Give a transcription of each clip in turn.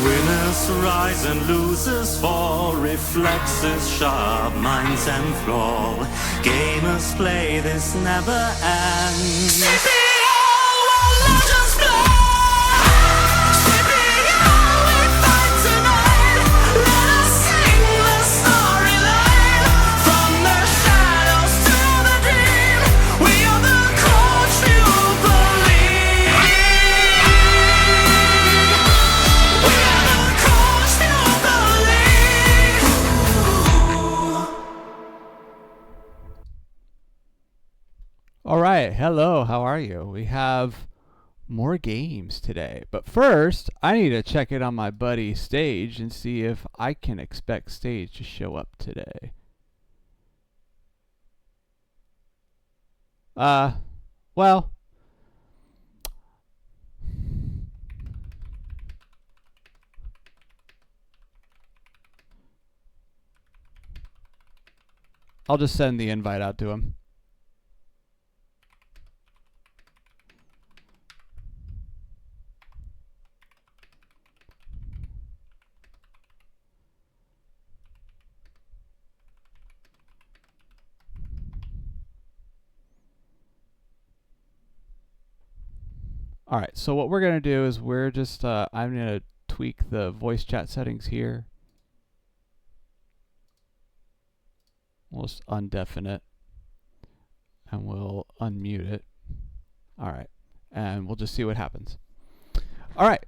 Winners rise and losers fall, reflexes sharp, minds and flaw. Gamers play, this never ends. CPL, where legends play. CPL, we fight tonight. Let us sing the storyline. From the shadows to the dream, we are the Coach-Pupil League. We are the Coach-Pupil League. All right, hello, how are you? We have more games today, but first I need to check it on my buddy Stage and see if I can expect Stage to show up today. Well, I'll just send the invite out to him. All right, so what we're going to do is we're just, I'm going to tweak the voice chat settings here. We'll just undeafen it, and we'll unmute it. All right, and we'll just see what happens. All right.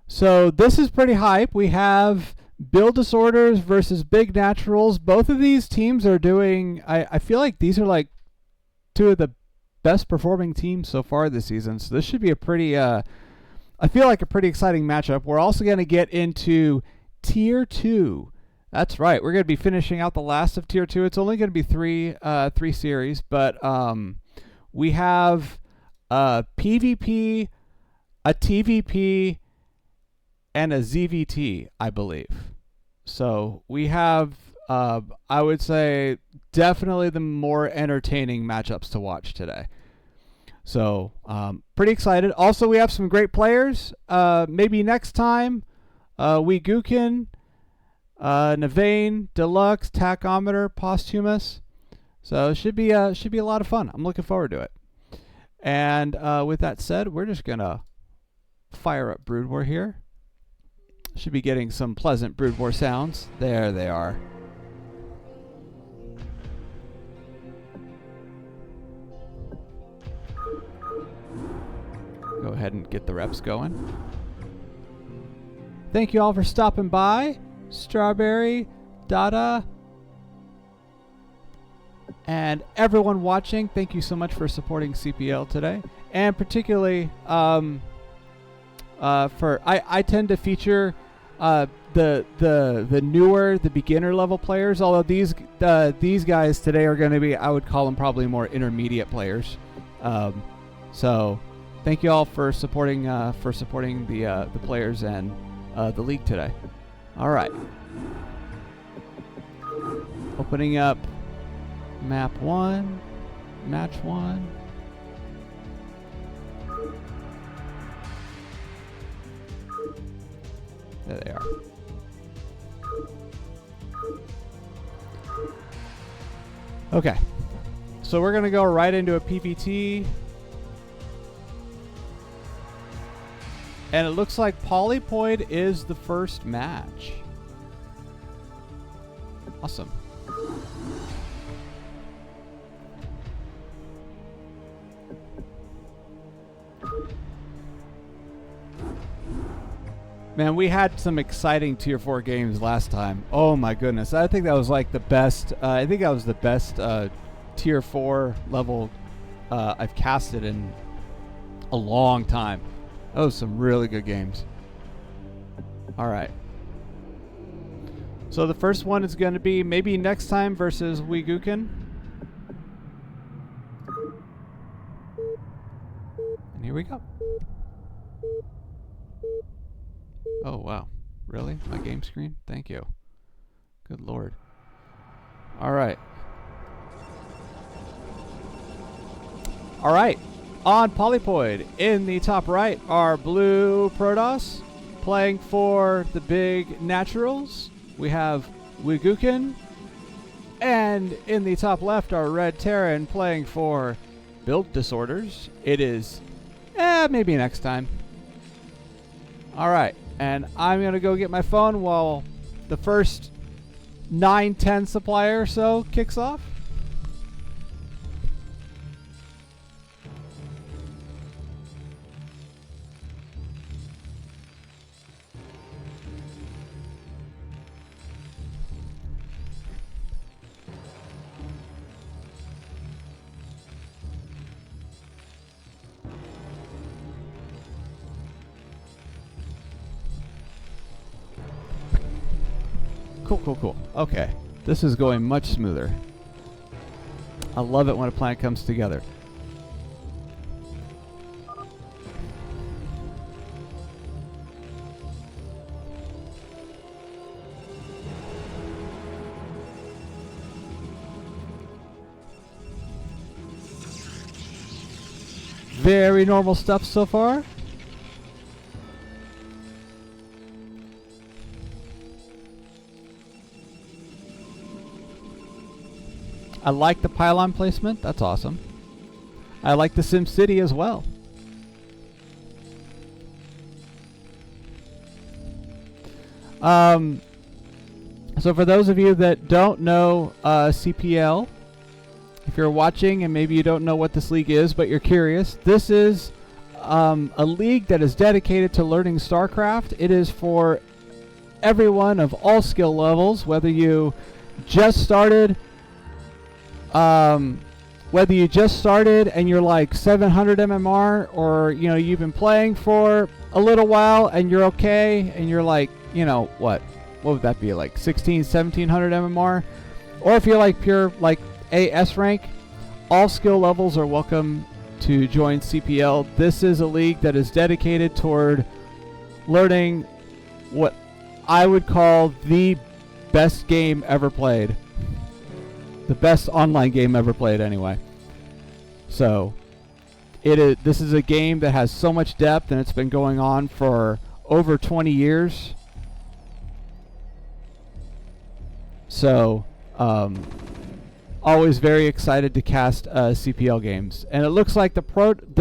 So this is pretty hype. We have Build Disorders versus Big Naturals. Both of these teams are doing, I feel like these are like two of the best performing teams so far this season. So this should be a pretty, I feel like a pretty exciting matchup. We're also going to get into Tier 2. That's right. We're going to be finishing out the last of Tier 2. It's only going to be three series, but we have a PvP, a TVP, and a ZVT, I believe. So we have, I would say, definitely the more entertaining matchups to watch today. So pretty excited. Also, we have some great players. Maybe next time, wuigukin, Navane, DeluXe, Tachometr, Posthumous. So it should be a lot of fun. I'm looking forward to it. And with that said, we're just gonna fire up Brood War here. Should be getting some pleasant Brood War sounds. There they are. Go ahead and get the reps going. Thank you all for stopping by. Strawberry, Dada, and everyone watching. Thank you so much for supporting CPL today, and particularly I tend to feature the newer, the beginner level players. Although these guys today are going to be, I would call them probably more intermediate players. So thank you all for supporting the players and the league today. All right, opening up map 1, match 1. There they are. Okay, so we're gonna go right into a PVT, and it looks like Polypoid is the first match. Awesome. Man, we had some exciting Tier 4 games last time. Oh my goodness. I think that was like the best, I think that was the best Tier 4 level I've casted in a long time. That was some really good games. All right. So the first one is going to be MaybeNextTime versus wuigukin. And here we go. Oh, wow. Really? My game screen? Thank you. Good lord. All right. All right. On Polypoid, in the top right are blue Protoss playing for the big naturals. We have wuigukin. And in the top left are red Terran playing for build disorders. It is maybe next time. Alright, and I'm going to go get my phone while the first 9-10 supplier or so kicks off. Cool. Okay. This is going much smoother. I love it when a plan comes together. Very normal stuff so far. I like the pylon placement. That's awesome. I like the Sim City as well. So for those of you that don't know CPL, if you're watching and maybe you don't know what this league is, but you're curious, this is a league that is dedicated to learning Starcraft. It is for everyone of all skill levels, whether you just started and you're like 700 MMR, or you've been playing for a little while and you're okay and you're like, what would that be, like 1700 MMR, or if you're like pure like AS rank, all skill levels are welcome to join CPL. This is a league that is dedicated toward learning what I would call the best game ever played. The best online game ever played, anyway. So, this is a game that has so much depth, and it's been going on for over 20 years. So, always very excited to cast CPL games. And it looks like they're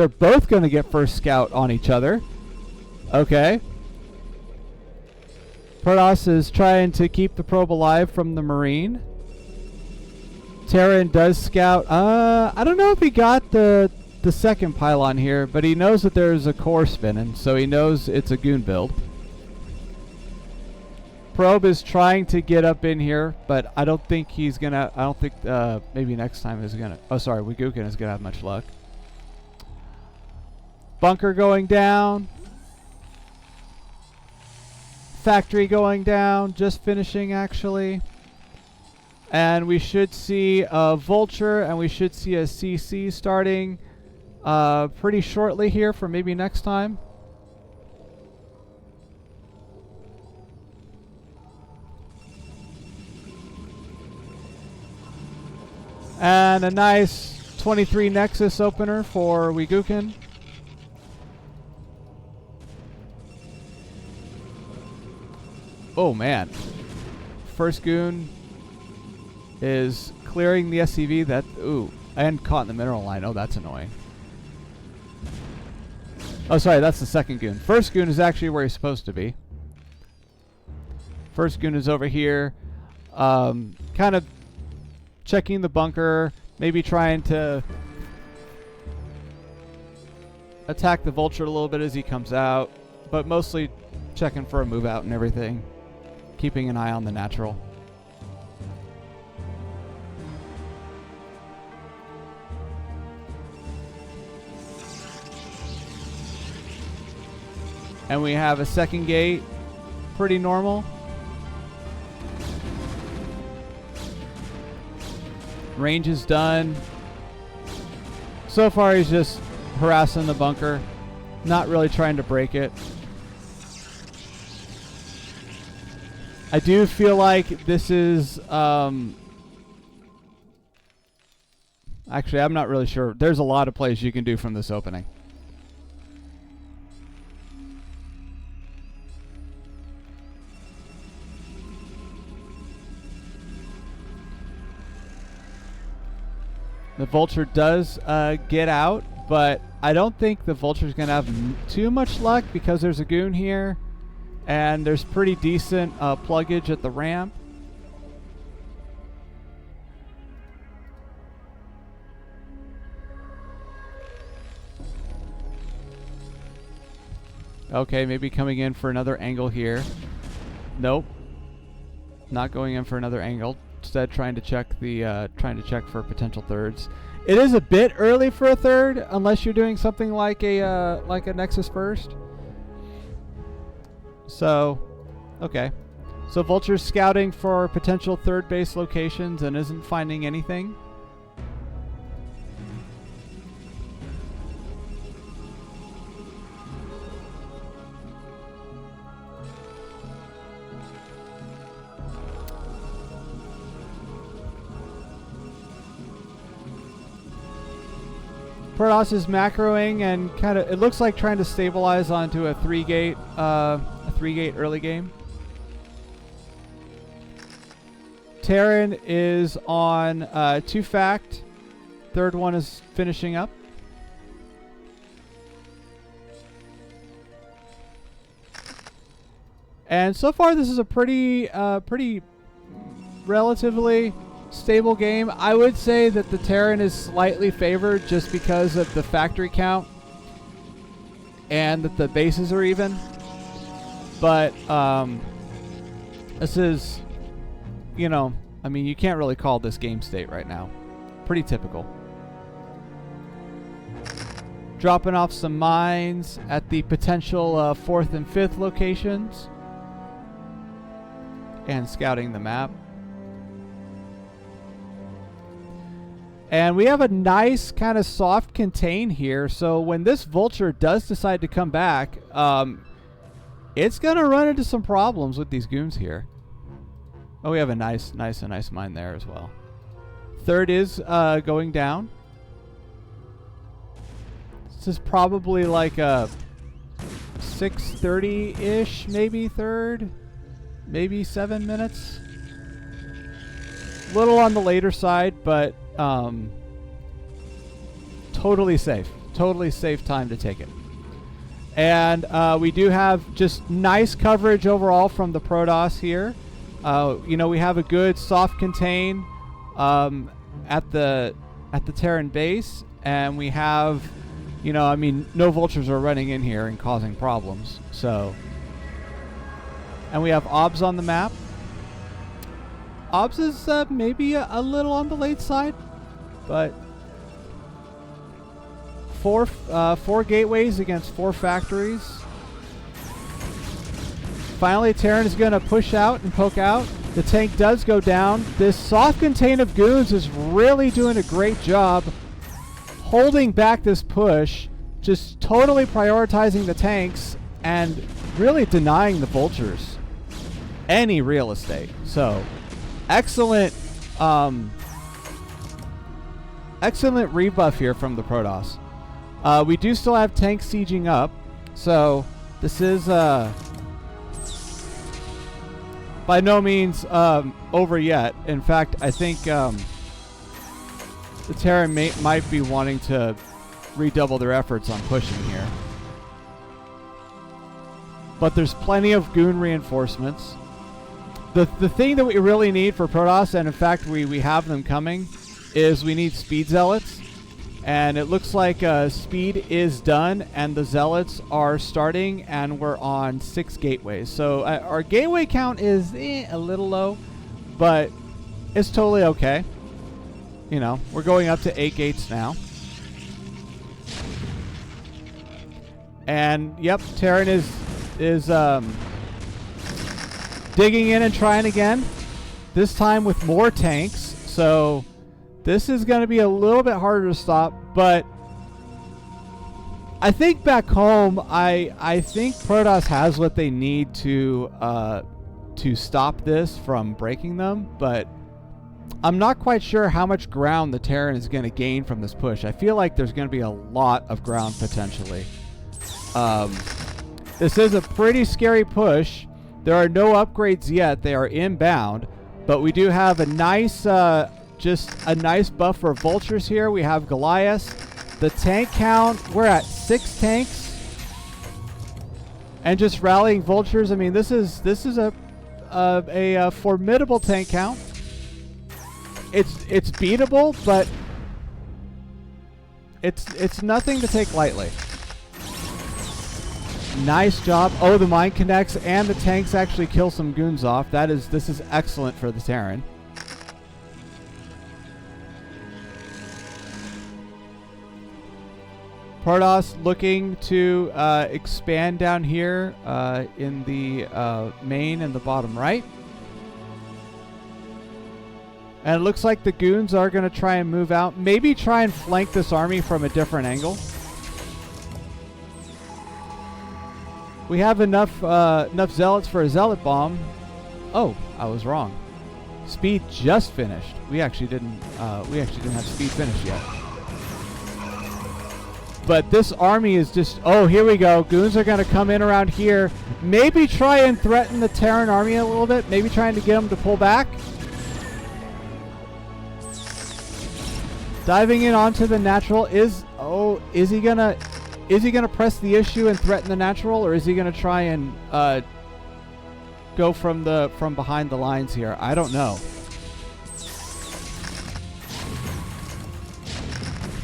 both going to get first scout on each other. Okay. Protoss is trying to keep the probe alive from the Marine. Terran does scout. I don't know if he got the second pylon here, but he knows that there's a core spinning, so he knows it's a goon build. Probe is trying to get up in here, but I don't think he's gonna. I don't think maybe next time is gonna. Oh, sorry, wuigukin is gonna have much luck. Bunker going down. Factory going down. Just finishing, actually. And we should see a Vulture, and we should see a CC starting pretty shortly here for maybe next time. And a nice 23 Nexus opener for wuigukin. Oh man. First goon is clearing the SCV. And caught in the mineral line. Oh, that's annoying. Oh, sorry, that's the second goon. First goon is actually where he's supposed to be. First goon is over here. Kind of checking the bunker. Maybe trying to attack the Vulture a little bit as he comes out. But mostly checking for a move out and everything. Keeping an eye on the natural. And we have a second gate. Pretty normal. Range is done. So far he's just harassing the bunker. Not really trying to break it. I do feel like this is... I Actually, I'm not really sure. There's a lot of plays you can do from this opening. The Vulture does get out, but I don't think the Vulture's going to have too much luck because there's a Goon here, and there's pretty decent pluggage at the ramp. Okay, maybe coming in for another angle here. Nope. Not going in for another angle. Instead, trying to check for potential thirds. It is a bit early for a third, unless you're doing something like a Nexus first. So, okay. So Vulture's scouting for potential third base locations and isn't finding anything. Protoss is macroing and kind of, it looks like trying to stabilize onto a 3-gate early game. Terran is on 2 fact. Third one is finishing up. And so far this is a pretty relatively stable game. I would say that the Terran is slightly favored just because of the factory count and that the bases are even. But this is, you know, I mean, you can't really call this game state right now. Pretty typical. Dropping off some mines at the potential 4th and 5th locations and scouting the map. And we have a nice kind of soft contain here. So when this Vulture does decide to come back, it's going to run into some problems with these goons here. Oh, we have a nice mine there as well. Third is going down. This is probably like a 6:30-ish, maybe third. Maybe 7 minutes. Little on the later side, but totally safe. Totally safe time to take it. And we do have just nice coverage overall from the Protoss here. You know, we have a good soft contain at the Terran base, and we have, you know, I mean, no Vultures are running in here and causing problems. So, and we have OBS on the map. OBS is maybe a little on the late side, but four gateways against 4 factories. Finally, Terran is going to push out and poke out. The tank does go down. This soft contain of goons is really doing a great job holding back this push, just totally prioritizing the tanks and really denying the Vultures any real estate. So, excellent rebuff here from the Protoss. We do still have tanks sieging up, so this is by no means over yet. In fact, I think the Terran might be wanting to redouble their efforts on pushing here. But there's plenty of goon reinforcements. The thing that we really need for Protoss, and in fact we have them coming, is we need speed zealots. And it looks like speed is done and the zealots are starting, and we're on 6 gateways. So our gateway count is a little low, but it's totally okay. You know, we're going up to 8 gates now. And yep, Terran is digging in and trying again, this time with more tanks. So this is going to be a little bit harder to stop, but I think back home, I think Protoss has what they need to stop this from breaking them. But I'm not quite sure how much ground the Terran is going to gain from this push. I feel like there's going to be a lot of ground potentially. This is a pretty scary push. There are no upgrades yet. They are inbound. But we do have a nice, just a nice buff for vultures here. We have Goliath. The tank count, we're at 6 tanks. And just rallying vultures. I mean, this is a formidable tank count. It's beatable, but it's nothing to take lightly. Nice job. Oh, the mine connects and the tanks actually kill some goons off. This is excellent for the Terran. Protoss looking to expand down here in the main and the bottom right. And it looks like the goons are going to try and move out. Maybe try and flank this army from a different angle. We have enough zealots for a zealot bomb. Oh, I was wrong. Speed just finished. We actually didn't have speed finished yet. But this army is just, oh, here we go. Goons are going to come in around here. Maybe try and threaten the Terran army a little bit. Maybe trying to get them to pull back. Diving in onto the natural is he gonna press the issue and threaten the natural, or is he gonna try and go from behind the lines here? I don't know.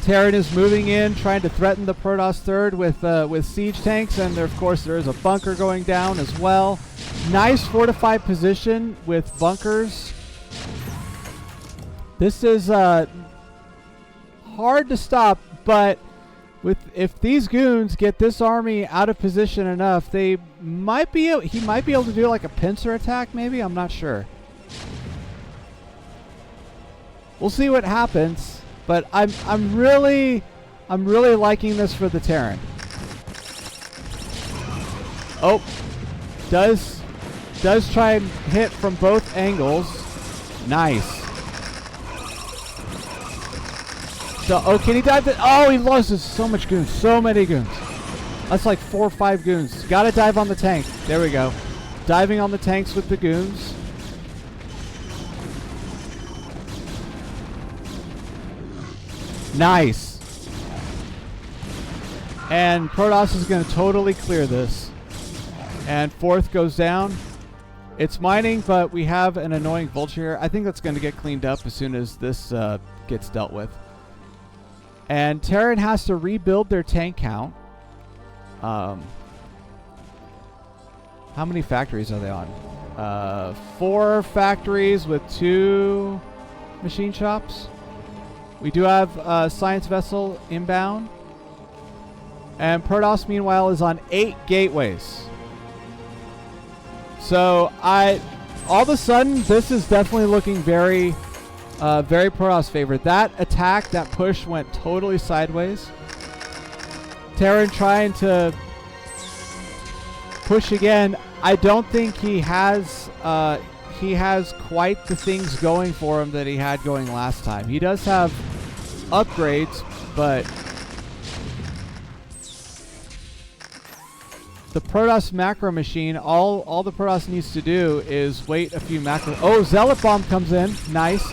Terran is moving in, trying to threaten the Protoss third with siege tanks, and there, of course, there is a bunker going down as well. Nice fortified position with bunkers. This is hard to stop, but if these goons get this army out of position enough, he might be able to do like a pincer attack. Maybe, I'm not sure. We'll see what happens. But I'm really liking this for the Terran. Oh, does try and hit from both angles. Nice. So, oh, can he dive? Oh, he loses so much goons, so many goons. That's like 4 or 5 goons. Got to dive on the tank. There we go. Diving on the tanks with the goons. Nice. And Protoss is going to totally clear this. And 4th goes down. It's mining, but we have an annoying vulture here. I think that's going to get cleaned up as soon as this gets dealt with. And Terran has to rebuild their tank count. How many factories are they on? 4 factories with 2 machine shops. We do have a science vessel inbound. And Protoss, meanwhile, is on 8 gateways. So, all of a sudden, this is definitely looking very Protoss favorite. That attack, that push went totally sideways. Terran trying to push again. I don't think he has quite the things going for him that he had going last time. He does have upgrades, but the Protoss macro machine, all the Protoss needs to do is wait a few macro. Oh, Zealot Bomb comes in. Nice.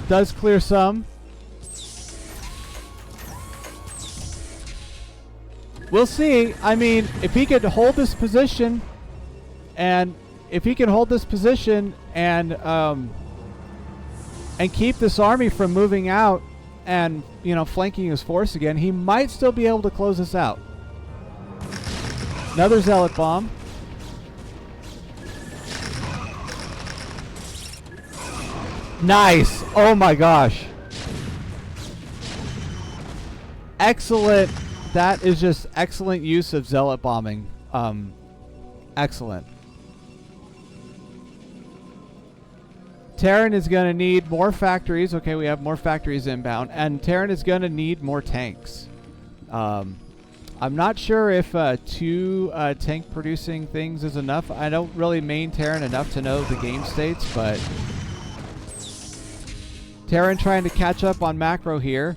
Does clear some. We'll see. I mean, if he could hold this position, and keep this army from moving out and, flanking his force again, he might still be able to close this out. Another Zealot Bomb. Nice. Oh my gosh. Excellent. That is just excellent use of Zealot bombing. Excellent. Terran is going to need more factories. Okay, we have more factories inbound. And Terran is going to need more tanks. I'm not sure if 2 tank producing things is enough. I don't really main Terran enough to know the game states, but Terran trying to catch up on macro here,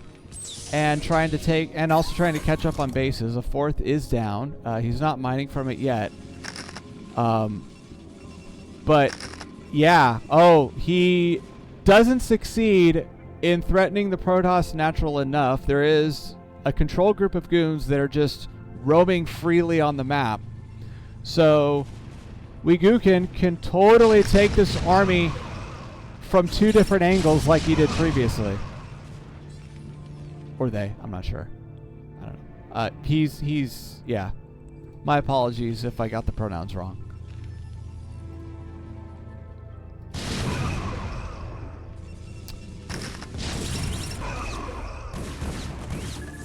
and trying to take, and also trying to catch up on bases. A 4th is down. He's not mining from it yet. But yeah, he doesn't succeed in threatening the Protoss natural enough. There is a control group of goons that are just roaming freely on the map. So wuigukin can totally take this army from 2 different angles like he did previously. Or they, I'm not sure. I don't know. He's, yeah. My apologies if I got the pronouns wrong.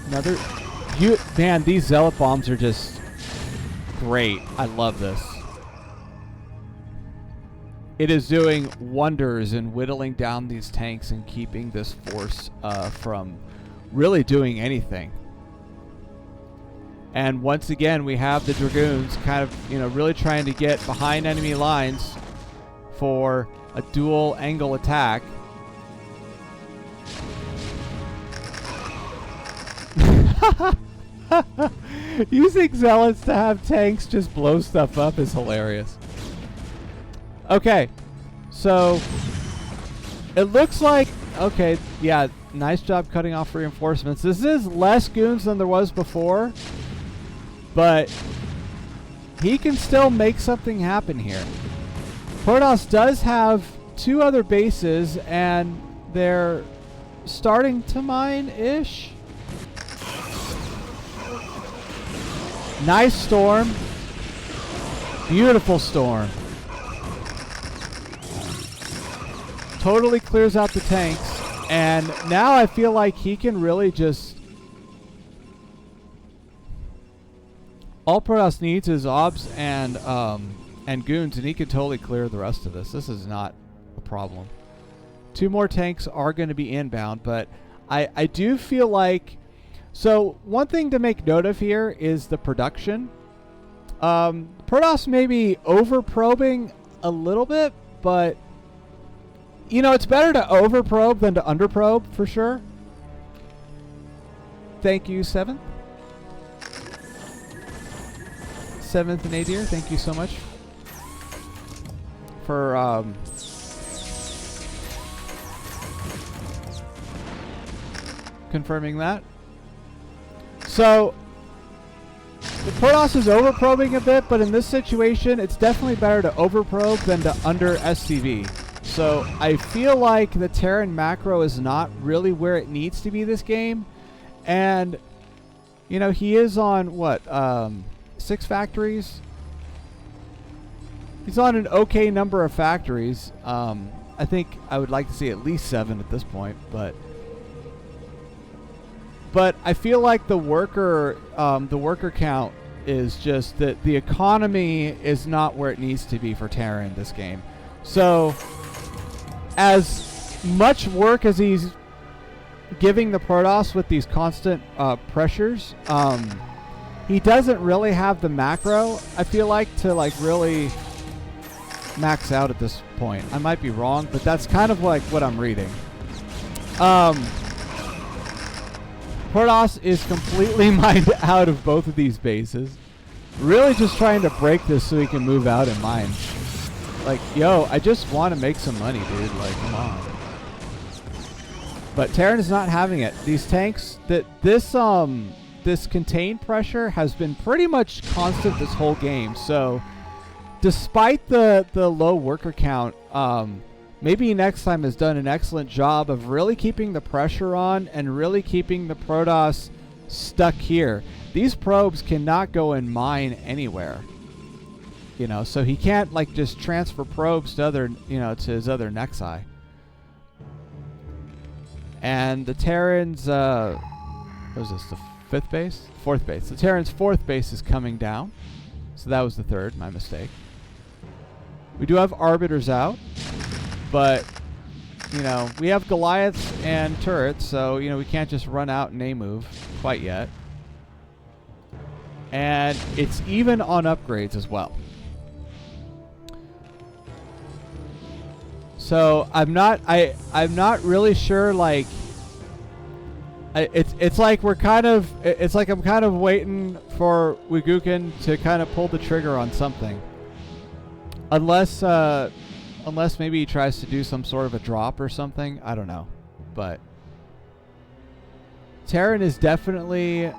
Another, man, these zealot bombs are just great. I love this. It is doing wonders in whittling down these tanks and keeping this force from really doing anything. And once again, we have the Dragoons kind of, really trying to get behind enemy lines for a dual angle attack. Using zealots to have tanks just blow stuff up is hilarious. Okay, so it looks like, okay, yeah, nice job cutting off reinforcements. This is less goons than there was before, but he can still make something happen here. Protoss does have 2 other bases, and they're starting to mine-ish. Nice storm. Beautiful storm. Totally clears out the tanks. And now I feel like he can really just... All Protoss needs is obs and goons, and he can totally clear the rest of this. This is not a problem. 2 more tanks are going to be inbound, but I do feel like... So one thing to make note of here is the production. Protoss may be over-probing a little bit, but it's better to over-probe than to under-probe for sure. Thank you, 7th. 7th Nadir, thank you so much for confirming that. So, the Protoss is over-probing a bit, but in this situation, it's definitely better to over-probe than to under-SCV. So, I feel like the Terran macro is not really where it needs to be this game. And, he is on, what, 6 factories? He's on an okay number of factories. I think I would like to see at least 7 at this point, but I feel like the worker count is just that the economy is not where it needs to be for Terra in this game. So, as much work as he's giving the Protoss with these constant pressures, he doesn't really have the macro, I feel like, to really max out at this point. I might be wrong, but that's kind of like what I'm reading. Protoss is completely mined out of both of these bases. Really just trying to break this so he can move out and mine. Like, yo, I just want to make some money, dude. Like, come on. But Terran is not having it. These tanks, this contained pressure has been pretty much constant this whole game. So, despite the low worker count, MaybeNextTime has done an excellent job of really keeping the pressure on and really keeping the Protoss stuck here. These probes cannot go and mine anywhere. So he can't just transfer probes to other, to his other Nexi. And the Terran's, what was this, the 5th base? 4th base. The Terran's 4th base is coming down. So that was the 3rd, my mistake. We do have Arbiters out. But, we have Goliaths and turrets, so, we can't just run out and A-move quite yet. And it's even on upgrades as well. So I'm not really sure, like, it's like we're kind of, it's like I'm kind of waiting for wuigukin to kind of pull the trigger on something. Unless maybe he tries to do some sort of a drop or something. I don't know. But Terran is definitely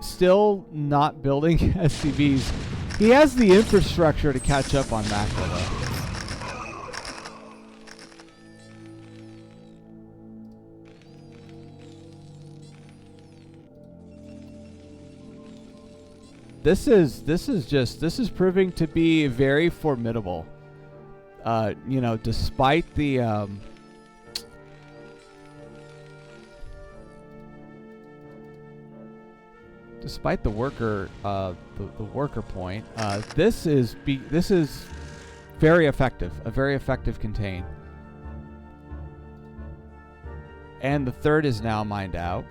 still not building SCVs. He has the infrastructure to catch up on macro though. This is proving to be very formidable. You know, despite the worker the worker point, this is very effective, a very effective contain. And the third is now mined out.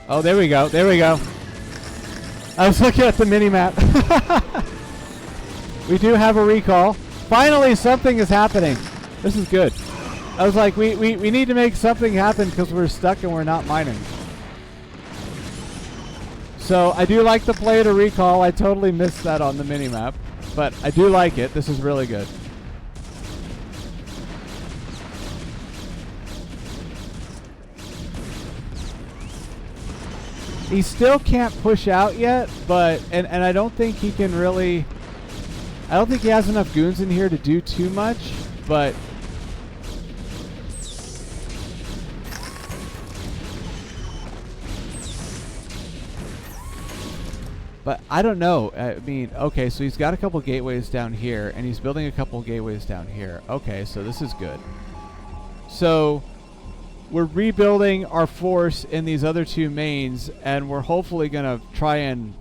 Oh, there we go. There we go. I was looking at the mini-map. We do have a recall. Finally, something is happening. This is good. I was like, we need to make something happen because we're stuck and we're not mining. So I do like the play to recall. I totally missed that on the mini-map. But I do like it. This is really good. He still can't push out yet, but and I don't think he can really. I don't think he has enough goons in here to do too much, but I don't know. I mean, okay, so he's got a couple gateways down here, and he's building a couple gateways down here. Okay, so this is good. So we're rebuilding our force in these other two mains, and we're hopefully going to try and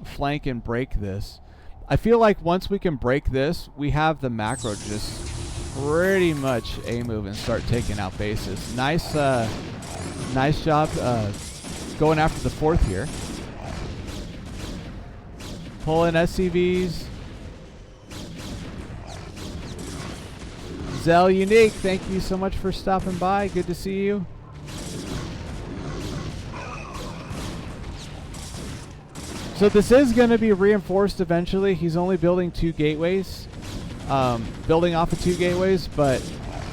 flank and break this. I feel like once we can break this, we have the macro to just pretty much A-move and start taking out bases. Nice job going after the fourth here. Pull in SCVs. Zell Unique, thank you so much for stopping by. Good to see you. So this is going to be reinforced eventually. He's only building 2 gateways. Building off of 2 gateways, but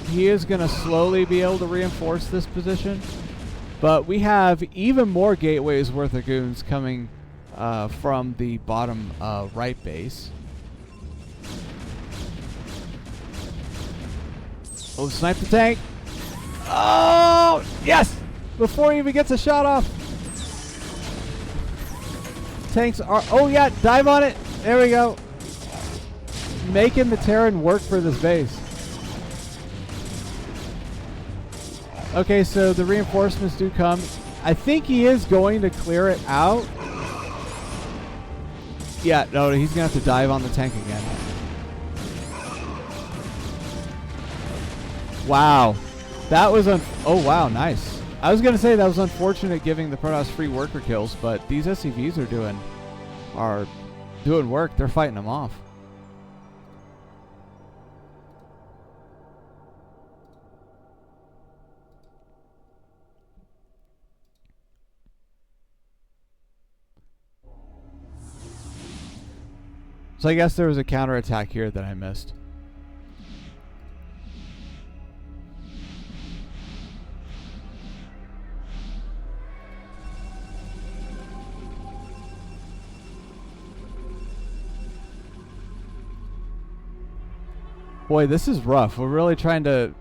he is going to slowly be able to reinforce this position. But we have even more gateways worth of goons coming from the bottom right base. Oh, snipe the tank. Oh, yes! Before he even gets a shot off. Tanks are, oh yeah, dive on it. There we go. Making the Terran work for this base. Okay, so the reinforcements do come. I think he is going to clear it out. Yeah, no, he's going to have to dive on the tank again. Wow. That was oh wow, nice. I was going to say that was unfortunate giving the Protoss free worker kills, but these SCVs are doing work. They're fighting them off. So I guess there was a counterattack here that I missed. Boy, this is rough. We're really trying to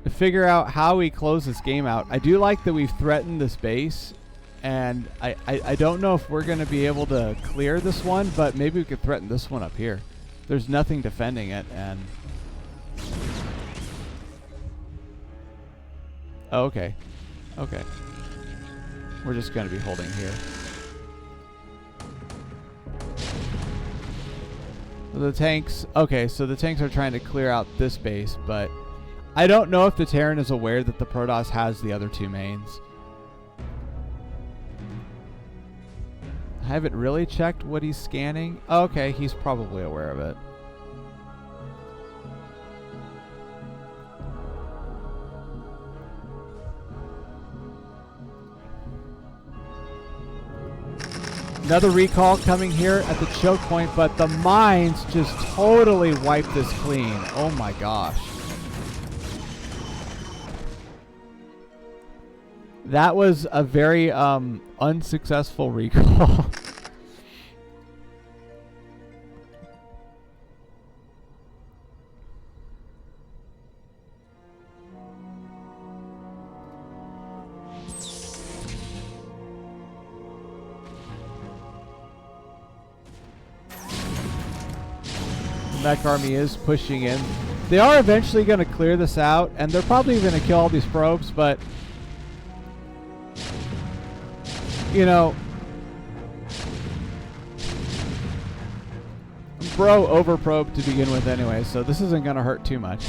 figure out how we close this game out. I do like that we've threatened this base, and I don't know if we're going to be able to clear this one, but maybe we could threaten this one up here. There's nothing defending it, and... Oh, okay. Okay. We're just going to be holding here. The tanks... Okay, so the tanks are trying to clear out this base, but I don't know if the Terran is aware that the Protoss has the other two mains. I haven't really checked what he's scanning. Okay, he's probably aware of it. Another recall coming here at the choke point, but the mines just totally wiped this clean. Oh my gosh. That was a very unsuccessful recall. Mech army is pushing in. They are eventually going to clear this out, and they're probably going to kill all these probes, but you know, bro overprobed to begin with anyway, so this isn't going to hurt too much.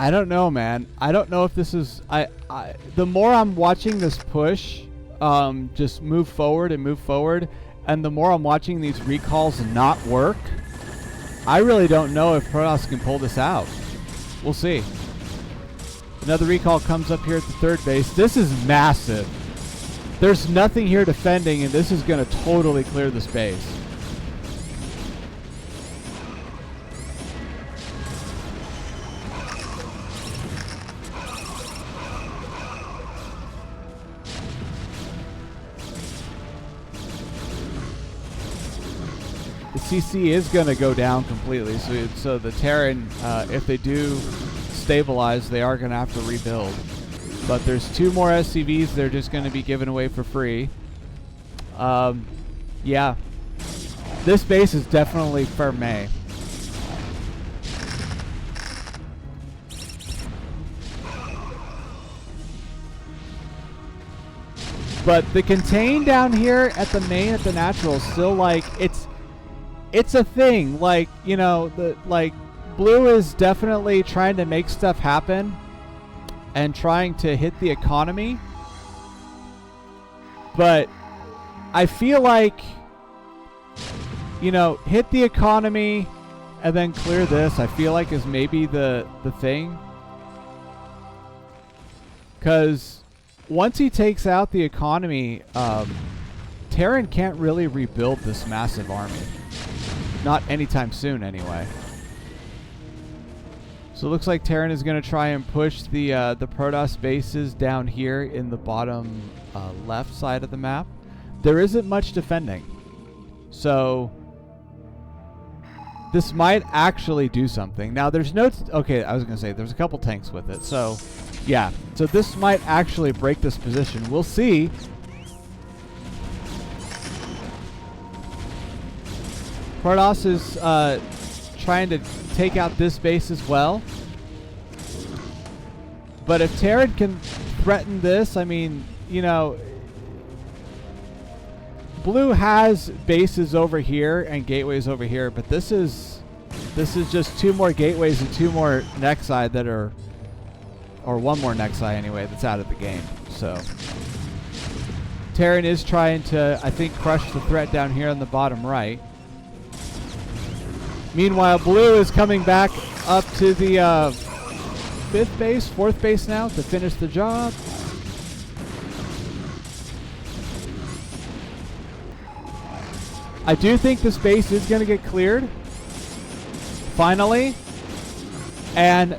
I don't know, man. I don't know if this is... the more I'm watching this push just move forward, and the more I'm watching these recalls not work, I really don't know if Protoss can pull this out. We'll see. Another recall comes up here at the third base. This is massive. There's nothing here defending, and this is going to totally clear this base. CC is going to go down completely, so the Terran, if they do stabilize, they are going to have to rebuild. But there's two more SCVs they're just going to be given away for free. Yeah, this base is definitely for May. But the contain down here at the main, at the natural, is still like, it's a thing. Like, you know, blue is definitely trying to make stuff happen and trying to hit the economy. But I feel like, you know, hit the economy and then clear this, I feel like is maybe the thing. Because once he takes out the economy, Terran can't really rebuild this massive army. Not anytime soon, anyway. So it looks like Terran is going to try and push the Protoss bases down here in the bottom left side of the map. There isn't much defending. So this might actually do something. Now there's no... okay, I was going to say there's a couple tanks with it. So yeah. So this might actually break this position. We'll see. Protoss is trying to take out this base as well. But if Terran can threaten this, I mean, you know, blue has bases over here and gateways over here, but this is just two more gateways and two more Nexi that are, or one more Nexi anyway, that's out of the game. So Terran is trying to, I think, crush the threat down here on the bottom right. Meanwhile, blue is coming back up to the fourth base now to finish the job. I do think this base is going to get cleared. Finally. And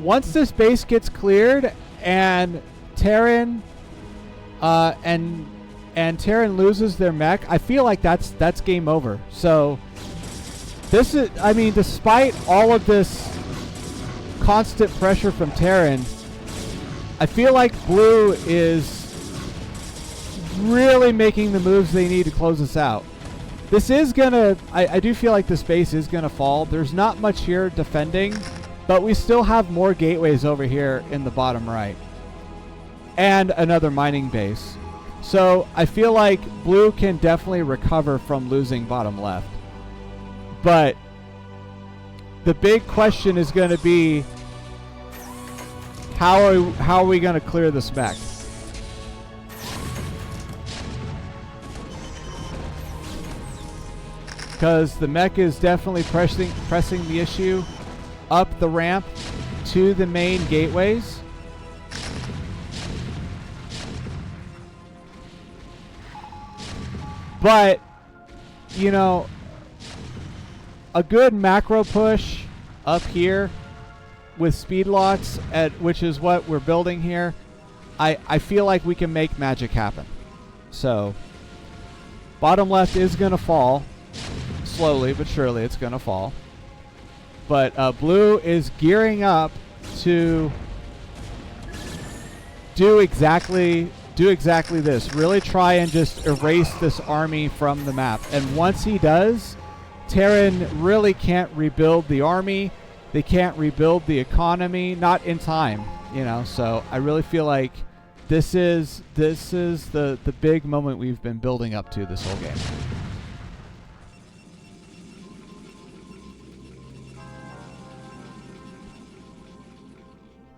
once this base gets cleared and Terran and Terran loses their mech, I feel like that's game over. So This is, I mean, despite all of this constant pressure from Terran, I feel like blue is really making the moves they need to close this out. This is gonna, I do feel like this base is gonna fall. There's not much here defending, but we still have more gateways over here in the bottom right. And another mining base. So I feel like blue can definitely recover from losing bottom left. But the big question is going to be, how are we going to clear this mech? Because the mech is definitely pressing the issue up the ramp to the main gateways. But, you know, a good macro push up here with speed lots, which is what we're building here, I feel like we can make magic happen. So, bottom left is going to fall. Slowly but surely it's going to fall. But blue is gearing up to do exactly this. Really try and just erase this army from the map. And once he does, Terran really can't rebuild the army. They can't rebuild the economy, not in time, you know. So I really feel like this is the big moment we've been building up to this whole game.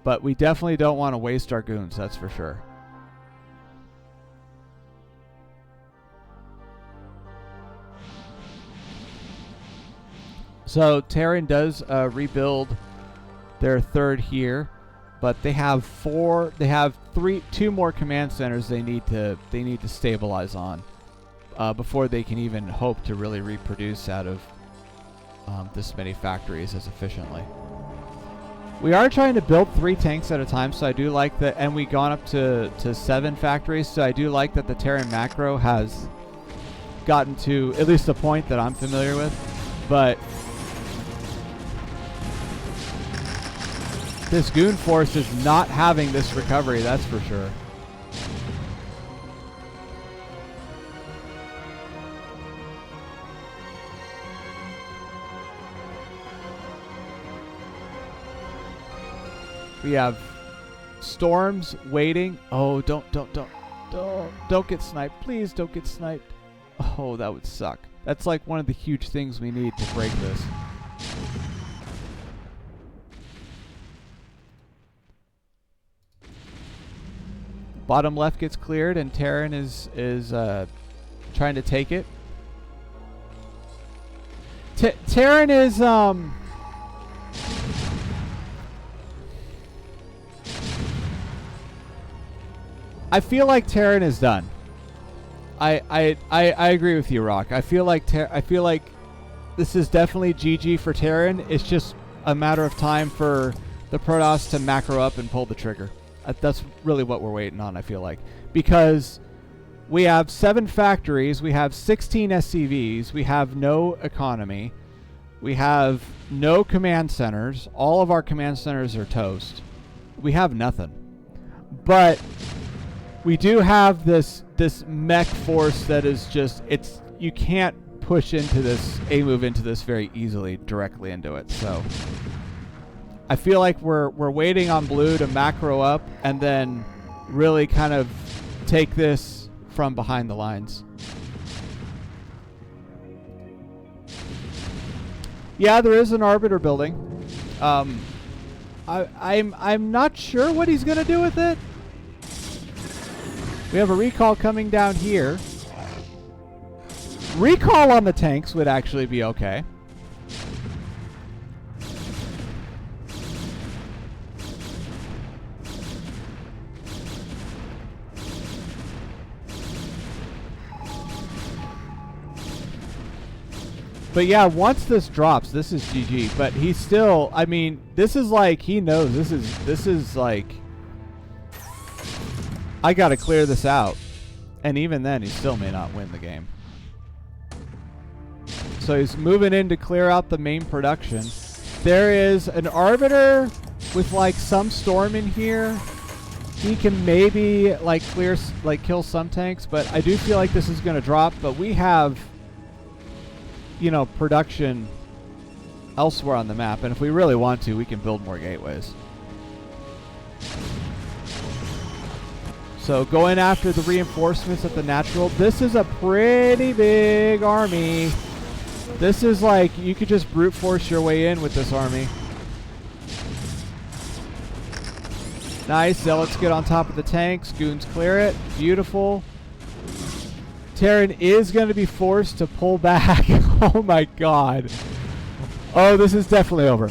But we definitely don't want to waste our goons, that's for sure. So Terran does rebuild their third here, but they have two more command centers they need to stabilize on before they can even hope to really reproduce out of this many factories as efficiently. We are trying to build 3 tanks at a time, so I do like that, and we've gone up to 7 factories, so I do like that the Terran macro has gotten to at least a point that I'm familiar with. But this goon force is not having this recovery, that's for sure. We have storms waiting. Oh, don't get sniped. Please don't get sniped. Oh, that would suck. That's like one of the huge things we need to break this. Bottom left gets cleared and Terran is trying to take it. Terran is I feel like Terran is done. I agree with you, Rock. I feel like this is definitely GG for Terran. It's just a matter of time for the Protoss to macro up and pull the trigger. That's really what we're waiting on, I feel like. Because we have 7 factories, we have 16 SCVs, we have no economy, we have no command centers. All of our command centers are toast. We have nothing. But we do have this mech force that is just, you can't push into this, move into this very easily, directly into it. So I feel like we're waiting on blue to macro up and then really kind of take this from behind the lines. Yeah, there is an arbiter building. I'm not sure what he's gonna do with it. We have a recall coming down here. Recall on the tanks would actually be okay. But yeah, once this drops, this is GG. But he's still, I mean, this is like, he knows this is like, I gotta clear this out. And even then, he still may not win the game. So So he's moving in to clear out the main production. There is an Arbiter with like some Storm in here. He can maybe like kill some tanks, but I do feel like this is going to drop. But we have, you know, production elsewhere on the map, and if we really want to, we can build more gateways. So going after the reinforcements at the natural. This is a pretty big army. This is like, you could just brute force your way in with this army. Nice. Zealots get on top of the tanks. Goons clear it. Beautiful. Terran is going to be forced to pull back. Oh my god. Oh, this is definitely over.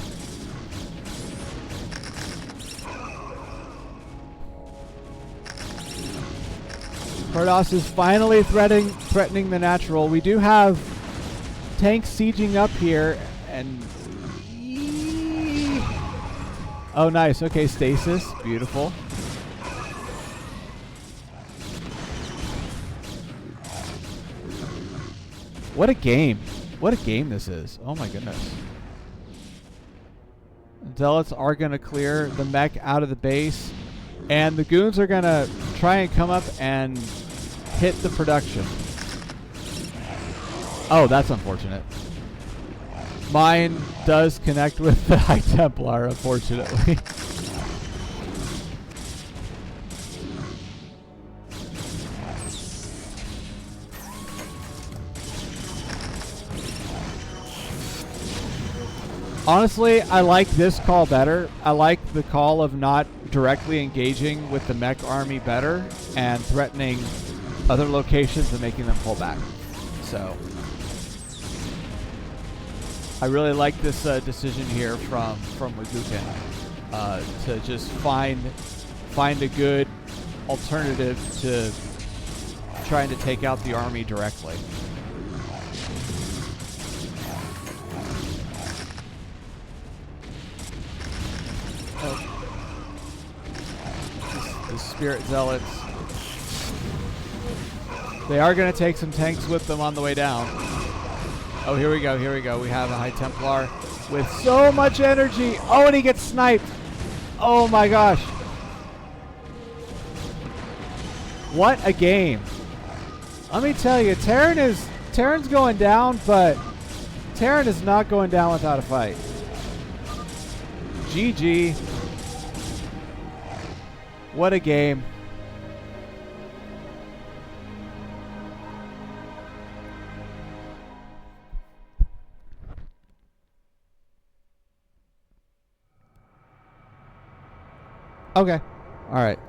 Protoss is finally threatening the natural. We do have tanks sieging up here, and oh, nice. Okay, stasis. Beautiful. What a game. What a game this is. Oh my goodness. Zealots are going to clear the mech out of the base, and the goons are going to try and come up and hit the production. Oh, that's unfortunate. Mine does connect with the High Templar, unfortunately. Honestly, I like this call better. I like the call of not directly engaging with the mech army better and threatening other locations and making them pull back. So I really like this decision here from wuigukin to just find a good alternative to trying to take out the army directly. The Spirit Zealots. They are going to take some tanks with them on the way down. Oh, here we go, here we go. We have a High Templar with so much energy. Oh, and he gets sniped. Oh my gosh. What a game. Let me tell you, Terran's going down, but Terran is not going down without a fight. GG. What a game. Okay. All right.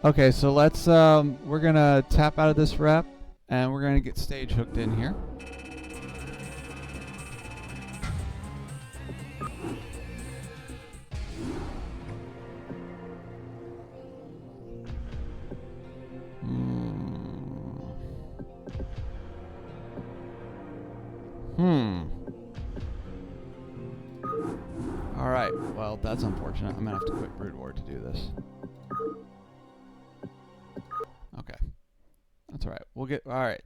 Okay, so let's we're going to tap out of this rep and we're going to get stage hooked in here. Alright, well, that's unfortunate. I'm going to have to quit Brood War to do this. Okay. That's alright. We'll get... Alright.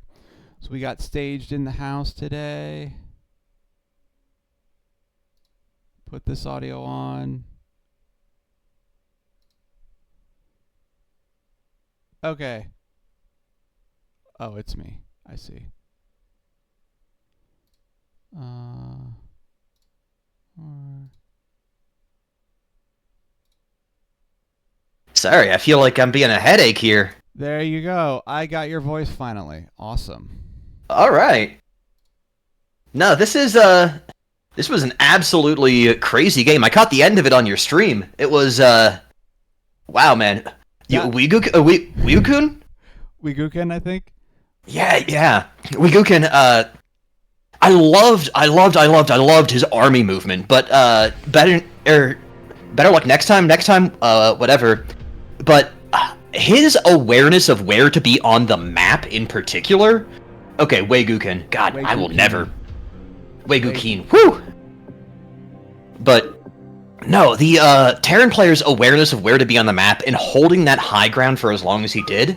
So we got staged in the house today. Put this audio on. Okay. Oh, it's me. I see. Sorry, I feel like I'm being a headache here. There you go. I got your voice finally. Awesome. All right. No, this was an absolutely crazy game. I caught the end of it on your stream. It was wow, man. wuigukin? wuigukin, I think. Yeah. wuigukin, I loved his army movement, but better luck next time, whatever. But his awareness of where to be on the map in particular. Okay, wuigukin. God, I will never. wuigukin. Whew. But no, the Terran player's awareness of where to be on the map and holding that high ground for as long as he did,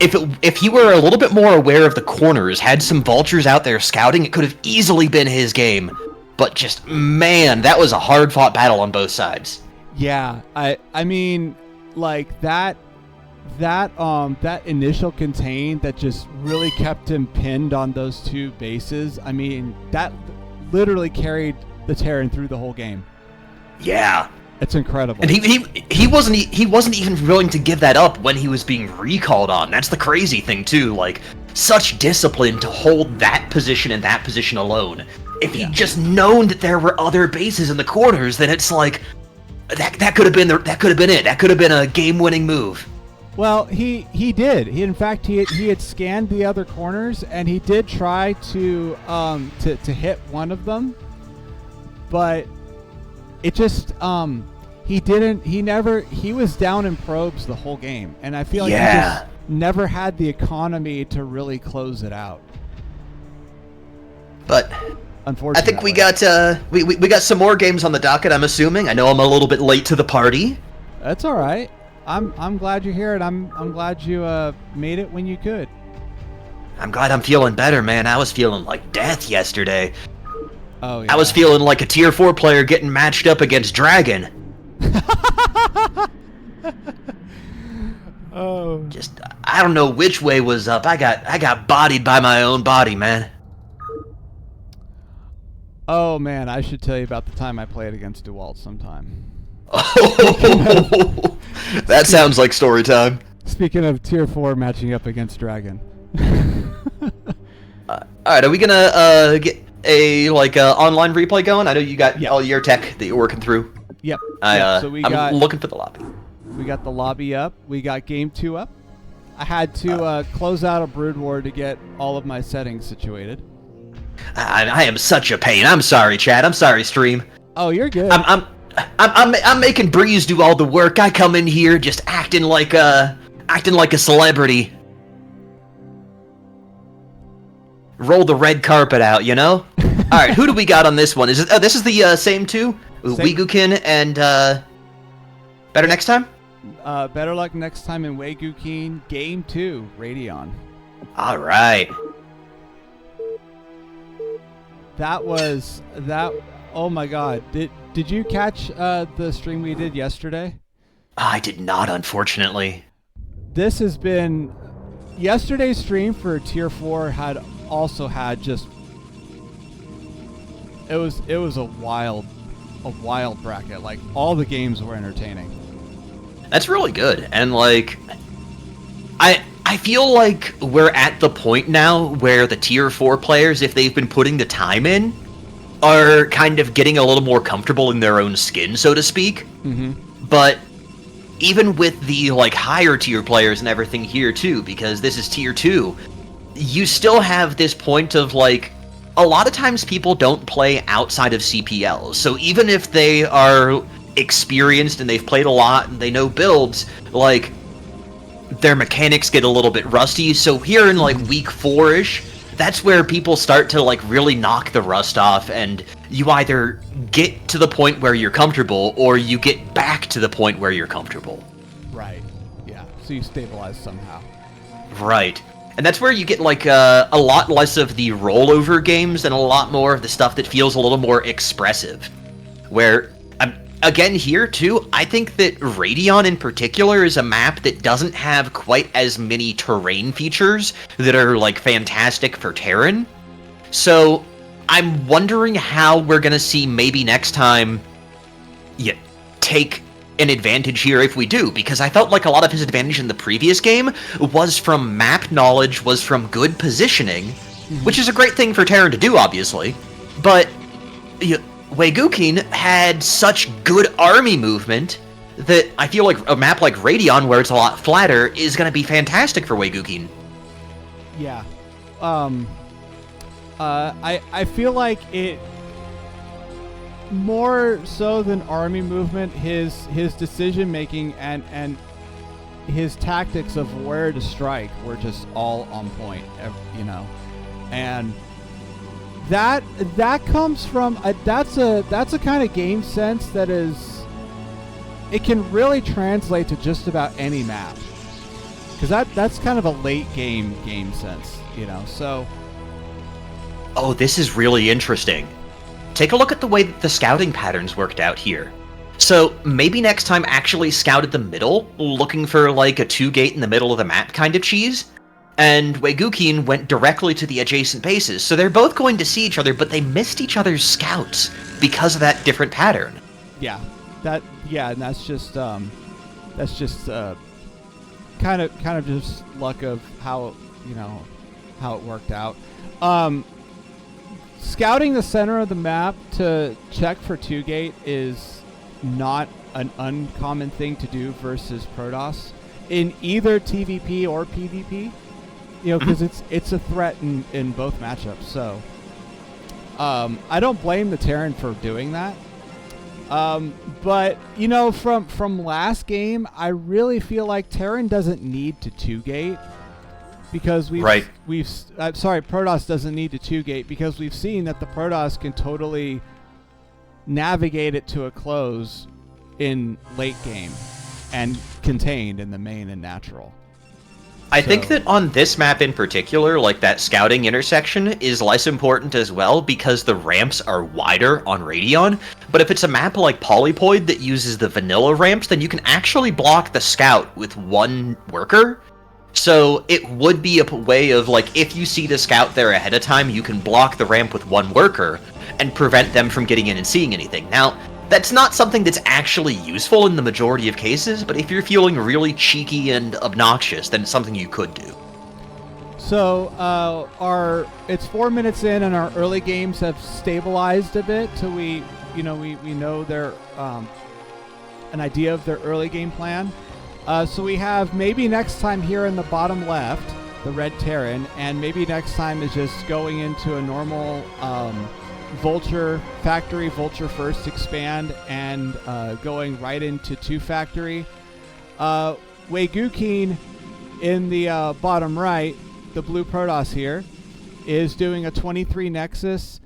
if he were a little bit more aware of the corners, had some vultures out there scouting, it could have easily been his game. But just, man, that was a hard-fought battle on both sides. Yeah, I mean, like that initial contain that just really kept him pinned on those two bases. I mean, that literally carried the Terran through the whole game. Yeah. It's incredible. And he wasn't even willing to give that up when he was being recalled on. That's the crazy thing too. Like, such discipline to hold that position and that position alone. If he'd just known that there were other bases in the corners, then it's like that could have been it. That could have been a game-winning move. Well, he did. He had scanned the other corners, and he did try to hit one of them, but it just he was down in probes the whole game, and I feel like he just never had the economy to really close it out. But unfortunately, I think we got some more games on the docket, I'm assuming. I know I'm a little bit late to the party. That's all right. I'm glad you're here, and I'm glad you made it when you could. I'm glad I'm feeling better, man. I was feeling like death yesterday. Oh yeah. I was feeling like a tier 4 player getting matched up against Dragon. Oh. Just, I don't know which way was up. I got bodied by my own body, man. Oh man, I should tell you about the time I played against DeWalt sometime. Oh, that sounds like story time. Speaking of tier 4 matching up against Dragon. Alright, are we gonna get a online replay going? I know you got all your tech that you're working through. Yep. I'm looking for the lobby. We got the lobby up. We got game 2 up. I had to close out a Brood War to get all of my settings situated. I am such a pain. I'm sorry, chat. I'm sorry, stream. Oh, you're good. I'm making Breeze do all the work. I come in here just acting like a celebrity. Roll the red carpet out, you know? All right, who do we got on this one? This is the same two? wuigukin and Better Next Time? Better Luck Next Time in wuigukin. Game 2, Radeon. All right. Oh my god. Did you catch the stream we did yesterday? I did not, unfortunately. This has been... Yesterday's stream for Tier 4 had just... It was a wild bracket. Like, all the games were entertaining. That's really good. And, like... I feel like we're at the point now where the Tier 4 players, if they've been putting the time in, are kind of getting a little more comfortable in their own skin, so to speak. Mm-hmm. But even with the higher tier players and everything here too, because this is Tier 2, you still have this point of a lot of times people don't play outside of CPL. So even if they are experienced and they've played a lot and they know builds, their mechanics get a little bit rusty. So here in week 4-ish, that's where people start to really knock the rust off, and you either get to the point where you're comfortable or you get back to the point where you're comfortable. Right. Yeah. So you stabilize somehow. Right. And that's where you get a lot less of the rollover games and a lot more of the stuff that feels a little more expressive. Where, again here too, I think that Radeon in particular is a map that doesn't have quite as many terrain features that are fantastic for Terran. So I'm wondering how we're gonna see MaybeNextTime take an advantage here if we do, because I felt like a lot of his advantage in the previous game was from map knowledge, was from good positioning, which is a great thing for Terran to do, obviously, but wuigukin had such good army movement that I feel like a map like Radeon, where it's a lot flatter, is going to be fantastic for wuigukin. Yeah. I feel like it... More so than army movement, his decision making and his tactics of where to strike were just all on point, you know, and that comes from that's a kind of game sense that is, it can really translate to just about any map. because that's kind of a late game sense, you know. So. Oh, this is really interesting. Take a look at the way that the scouting patterns worked out here. So, maybe next time actually scouted the middle, looking for like a 2-gate in the middle of the map kind of cheese, and wuigukin went directly to the adjacent bases, so they're both going to see each other, but they missed each other's scouts because of that different pattern. Yeah, and that's just kind of just luck of how, you know, how it worked out. Scouting the center of the map to check for 2-gate is not an uncommon thing to do versus Protoss in either TVP or PvP, you know, because it's a threat in both matchups. So I don't blame the Terran for doing that. But you know, from last game, I really feel like Terran doesn't need to 2-gate because Protoss doesn't need to 2-gate because we've seen that the Protoss can totally navigate it to a close in late game and contained in the main and natural. I think that on this map in particular, like that scouting intersection is less important as well because the ramps are wider on Radion, but if it's a map like Polypoid that uses the vanilla ramps, then you can actually block the scout with one worker. So it would be a way of, like, if you see the scout there ahead of time, you can block the ramp with one worker and prevent them from getting in and seeing anything. Now, that's not something that's actually useful in the majority of cases, but if you're feeling really cheeky and obnoxious, then it's something you could do. So, it's 4 minutes in, and our early games have stabilized a bit till we know their an idea of their early game plan. So we have MaybeNextTime here in the bottom left, the red Terran, and MaybeNextTime is just going into a normal Vulture first expand and going right into 2 factory. wuigukin in the bottom right, the blue Protoss here, is doing a 23 Nexus,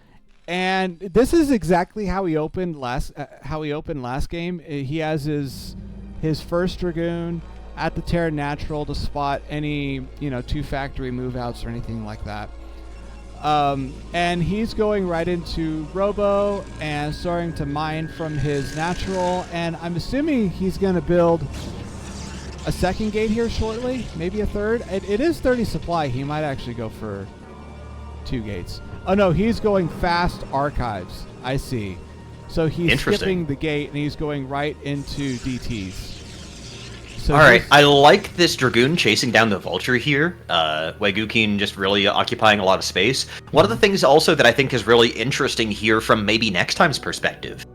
and this is exactly how he opened last game. He has his first Dragoon at the Terra Natural to spot any 2 factory move outs or anything like that. And he's going right into Robo and starting to mine from his natural, and I'm assuming he's going to build a 2nd gate here shortly, maybe a 3rd. It is 30 supply. He might actually go for 2 gates. Oh no, he's going fast archives. I see. So he's skipping the gate and he's going right into DTs. So Alright, I like this Dragoon chasing down the Vulture here. wuigukin just really occupying a lot of space. One of the things also that I think is really interesting here from MaybeNextTime's perspective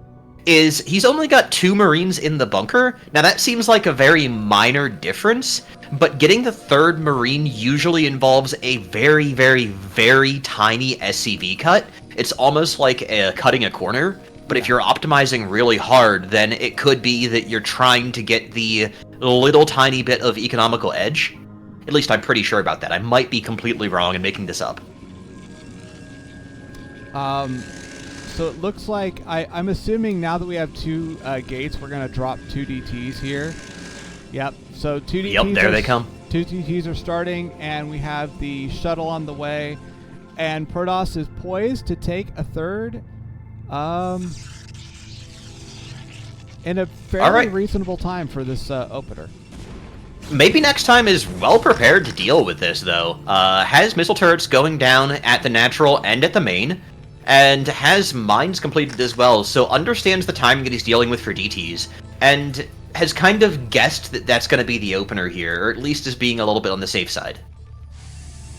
is he's only got 2 Marines in the bunker. Now that seems like a very minor difference, but getting the 3rd Marine usually involves a very, very, very tiny SCV cut. It's almost like cutting a corner. But if you're optimizing really hard, then it could be that you're trying to get the little tiny bit of economical edge. At least I'm pretty sure about that. I might be completely wrong and making this up. So it looks like, I'm assuming now that we have 2 gates, we're going to drop 2 DTs here. Yep, so 2 DTs. Yep, there they come. 2 DTs are starting, and we have the shuttle on the way. And Protoss is poised to take a 3rd. In a fairly reasonable time for this opener. MaybeNextTime is well prepared to deal with this, though. Has missile turrets going down at the natural and at the main, and has mines completed as well, so understands the timing that he's dealing with for DTs, and has kind of guessed that that's going to be the opener here, or at least is being a little bit on the safe side.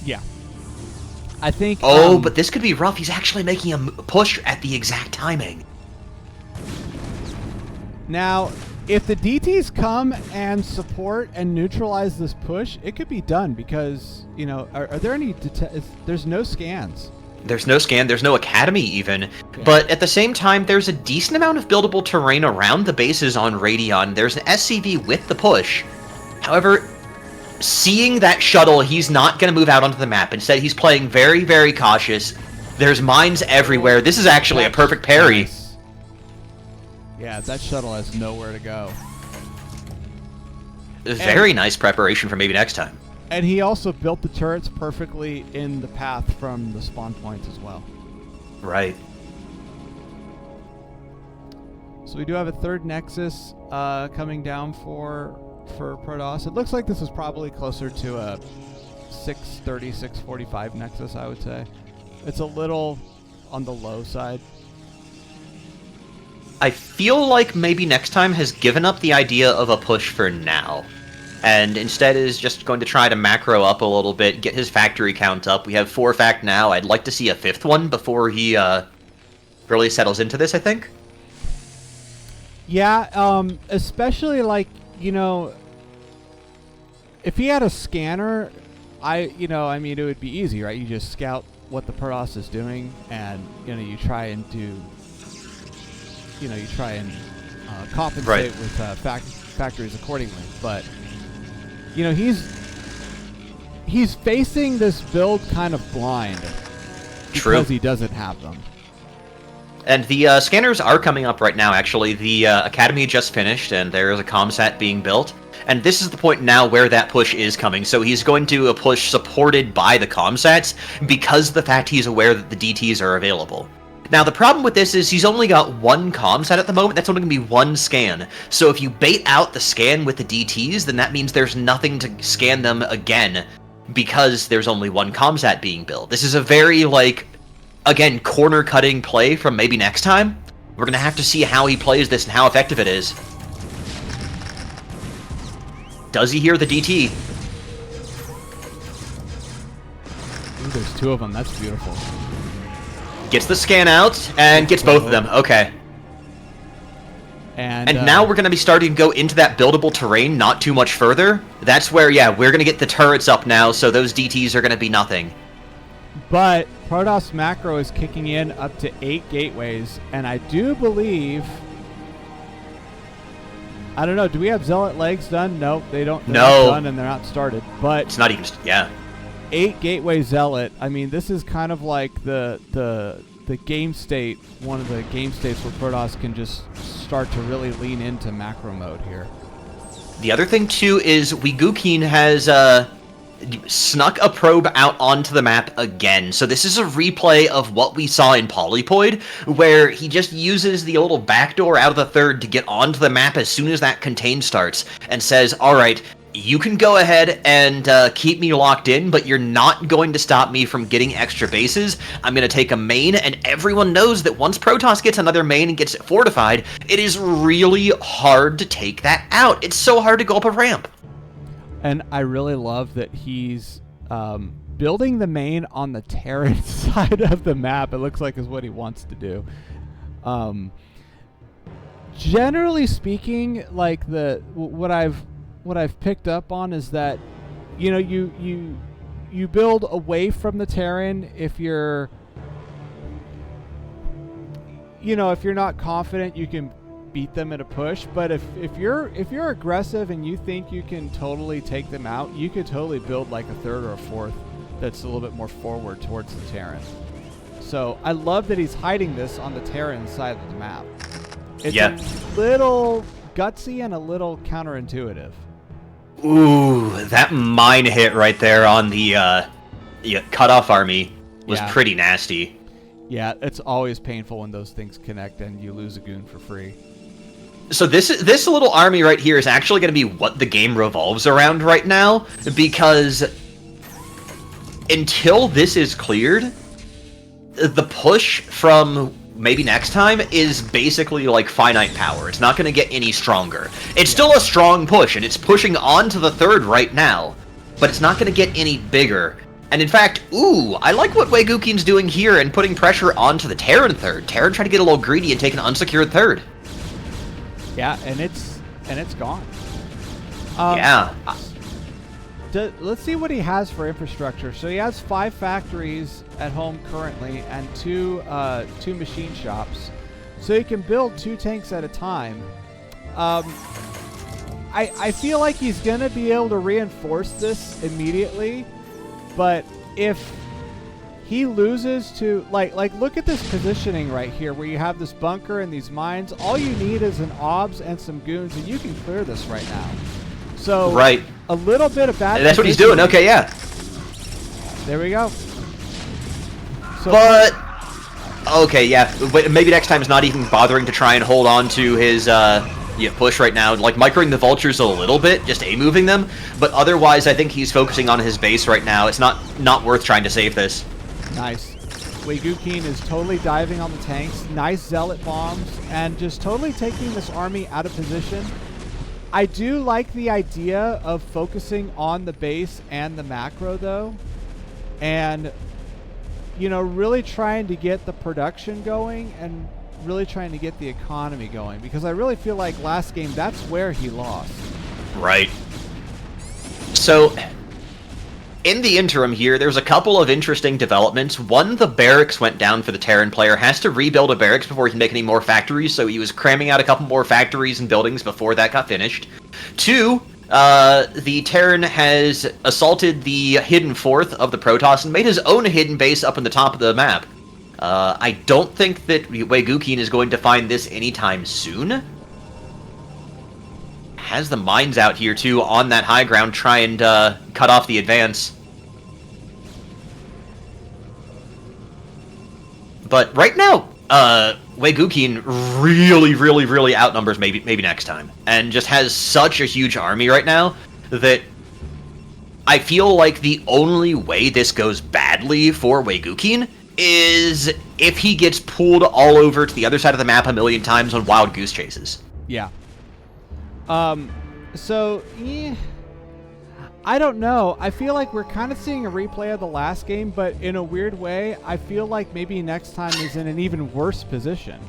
Yeah. I think... but this could be rough. He's actually making a push at the exact timing. Now, if the DTs come and support and neutralize this push, it could be done because, are there any... there's no scans. There's no scan, there's no academy even, but at the same time, there's a decent amount of buildable terrain around the bases on Radion. There's an SCV with the push. However, seeing that shuttle, he's not going to move out onto the map. Instead, he's playing very, very cautious. There's mines everywhere. This is actually a perfect parry. Nice. Yeah, that shuttle has nowhere to go. Very nice preparation for maybe next time. And he also built the turrets perfectly in the path from the spawn points as well. Right. So we do have a third Nexus coming down for Protoss. It looks like this is probably closer to a 630, 645 Nexus, I would say. It's a little on the low side. I feel like maybe next time has given up the idea of a push for now. And instead is just going to try to macro up a little bit, get his factory count up. We have 4 fact now. I'd like to see a 5th one before he really settles into this, I think. Yeah, especially like, you know, if he had a scanner, it would be easy, right? You just scout what the Protoss is doing, and, you know, you try and compensate right. with factories accordingly. But, you know, he's facing this build kind of blind. True. Because he doesn't have them. And the scanners are coming up right now, actually. The Academy just finished, and there is a comsat being built. And this is the point now where that push is coming. So he's going to a push supported by the comsats because of the fact he's aware that the DTs are available. Now, the problem with this is he's only got 1 comsat at the moment. That's only going to be 1 scan. So if you bait out the scan with the DTs, then that means there's nothing to scan them again because there's only 1 comsat being built. This is a very, again, corner-cutting play from maybe next time. We're going to have to see how he plays this and how effective it is. Does he hear the DT? Ooh, there's 2 of them. That's beautiful. Gets the scan out, and gets both of them. Okay. And now we're going to be starting to go into that buildable terrain not too much further. That's where, yeah, we're going to get the turrets up now, so those DTs are going to be nothing. But Protoss macro is kicking in up to 8 gateways, and I do believe... I don't know, do we have Zealot legs done? Nope, they don't. They're not done and they're not started. But it's not even, yeah. 8 gateway Zealot. I mean, this is kind of like the game state, one of the game states where Protoss can just start to really lean into macro mode here. The other thing, too, is wuigukin has snuck a probe out onto the map again. So this is a replay of what we saw in Polypoid, where he just uses the little backdoor out of the third to get onto the map as soon as that contain starts, and says, alright, you can go ahead and keep me locked in, but you're not going to stop me from getting extra bases. I'm going to take a main, and everyone knows that once Protoss gets another main and gets it fortified, it is really hard to take that out. It's so hard to go up a ramp. And I really love that he's building the main on the Terran side of the map. It looks like is what he wants to do. Generally speaking, like what I've picked up on is that, you know, you build away from the Terran if you're, you know, if you're not confident you can beat them at a push. But if you're aggressive and you think you can totally take them out, you could totally build like a 3rd or a 4th that's a little bit more forward towards the Terran. So I love that he's hiding this on the Terran side of the map. It's a little gutsy and a little counterintuitive. Ooh, that mine hit right there on the cutoff army was pretty nasty. Yeah, it's always painful when those things connect and you lose a goon for free. So this little army right here is actually going to be what the game revolves around right now, because until this is cleared, the push from maybe next time is basically like finite power. It's not going to get any stronger. It's still a strong push, and it's pushing onto the 3rd right now, but it's not going to get any bigger. And in fact, ooh, I like what wuigukin's doing here and putting pressure onto the Terran 3rd. Terran trying to get a little greedy and take an unsecured 3rd. Yeah, and it's gone. Let's see what he has for infrastructure. So he has 5 factories at home currently and 2 machine shops. So he can build 2 tanks at a time. I feel like he's going to be able to reinforce this immediately, but if he loses to, like look at this positioning right here where you have this bunker and these mines. All you need is an OBS and some goons, and you can clear this right now. So Right. a little bit of bad. That's what he's doing. Okay, yeah. There we go. So But okay, yeah. Maybe next time is not even bothering to try and hold on to his push right now. Like microing the vultures a little bit, just A-moving them. But otherwise, I think he's focusing on his base right now. It's not worth trying to save this. nice. wuigukin is totally diving on the tanks. Nice zealot bombs and just totally taking this army out of position. I do like the idea of focusing on the base and the macro though, and really trying to get the production going and really trying to get the economy going, because I really feel like last game that's where he lost. Right. So, in the interim here, there's a couple of interesting developments. One, the barracks went down for the Terran player. Has to rebuild a barracks before he can make any more factories, so he was cramming out a couple more factories and buildings before that got finished. Two, the Terran has assaulted the hidden fourth of the Protoss and made his own hidden base up in the top of the map. I don't think that wuigukin is going to find this anytime soon. Has the mines out here, too, on that high ground, try and cut off the advance. But right now, wuigukin really outnumbers maybe next time. And just has such a huge army right now that I feel like the only way this goes badly for wuigukin is if he gets pulled all over to the other side of the map a million times on wild goose chases. Yeah. So, I don't know. I feel like we're kind of seeing a replay of the last game, but in a weird way, I feel like maybe next time is in an even worse position.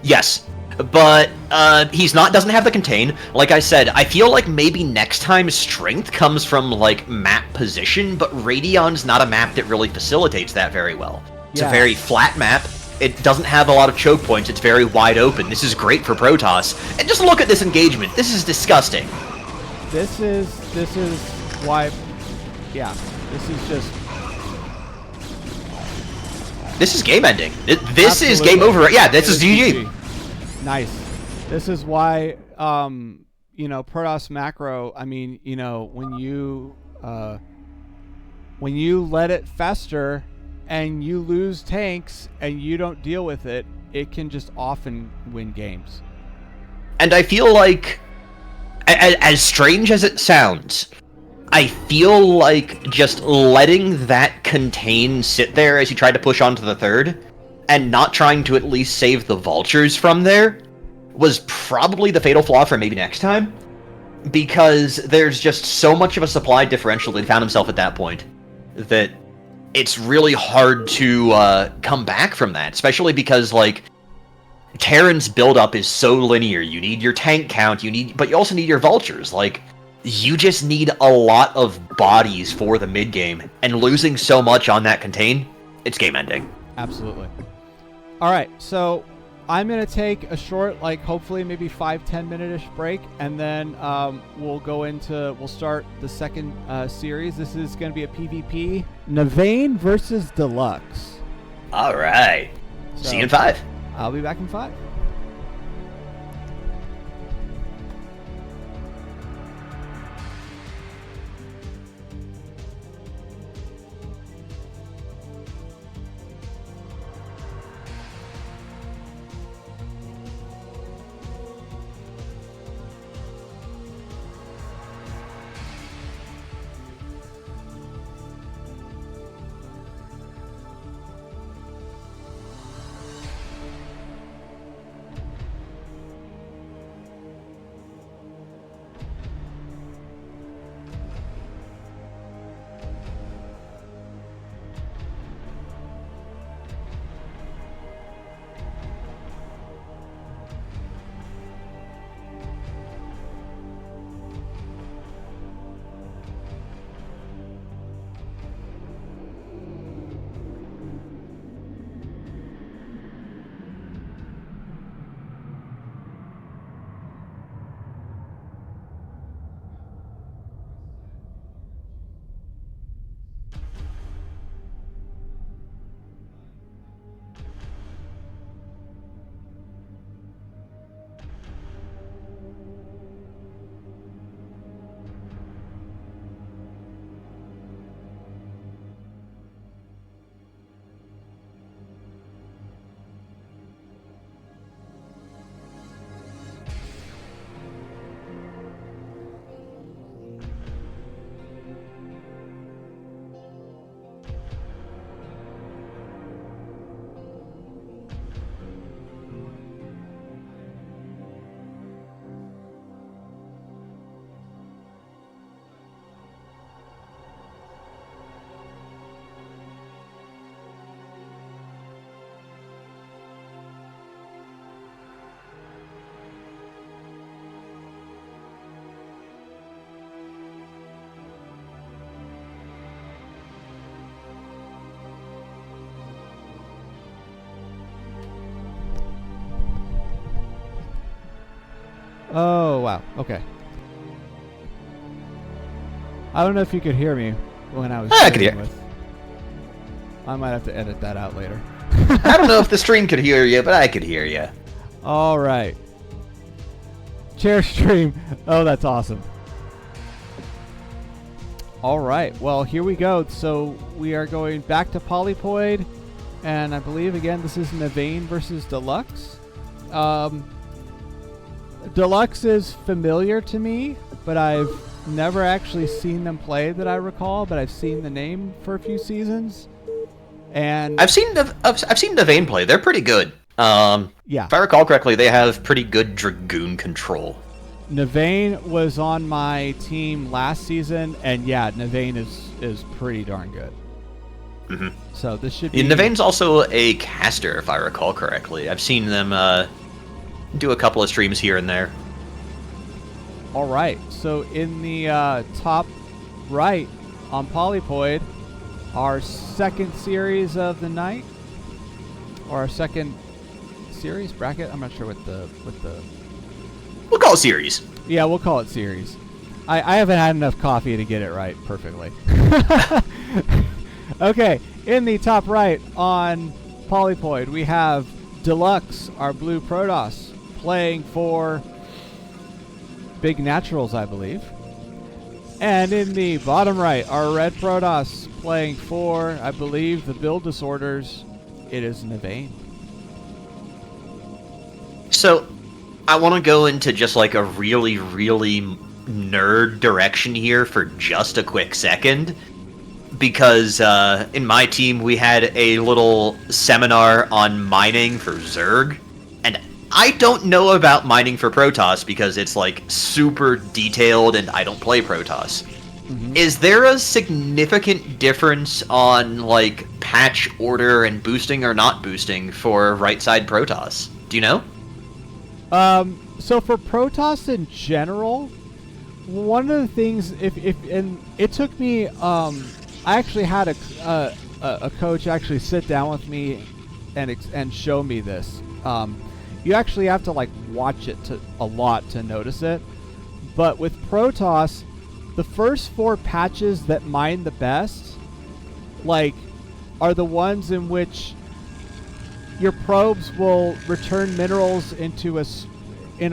Yes, but doesn't have the contain. Like I said, I feel like maybe next time's strength comes from like map position, but Radion's not a map that really facilitates that very well. It's a very flat map. It doesn't have a lot of choke points. It's very wide open. This is great for Protoss. And just look at this engagement. This is disgusting. This is why, yeah, this is just... This is game ending. This is game over. Yeah, this is GG. Nice. This is why, Protoss macro, I mean, when you let it fester and you lose tanks and you don't deal with it, it can just often win games. And I feel like, as strange as it sounds, I feel like just letting that contain sit there as you try to push onto the third, and not trying to at least save the vultures from there, was probably the fatal flaw for maybe next time. Because there's just so much of a supply differential that he found himself at that point, that it's really hard to come back from that, especially because, like, Terran's buildup is so linear. You need your tank count, but you also need your vultures. Like, you just need a lot of bodies for the mid-game, and losing so much on that contain, it's game-ending. Absolutely. All right, so I'm going to take a short, hopefully maybe 5-10 minute-ish break, and then we'll start the second series. This is going to be a PvP. Navane versus DeluXe. All right. See you in 5. I'll be back in 5. Oh, wow. Okay. I don't know if you could hear me when I was I could hear. I might have to edit that out later. I don't know if the stream could hear you, but I could hear you. All right. Chair stream. Oh, that's awesome. All right. Well, here we go. So we are going back to Polypoid, and I believe again this is Navane versus DeluXe. DeluXe is familiar to me, but I've never actually seen them play that I recall. But I've seen the name for a few seasons, and I've seen Navane play. They're pretty good. Yeah. If I recall correctly, they have pretty good Dragoon control. Navane was on my team last season, and yeah, Navane is pretty darn good. Mm-hmm. So this should be... Navane's also a caster, if I recall correctly. I've seen them do a couple of streams here and there. All right, so in the top right on Polypoid, our second series of the night, or our second series bracket. I'm not sure what the We'll call it series. Yeah, we'll call it series. I haven't had enough coffee to get it right perfectly. Okay, in the top right on Polypoid, we have DeluXe, our blue Protoss, playing for Big Naturals, I believe. And in the bottom right, our red Protoss playing for, I believe, the Build Disorders. It is Navane. So, I want to go into just like a really, really nerd direction here for just a quick second. Because in my team, we had a little seminar on mining for Zerg. And I don't know about mining for Protoss because it's like super detailed and I don't play Protoss. Mm-hmm. Is there a significant difference on like patch order and boosting or not boosting for right side Protoss? Do you know? So for Protoss in general, one of the things, and it took me, I actually had a coach actually sit down with me and show me this. You actually have to like watch it a lot to notice it. But with Protoss, the first 4 patches that mine the best, like, are the ones in which your probes will return minerals in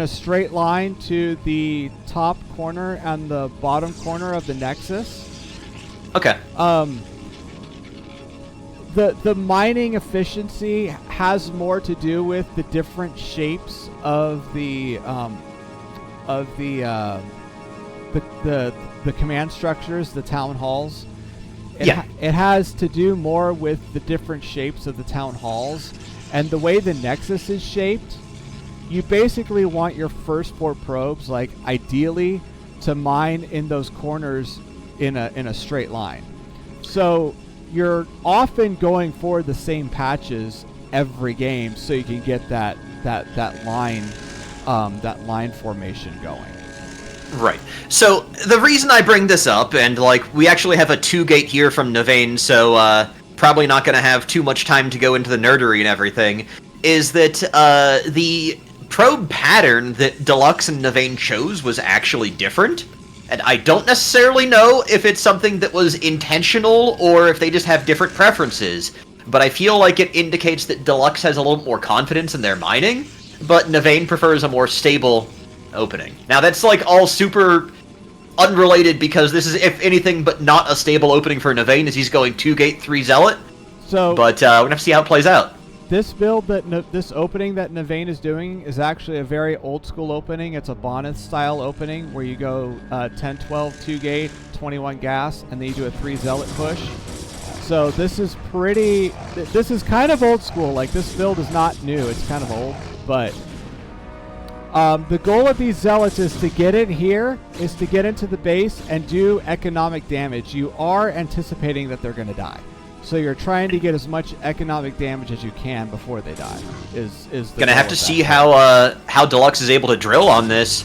a straight line to the top corner and the bottom corner of the nexus. Okay. The mining efficiency has more to do with the different shapes of the command structures, the town halls. It has to do more with the different shapes of the town halls and the way the nexus is shaped. You basically want your first 4 probes, like ideally, to mine in those corners in a straight line. So you're often going for the same patches every game, so you can get that line formation going. Right. So the reason I bring this up, and like we actually have a 2-gate here from Navane, so probably not going to have too much time to go into the nerdery and everything, is that the probe pattern that DeluXe and Navane chose was actually different. And I don't necessarily know if it's something that was intentional or if they just have different preferences. But I feel like it indicates that DeluXe has a little more confidence in their mining, but Navane prefers a more stable opening. Now that's like all super unrelated because this is, if anything, but not a stable opening for Navane as he's going 2-gate, 3 Zealot. So, but we're going to have to see how it plays out. This build, this opening that Navane is doing is actually a very old school opening. It's a Bonnet style opening where you go 10, 12, 2-gate, 21 gas, and then you do a 3 Zealot push. So this is kind of old school. Like, this build is not new. It's kind of old. But the goal of these Zealots is to get in here, is to get into the base and do economic damage. You are anticipating that they're going to die. So you're trying to get as much economic damage as you can before they die. Is gonna have to see how DeluXe is able to drill on this.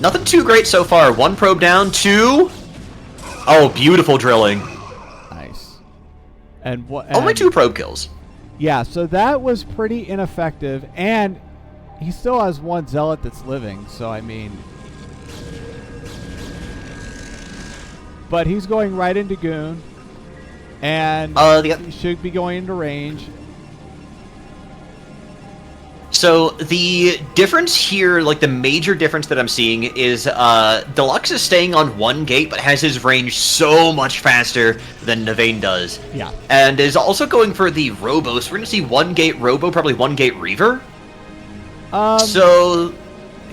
Nothing too great so far. 1 probe down, 2. Oh, beautiful drilling. Nice. And only 2 probe kills. Yeah, so that was pretty ineffective. And he still has one Zealot that's living, so I mean... But he's going right into Goon, and he should be going into range. So the difference here, like the major difference that I'm seeing is DeluXe is staying on one gate, but has his range so much faster than Navane does. Yeah. And is also going for the Robo, so we're going to see one gate Robo, probably one gate Reaver. So,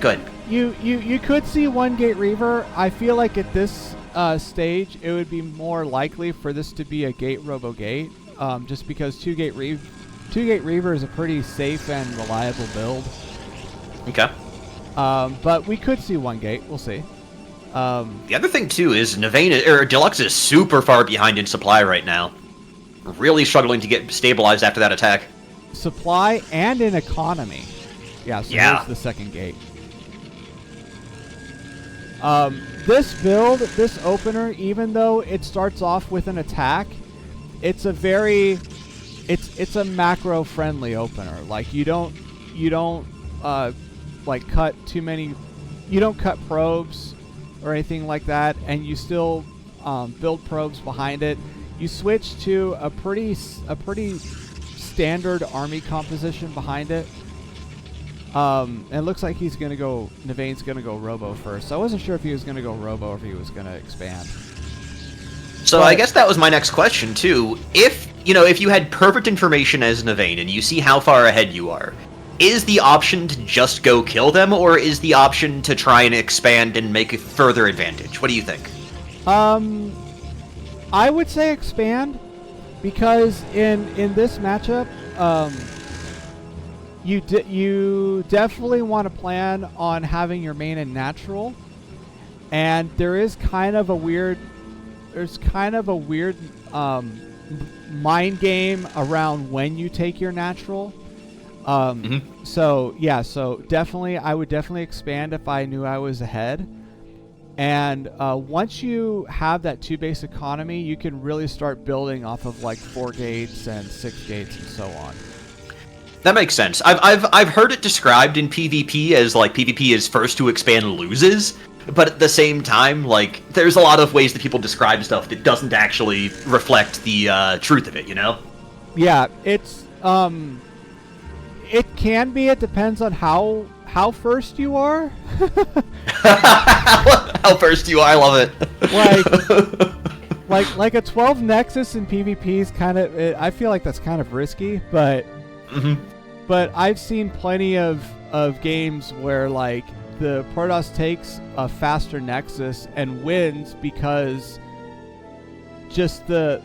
go ahead. You could see one gate Reaver. I feel like at this stage, it would be more likely for this to be a gate Robo gate, just because two gate Reaver is a pretty safe and reliable build. Okay. But we could see one gate. We'll see. The other thing too is DeluXe is super far behind in supply right now. Really struggling to get stabilized after that attack. Supply and in economy. Yeah. So there's the second gate. This build, this opener, even though it starts off with an attack, it's a very it's a macro friendly opener. Like you don't like cut too many, you don't cut probes or anything like that, and you still build probes behind it. You switch to a pretty standard army composition behind it. And it looks like he's gonna go. Navane's gonna go Robo first. So I wasn't sure if he was gonna go Robo or if he was gonna expand. So I guess that was my next question too. If you had perfect information as Navane and you see how far ahead you are, is the option to just go kill them, or is the option to try and expand and make a further advantage? What do you think? I would say expand, because in this matchup, you definitely want to plan on having your main in natural, and there's kind of a weird mind game around when you take your natural. So yeah, so definitely I would definitely expand if I knew I was ahead. And once you have that 2 base economy, you can really start building off of like 4 gates and 6 gates and so on. That makes sense. I've heard it described in PvP as like PvP is first to expand loses, but at the same time, like there's a lot of ways that people describe stuff that doesn't actually reflect the truth of it, you know? Yeah, it's it can be. It depends on how first you are. How first you are, I love it. like a 12 Nexus in PvP is kind of. I feel like that's kind of risky, but. But I've seen plenty of games where like the Protoss takes a faster Nexus and wins because just the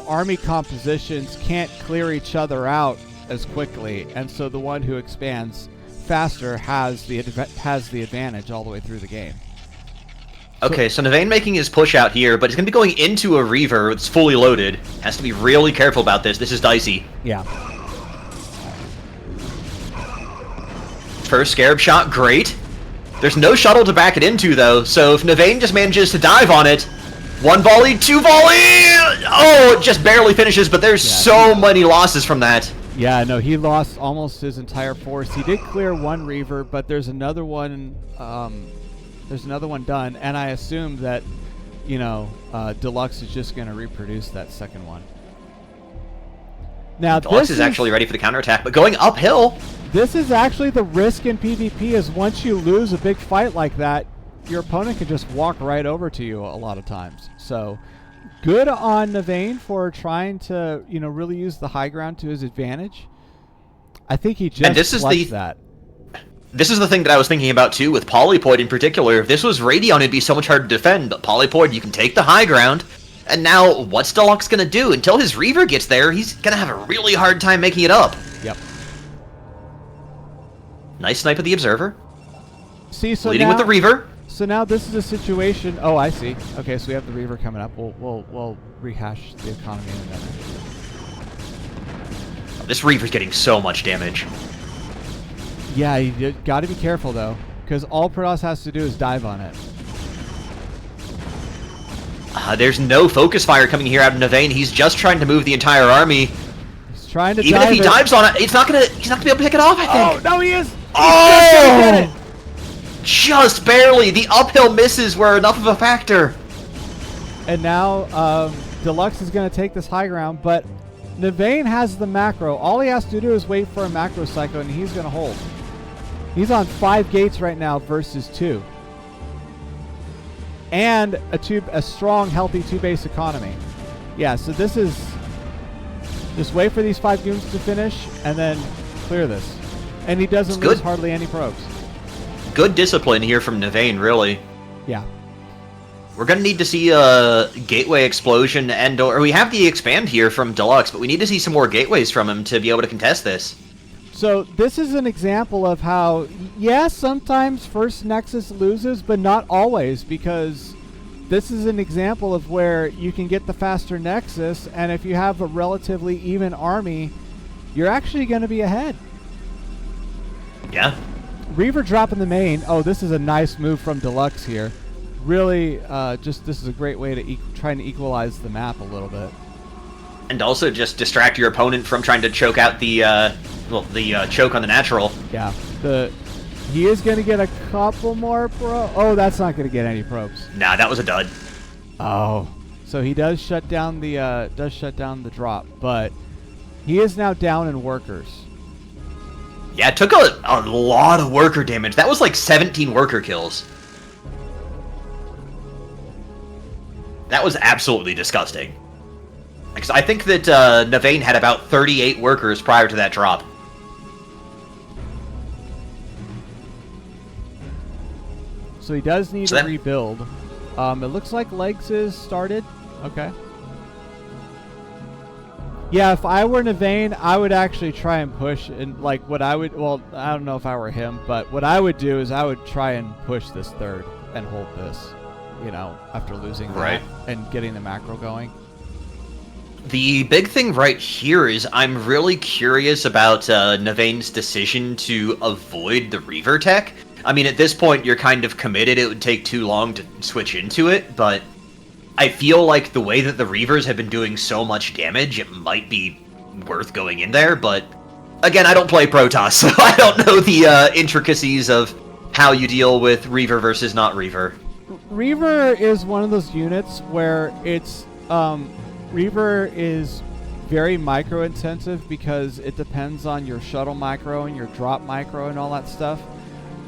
army compositions can't clear each other out as quickly, and so the one who expands faster has the advantage all the way through the game. Okay, so Navane making his push out here, but he's going to be going into a Reaver that's fully loaded. Has to be really careful about this. This is dicey. Yeah. First Scarab shot, great. There's no shuttle to back it into, though, so if Navane just manages to dive on it, 1 volley, 2 volley! Oh, it just barely finishes, but there's so many losses from that. Yeah, no, he lost almost his entire force. He did clear 1 Reaver, but there's another one done, and I assume that, DeluXe is just going to reproduce that second one. Now, DeluXe is actually ready for the counterattack, but going uphill. This is actually the risk in PvP, is once you lose a big fight like that, your opponent can just walk right over to you a lot of times. So, good on Navane for trying to, really use the high ground to his advantage. I think he just flexed that. This is the thing that I was thinking about too with Polypoid in particular. If this was Radeon, it'd be so much harder to defend, but Polypoid, you can take the high ground. And now, what's DeluXe gonna do? Until his Reaver gets there, he's gonna have a really hard time making it up. Yep. Nice snipe of the Observer. See, so leading with the Reaver. So now this is a situation. Oh, I see. Okay, so we have the Reaver coming up. We'll rehash the economy in a minute. This Reaver's getting so much damage. Yeah, you got to be careful though, because all Protoss has to do is dive on it. There's no focus fire coming here out of Navane. He's just trying to move the entire army. He's trying to even dive if he dives on it, he's not gonna be able to pick it off, I think. Oh no, he is. Get it! Just barely. The uphill misses were enough of a factor. And now DeluXe is going to take this high ground, but Navane has the macro. All he has to do is wait for a macro cycle, and he's going to hold. He's on 5 gates right now versus 2. And a strong, healthy 2-base economy. Yeah, so this is... Just wait for these 5 goons to finish, and then clear this. And he doesn't lose hardly any probes. Good discipline here from Navane, really. Yeah. We're going to need to see a gateway explosion, or we have the expand here from DeluXe, but we need to see some more gateways from him to be able to contest this. So this is an example of how, yes, sometimes first Nexus loses, but not always, because this is an example of where you can get the faster Nexus, and if you have a relatively even army, you're actually going to be ahead. Yeah. Reaver dropping the main. Oh, this is a nice move from DeluXe here. Really, this is a great way to try and equalize the map a little bit. And also just distract your opponent from trying to choke out the choke on the natural. Yeah. He is going to get a couple more Oh, that's not going to get any probes. Nah, that was a dud. Oh. So he does shut down the drop, but he is now down in workers. Yeah, it took a lot of worker damage. That was like 17 worker kills. That was absolutely disgusting. Because I think that Navane had about 38 workers prior to that drop. So he does need to rebuild. It looks like legs is started. Okay. Yeah, if I were Navane, I would actually try and push. And like what I would, well, I don't know if I were him, but what I would do is I would try and push this third and hold this. You know, after losing that and getting the macro going. The big thing right here is I'm really curious about Navane's decision to avoid the Reaver tech. I mean, at this point, you're kind of committed. It would take too long to switch into it, but I feel like the way that the Reavers have been doing so much damage, it might be worth going in there, but again, I don't play Protoss, so I don't know the intricacies of how you deal with Reaver versus not Reaver. Reaver is one of those units where it's Reaver is very micro intensive because it depends on your shuttle micro and your drop micro and all that stuff.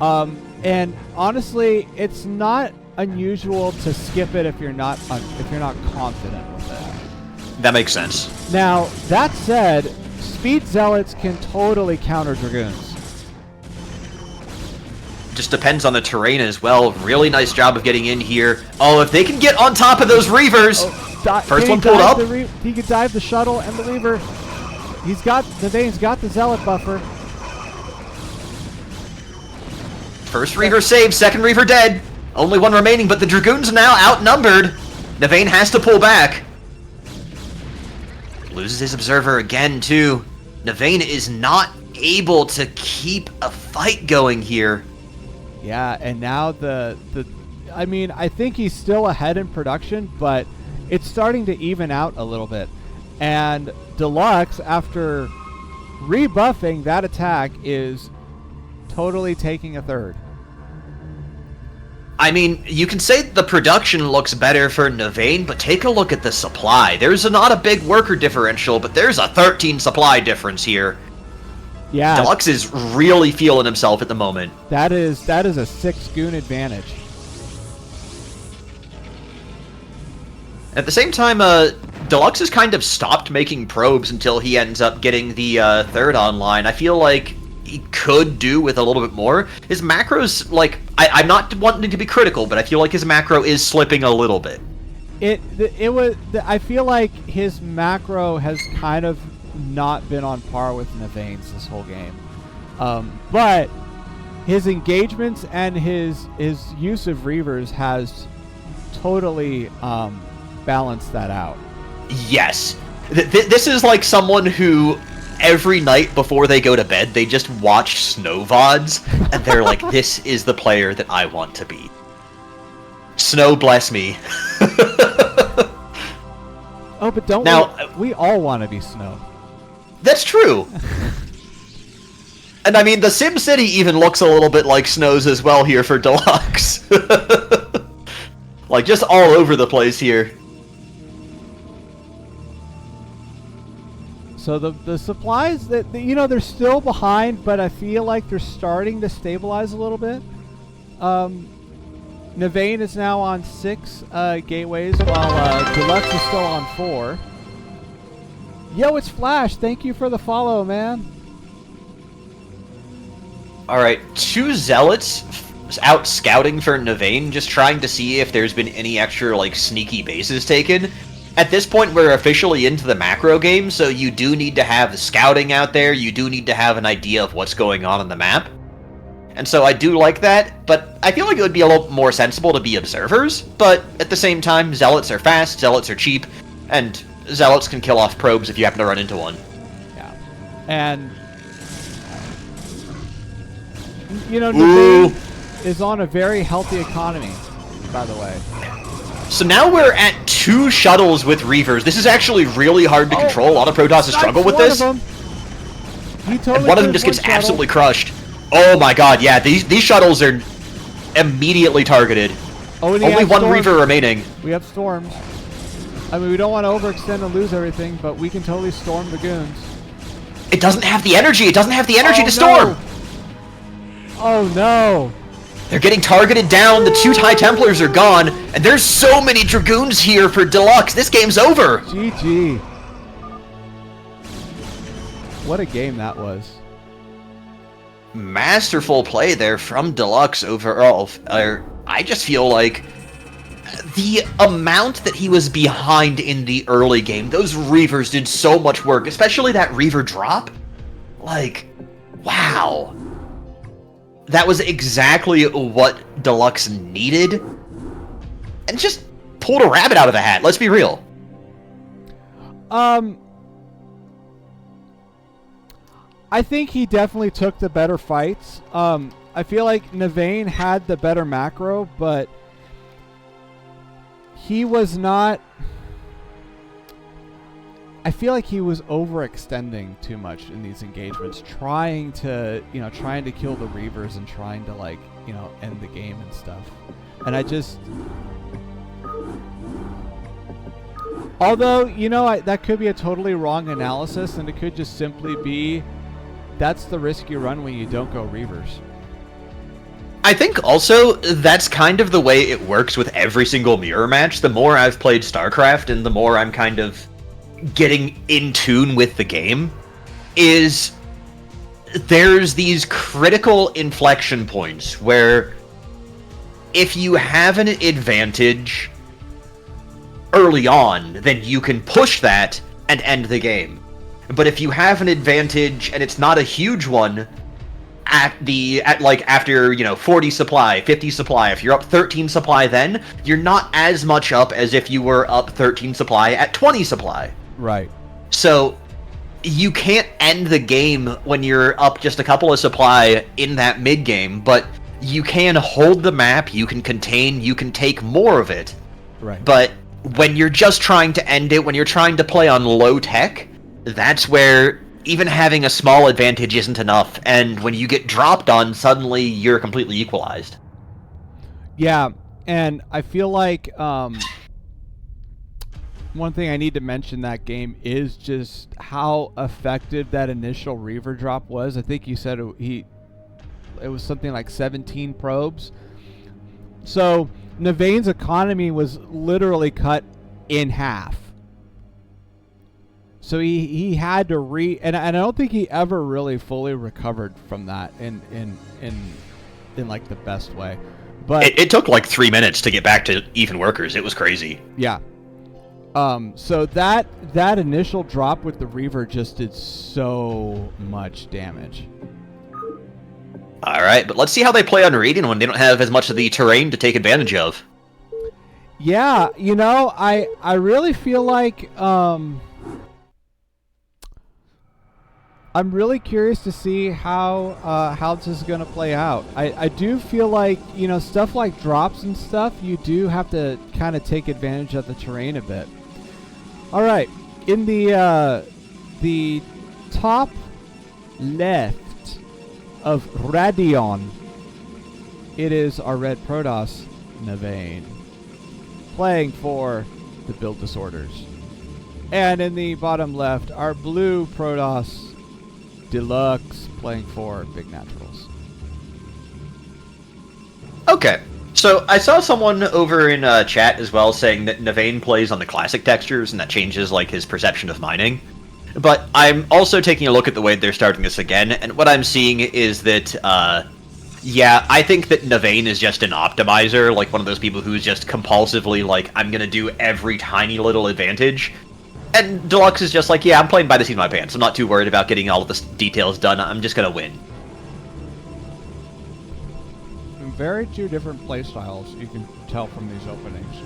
And honestly, it's not unusual to skip it if you're not confident with it. That makes sense. Now that said, speed zealots can totally counter dragoons. Just depends on the terrain as well. Really nice job of getting in here. Oh, if they can get on top of those Reavers. First one pulled up. He could dive the shuttle and the Reaver. Navane's got the Zealot buffer. First Reaver saved, second Reaver dead. Only one remaining, but the Dragoons now outnumbered. Navane has to pull back. Loses his Observer again, too. Navane is not able to keep a fight going here. Yeah, and now I mean, I think he's still ahead in production, but it's starting to even out a little bit. And DeluXe, after rebuffing that attack, is totally taking a third. I mean, you can say the production looks better for Navane, but take a look at the supply. There's not a big worker differential, but there's a 13 supply difference here. Yeah. DeluXe is really feeling himself at the moment. That is a 6 goon advantage. At the same time, DeluXe has kind of stopped making probes until he ends up getting the third online. I feel like he could do with a little bit more. His macros, like, I'm not wanting to be critical, but I feel like his macro is slipping a little bit. I feel like his macro has kind of not been on par with Navane's this whole game. But his engagements and his use of Reavers has totally balanced that out. Yes. This is like someone who every night before they go to bed, they just watch snow VODs, and they're like, this is the player that I want to be. Snow bless me. Oh, but don't we all want to be Snow? That's true. And I mean, the Sim City even looks a little bit like Snows as well here for DeluXe. Like, just all over the place here. So the supplies, that they're still behind, but I feel like they're starting to stabilize a little bit. Navane is now on 6 gateways, while DeluXe is still on 4. Yo, it's Flash. Thank you for the follow, man. Alright, 2 Zealots out scouting for Navane, just trying to see if there's been any extra, like, sneaky bases taken. At this point, we're officially into the macro game, so you do need to have scouting out there, you do need to have an idea of what's going on the map. And so I do like that, but I feel like it would be a little more sensible to be observers, but at the same time, Zealots are fast, Zealots are cheap, and Zealots can kill off probes if you happen to run into one. Yeah. And Navane is on a very healthy economy, by the way. So now we're at 2 shuttles with Reavers. This is actually really hard to control. A lot of Protoss struggle with this. And one of them just gets absolutely crushed. Oh my god, yeah, these shuttles are immediately targeted. Only one Reaver remaining. We have storms. I mean, we don't want to overextend and lose everything, but we can totally storm the goons. It doesn't have the energy. It doesn't have the energy to storm. Oh no. They're getting targeted down. The 2 TIE Templars are gone, and there's so many Dragoons here for DeluXe. This game's over. GG. What a game that was. Masterful play there from DeluXe overall. I just feel like the amount that he was behind in the early game, those Reavers did so much work, especially that Reaver drop. Like, wow. That was exactly what DeluXe needed. And just pulled a rabbit out of the hat, let's be real. I think he definitely took the better fights. I feel like Navane had the better macro, but he was not... I feel like he was overextending too much in these engagements, trying to kill the Reavers and trying to, like, end the game and stuff. And I just... Although, that could be a totally wrong analysis, and it could just simply be that's the risk you run when you don't go Reavers. I think also that's kind of the way it works with every single mirror match. The more I've played StarCraft and the more I'm kind of getting in tune with the game, is there's these critical inflection points where if you have an advantage early on, then you can push that and end the game. But if you have an advantage and it's not a huge one, after 40 supply, 50 supply, if you're up 13 supply, then you're not as much up as if you were up 13 supply at 20 supply. Right. So you can't end the game when you're up just a couple of supply in that mid game, but you can hold the map, you can contain, you can take more of it. Right. But when you're just trying to end it, when you're trying to play on low tech, that's where even having a small advantage isn't enough, and when you get dropped on, suddenly you're completely equalized. Yeah, and I feel like one thing I need to mention that game is just how effective that initial Reaver drop was. I think you said it was something like 17 probes. So Navane's economy was literally cut in half. So he had to and I don't think he ever really fully recovered from that in like the best way. But it took like 3 minutes to get back to even workers. It was crazy. Yeah. So that initial drop with the Reaver just did so much damage. All right, but let's see how they play on reading when they don't have as much of the terrain to take advantage of. Yeah, I really feel like I'm really curious to see how this is going to play out. I do feel like, stuff like drops and stuff, you do have to kind of take advantage of the terrain a bit. All right, in the top left, of Radion. It is our red Protoss, Navane, playing for the Build Disorders. And in the bottom left, our blue Protoss, DeluXe, playing for Big Naturals. Okay. So I saw someone over in chat as well saying that Navane plays on the classic textures and that changes like his perception of mining. But I'm also taking a look at the way they're starting this again, and what I'm seeing is that, yeah, I think that Navane is just an optimizer, like one of those people who's just compulsively like, I'm gonna do every tiny little advantage. And DeluXe is just like, yeah, I'm playing by the seat of my pants. I'm not too worried about getting all of the details done. I'm just gonna win. Very two different play styles you can tell from these openings.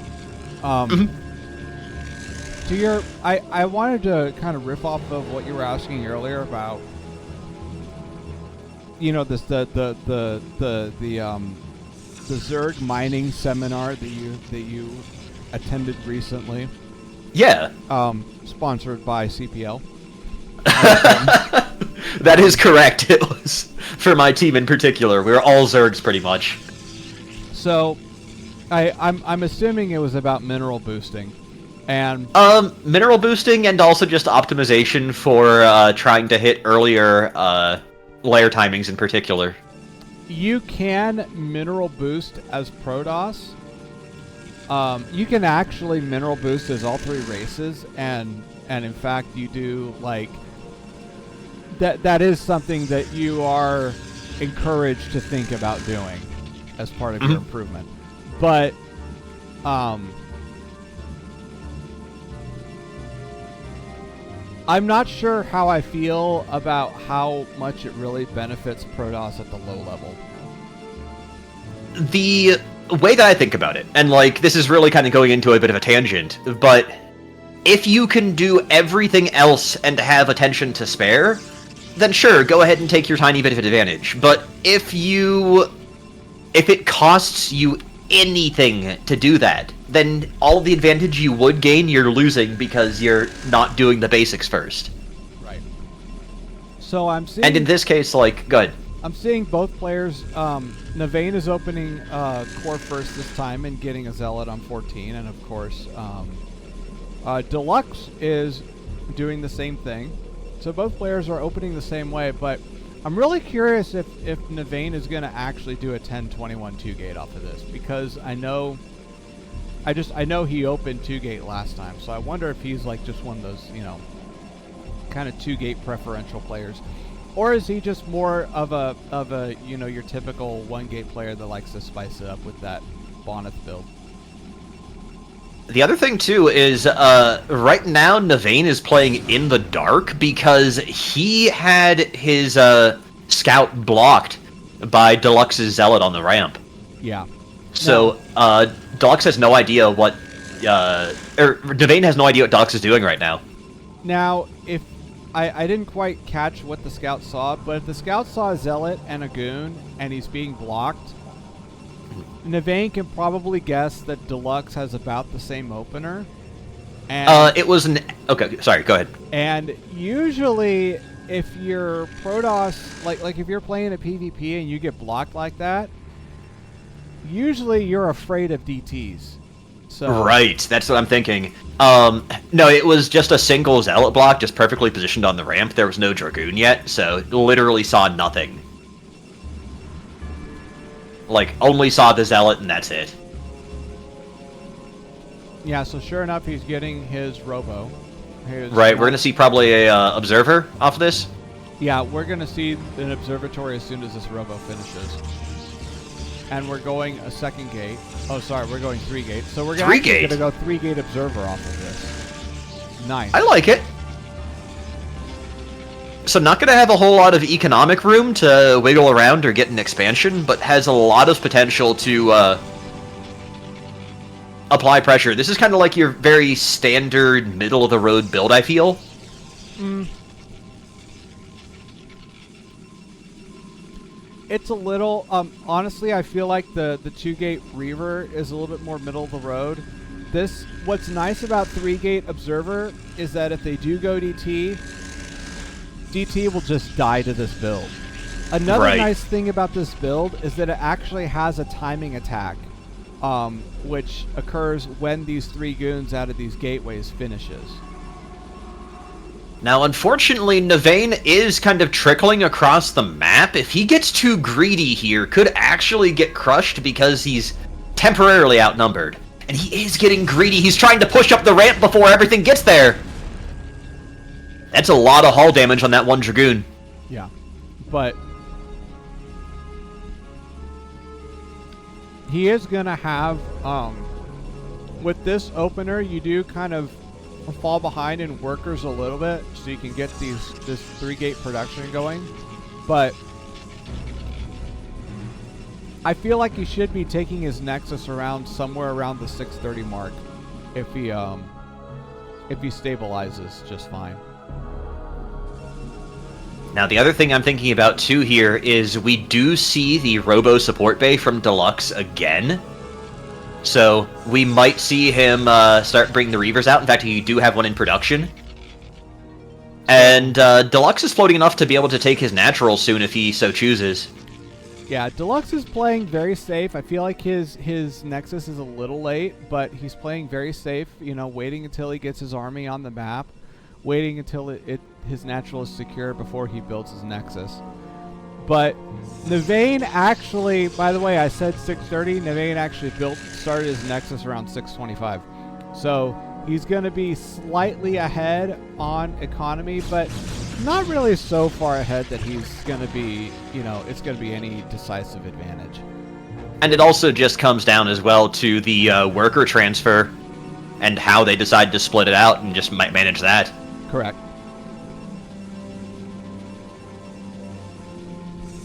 To your, I wanted to kind of riff off of what you were asking earlier about, you know, this the Zerg mining seminar that you attended recently. Yeah. Sponsored by CPL. That is correct. It was for my team in particular. We were all Zergs pretty much. So, I'm assuming it was about mineral boosting, and mineral boosting and also just optimization for trying to hit earlier layer timings in particular. You can mineral boost as Protoss. You can actually mineral boost as all three races, and in fact you do like that is something that you are encouraged to think about doing as part of your improvement. But I'm not sure how I feel about how much it really benefits Protoss at the low level. The way that I think about it, and like this is really kind of going into a bit of a tangent, but if you can do everything else and have attention to spare, then sure, go ahead and take your tiny bit of advantage. But if it costs you anything to do that, then all the advantage you would gain, you're losing because you're not doing the basics first. Right. So I'm seeing... And in this case, like, go ahead. I'm seeing both players. Navane is opening core first this time and getting a Zealot on 14, and of course, DeluXe is doing the same thing. So both players are opening the same way, but I'm really curious if Navane is going to actually do a 10-21 2-gate off of this, because I know he opened 2-gate last time, so I wonder if he's like just one of those, you know, kind of 2-gate preferential players. Or is he just more of a you know, your typical 1-gate player that likes to spice it up with that Bonneth build? The other thing too is right now Navane is playing in the dark because he had his scout blocked by DeluXe's Zealot on the ramp. Yeah. So DeluXe has no idea what Navane has no idea what DeluXe is doing right now. Now, if I didn't quite catch what the scout saw, but if the scout saw a Zealot and a Goon and he's being blocked, Navane can probably guess that DeluXe has about the same opener. And it was an... Okay, sorry, go ahead. And usually, if you're Protoss, like if you're playing a PvP and you get blocked like that, usually you're afraid of DTs. So Right, that's what I'm thinking. No, it was just a single Zealot block, just perfectly positioned on the ramp. There was no Dragoon yet, so literally saw nothing. Like, only saw the Zealot, and that's it. Yeah, so sure enough, he's getting his Robo. Right, we're going to see probably a Observer off of this. Yeah, we're going to see an Observatory as soon as this Robo finishes. And we're going a second gate. Oh, sorry, we're going 3 gates. So we're going to go 3-gate Observer off of this. Nice. I like it. So not going to have a whole lot of economic room to wiggle around or get an expansion, but has a lot of potential to apply pressure. This is kind of like your very standard middle-of-the-road build, I feel. It's a little... honestly, I feel like the 2-gate Reaver is a little bit more middle-of-the-road. What's nice about 3-gate Observer is that if they do go DT will just die to this build. Another Right. nice thing about this build is that it actually has a timing attack, which occurs when these 3 goons out of these gateways finishes. Now, unfortunately, Navane is kind of trickling across the map. If he gets too greedy here, could actually get crushed because he's temporarily outnumbered. And he is getting greedy. He's trying to push up the ramp before everything gets there. That's a lot of hull damage on that one Dragoon. Yeah, but he is gonna have with this opener, you do kind of fall behind in workers a little bit, so you can get this 3-gate production going. But I feel like he should be taking his Nexus around somewhere around the 630 mark if he stabilizes just fine. Now, the other thing I'm thinking about, too, here is we do see the Robo support bay from DeluXe again. So, we might see him start bringing the Reavers out. In fact, you do have one in production. And DeluXe is floating enough to be able to take his natural soon if he so chooses. Yeah, DeluXe is playing very safe. I feel like his Nexus is a little late, but he's playing very safe, you know, waiting until he gets his army on the map. Waiting until his natural is secure before he builds his Nexus. But Navane actually, by the way, I said 630. Navane actually started his Nexus around 625. So he's going to be slightly ahead on economy, but not really so far ahead that he's going to be, you know, it's going to be any decisive advantage. And it also just comes down as well to the worker transfer and how they decide to split it out and just might manage that. Correct.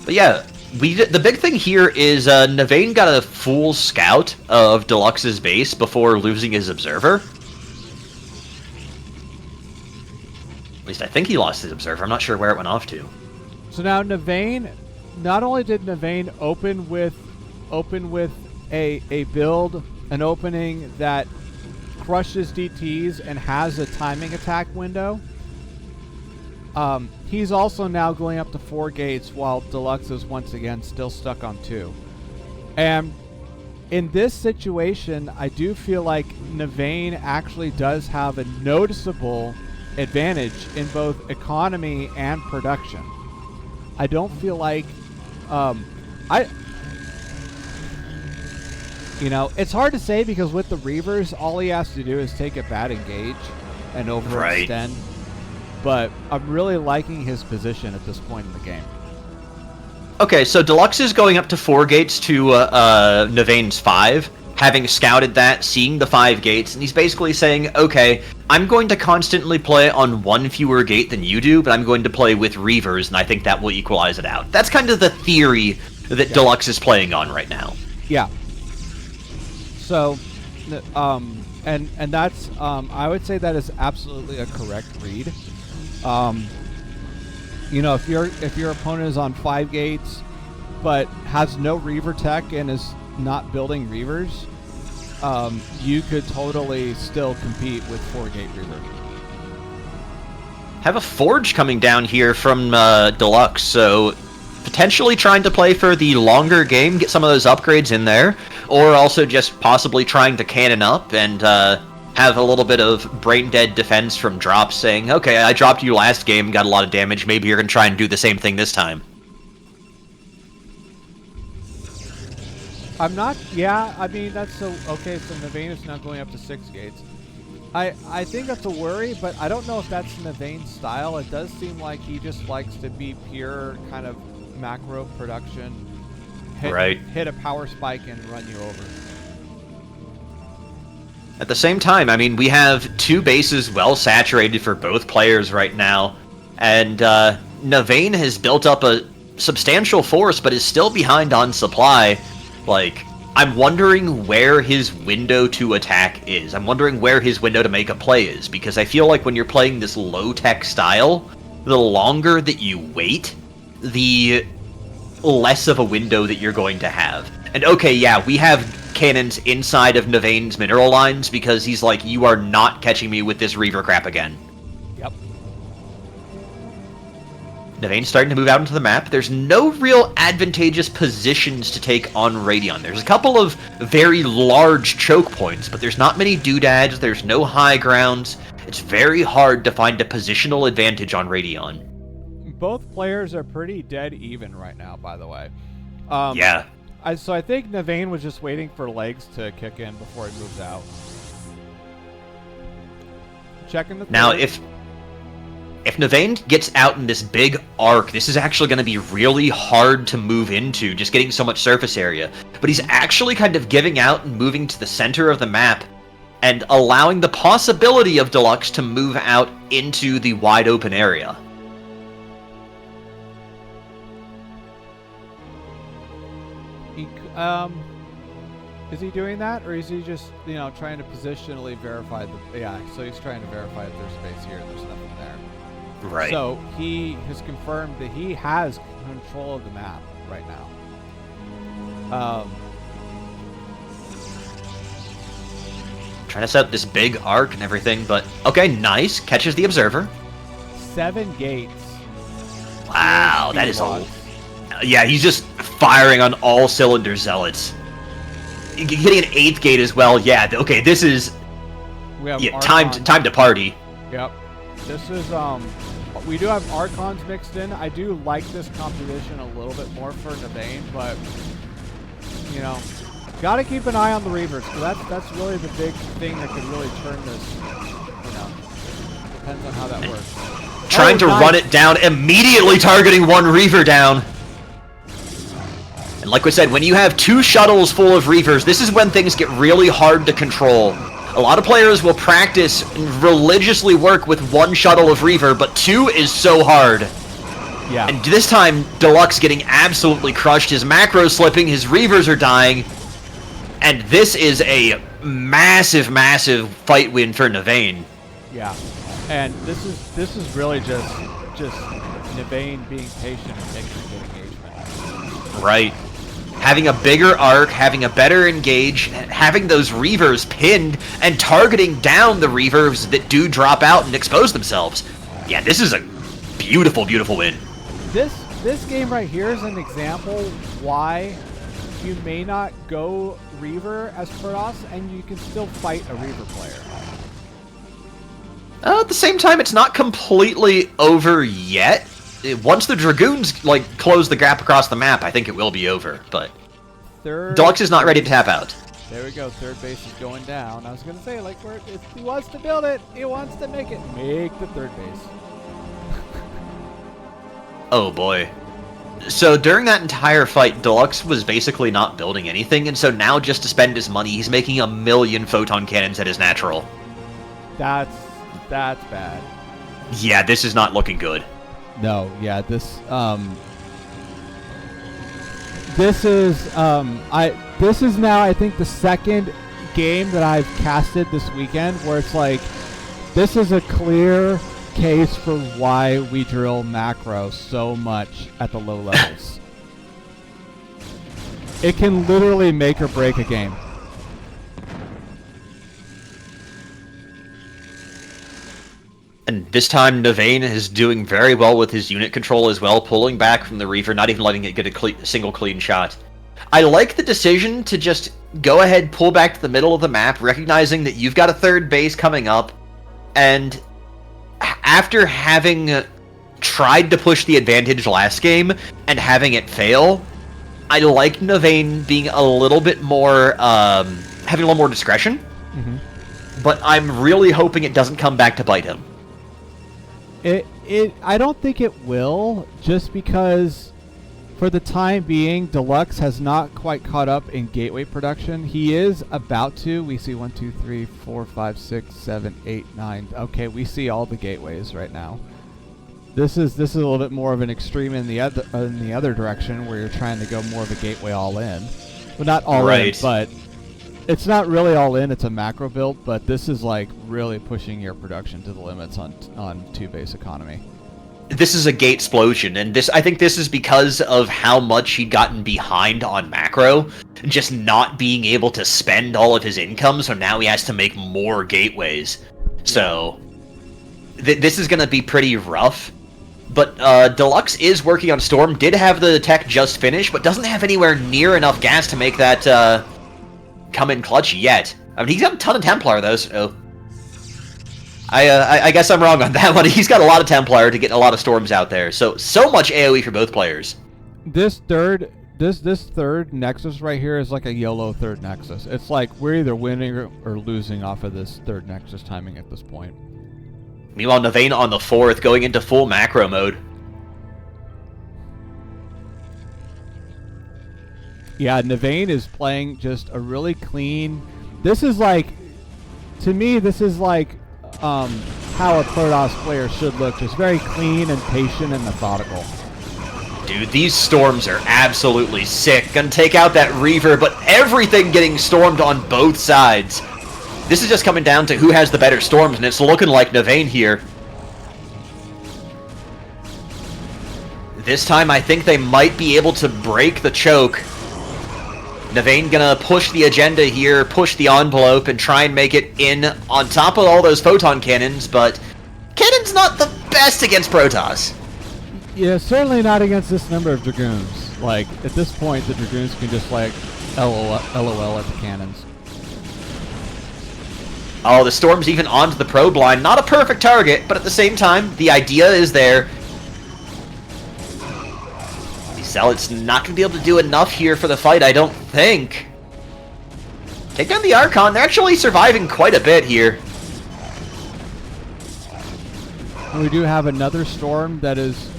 But yeah, the big thing here is Navane got a full scout of DeluXe's base before losing his observer. At least I think he lost his observer. I'm not sure where it went off to. So now Navane, not only did Navane open with a build, an opening that crushes DTs and has a timing attack window, he's also now going up to 4 gates while DeluXe is once again still stuck on 2. And in this situation, I do feel like Navane actually does have a noticeable advantage in both economy and production. I don't feel like you know, it's hard to say because with the Reavers, all he has to do is take a bad engage and overextend. Right. But I'm really liking his position at this point in the game. Okay, so DeluXe is going up to 4 gates to Navane's 5, having scouted that, seeing the 5 gates, and he's basically saying, okay, I'm going to constantly play on 1 fewer gate than you do, but I'm going to play with Reavers, and I think that will equalize it out. That's kind of the theory that DeluXe is playing on right now. Yeah. So, and that's I would say that is absolutely a correct read. You know, if your opponent is on 5 gates, but has no Reaver tech and is not building Reavers, you could totally still compete with 4-gate Reaver. Have a Forge coming down here from DeluXe, so potentially trying to play for the longer game, get some of those upgrades in there, or also just possibly trying to cannon up and have a little bit of brain-dead defense from drops, saying, okay, I dropped you last game, got a lot of damage, maybe you're going to try and do the same thing this time. I'm not, yeah, I mean, that's so, okay, so Navane is now going up to 6 gates. I think that's a worry, but I don't know if that's Navane's style. It does seem like he just likes to be pure kind of macro production, hit a power spike and run you over. At the same time, I mean, we have 2 bases well saturated for both players right now, and Navane has built up a substantial force, but is still behind on supply. Like, I'm wondering where his window to attack is. I'm wondering where his window to make a play is, because I feel like when you're playing this low-tech style, the longer that you wait, the less of a window that you're going to have. And okay, yeah, we have cannons inside of Navane's mineral lines, because he's like, you are not catching me with this Reaver crap again. Yep. Navane's starting to move out into the map. There's no real advantageous positions to take on Radion. There's a couple of very large choke points, but there's not many doodads, there's no high grounds. It's very hard to find a positional advantage on Radion. Both players are pretty dead even right now, by the way. Yeah. So I think Navane was just waiting for legs to kick in before he moves out. Checking the Now, third. if Navane gets out in this big arc, this is actually going to be really hard to move into, just getting so much surface area. But he's actually kind of giving out and moving to the center of the map, and allowing the possibility of DeluXe to move out into the wide open area. Is he doing that, or is he just, trying to positionally verify the... Yeah, so he's trying to verify if there's space here, there's nothing there. Right. So he has confirmed that he has control of the map right now. Trying to set up this big arc and everything, but... Okay, nice. Catches the Observer. 7 gates. Wow, that is a... Yeah, he's just firing on all cylinders, Zealots. Getting an 8th gate as well. Yeah, okay, this is... We have time to party. Yep. This is, we do have Archons mixed in. I do like this composition a little bit more for Navane, but, gotta keep an eye on the Reavers, because that's really the big thing that could really turn this, depends on how that works. Trying to run it down, immediately targeting one Reaver down. And like we said, when you have 2 shuttles full of Reavers, this is when things get really hard to control. A lot of players will practice and religiously work with 1 shuttle of Reaver, but 2 is so hard. Yeah. And this time, DeluXe getting absolutely crushed. His macro slipping, his Reavers are dying. And this is a massive, massive fight win for Navane. Yeah. And this is really just Navane being patient and taking a good engagement. Right. Having a bigger arc, having a better engage, having those Reavers pinned, and targeting down the Reavers that do drop out and expose themselves. Yeah, this is a beautiful, beautiful win. This game right here is an example why you may not go Reaver as Protoss, and you can still fight a Reaver player. At the same time, it's not completely over yet. Once the Dragoons close the gap across the map, I think it will be over. But DeluXe is not ready to tap out. There we go. Third base is going down. I was gonna say, if he wants to build it, he wants to make it. Make the third base. Oh boy. So during that entire fight, DeluXe was basically not building anything, and so now just to spend his money, he's making 1,000,000 photon cannons at his natural. That's bad. Yeah, this is not looking good. No, yeah, this is now, I think, the second game that I've casted this weekend where it's like, this is a clear case for why we drill macro so much at the low levels. It can literally make or break a game. And this time, Navane is doing very well with his unit control as well, pulling back from the Reaver, not even letting it get a single clean shot. I like the decision to just go ahead, pull back to the middle of the map, recognizing that you've got a third base coming up, and after having tried to push the advantage last game and having it fail, I like Navane being a little bit more, having a little more discretion, but I'm really hoping it doesn't come back to bite him. I don't think it will, just because for the time being, DeluXe has not quite caught up in gateway production. He is about to. We see 1, 2, 3, 4, 5, 6, 7, 8, 9. Okay, we see all the gateways right now. This is a little bit more of an extreme in the other direction, where you're trying to go more of a gateway all in. Well, not all in, but it's not really all in. It's a macro build, but this is like really pushing your production to the limits on 2 base economy. This is a gate explosion, and I think this is because of how much he'd gotten behind on macro, just not being able to spend all of his income, so now he has to make more gateways. So this is going to be pretty rough, But DeluXe is working on Storm, did have the tech just finished, but doesn't have anywhere near enough gas to make that come in clutch yet. I mean, he's got a ton of Templar, though, so... I guess I'm wrong on that one. He's got a lot of Templar to get a lot of Storms out there, so much AoE for both players. This third Nexus right here is like a YOLO third Nexus. It's like we're either winning or losing off of this third Nexus timing at this point. Meanwhile, Navane on the 4th, going into full macro mode. Yeah, Navane is playing just a really clean... This is like... To me, this is like how a Protoss player should look. Just very clean and patient and methodical. Dude, these Storms are absolutely sick. Gonna take out that Reaver, but everything getting stormed on both sides. This is just coming down to who has the better Storms, and it's looking like Navane here. This time, I think they might be able to break the choke. Navane gonna push the agenda here, push the envelope, and try and make it in on top of all those photon cannons, but cannon's not the best against Protoss. Yeah, certainly not against this number of Dragoons. Like, at this point, the Dragoons can just, like, LOL at the cannons. Oh, the Storm's even onto the probe line. Not a perfect target, but at the same time, the idea is there. Zealot's not going to be able to do enough here for the fight, I don't think. Take down the Archon. They're actually surviving quite a bit here. And we do have another Storm that is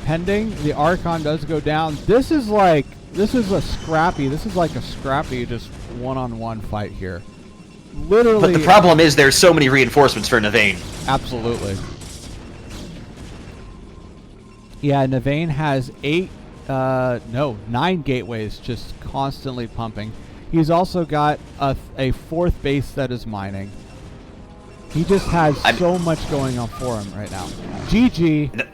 pending. The Archon does go down. This is like a scrappy just one-on-one fight here. Literally. But the problem is there's so many reinforcements for Navane. Absolutely. Yeah, Navane has 9 gateways just constantly pumping. He's also got a fourth base that is mining. He just has so much going on for him right now. GG.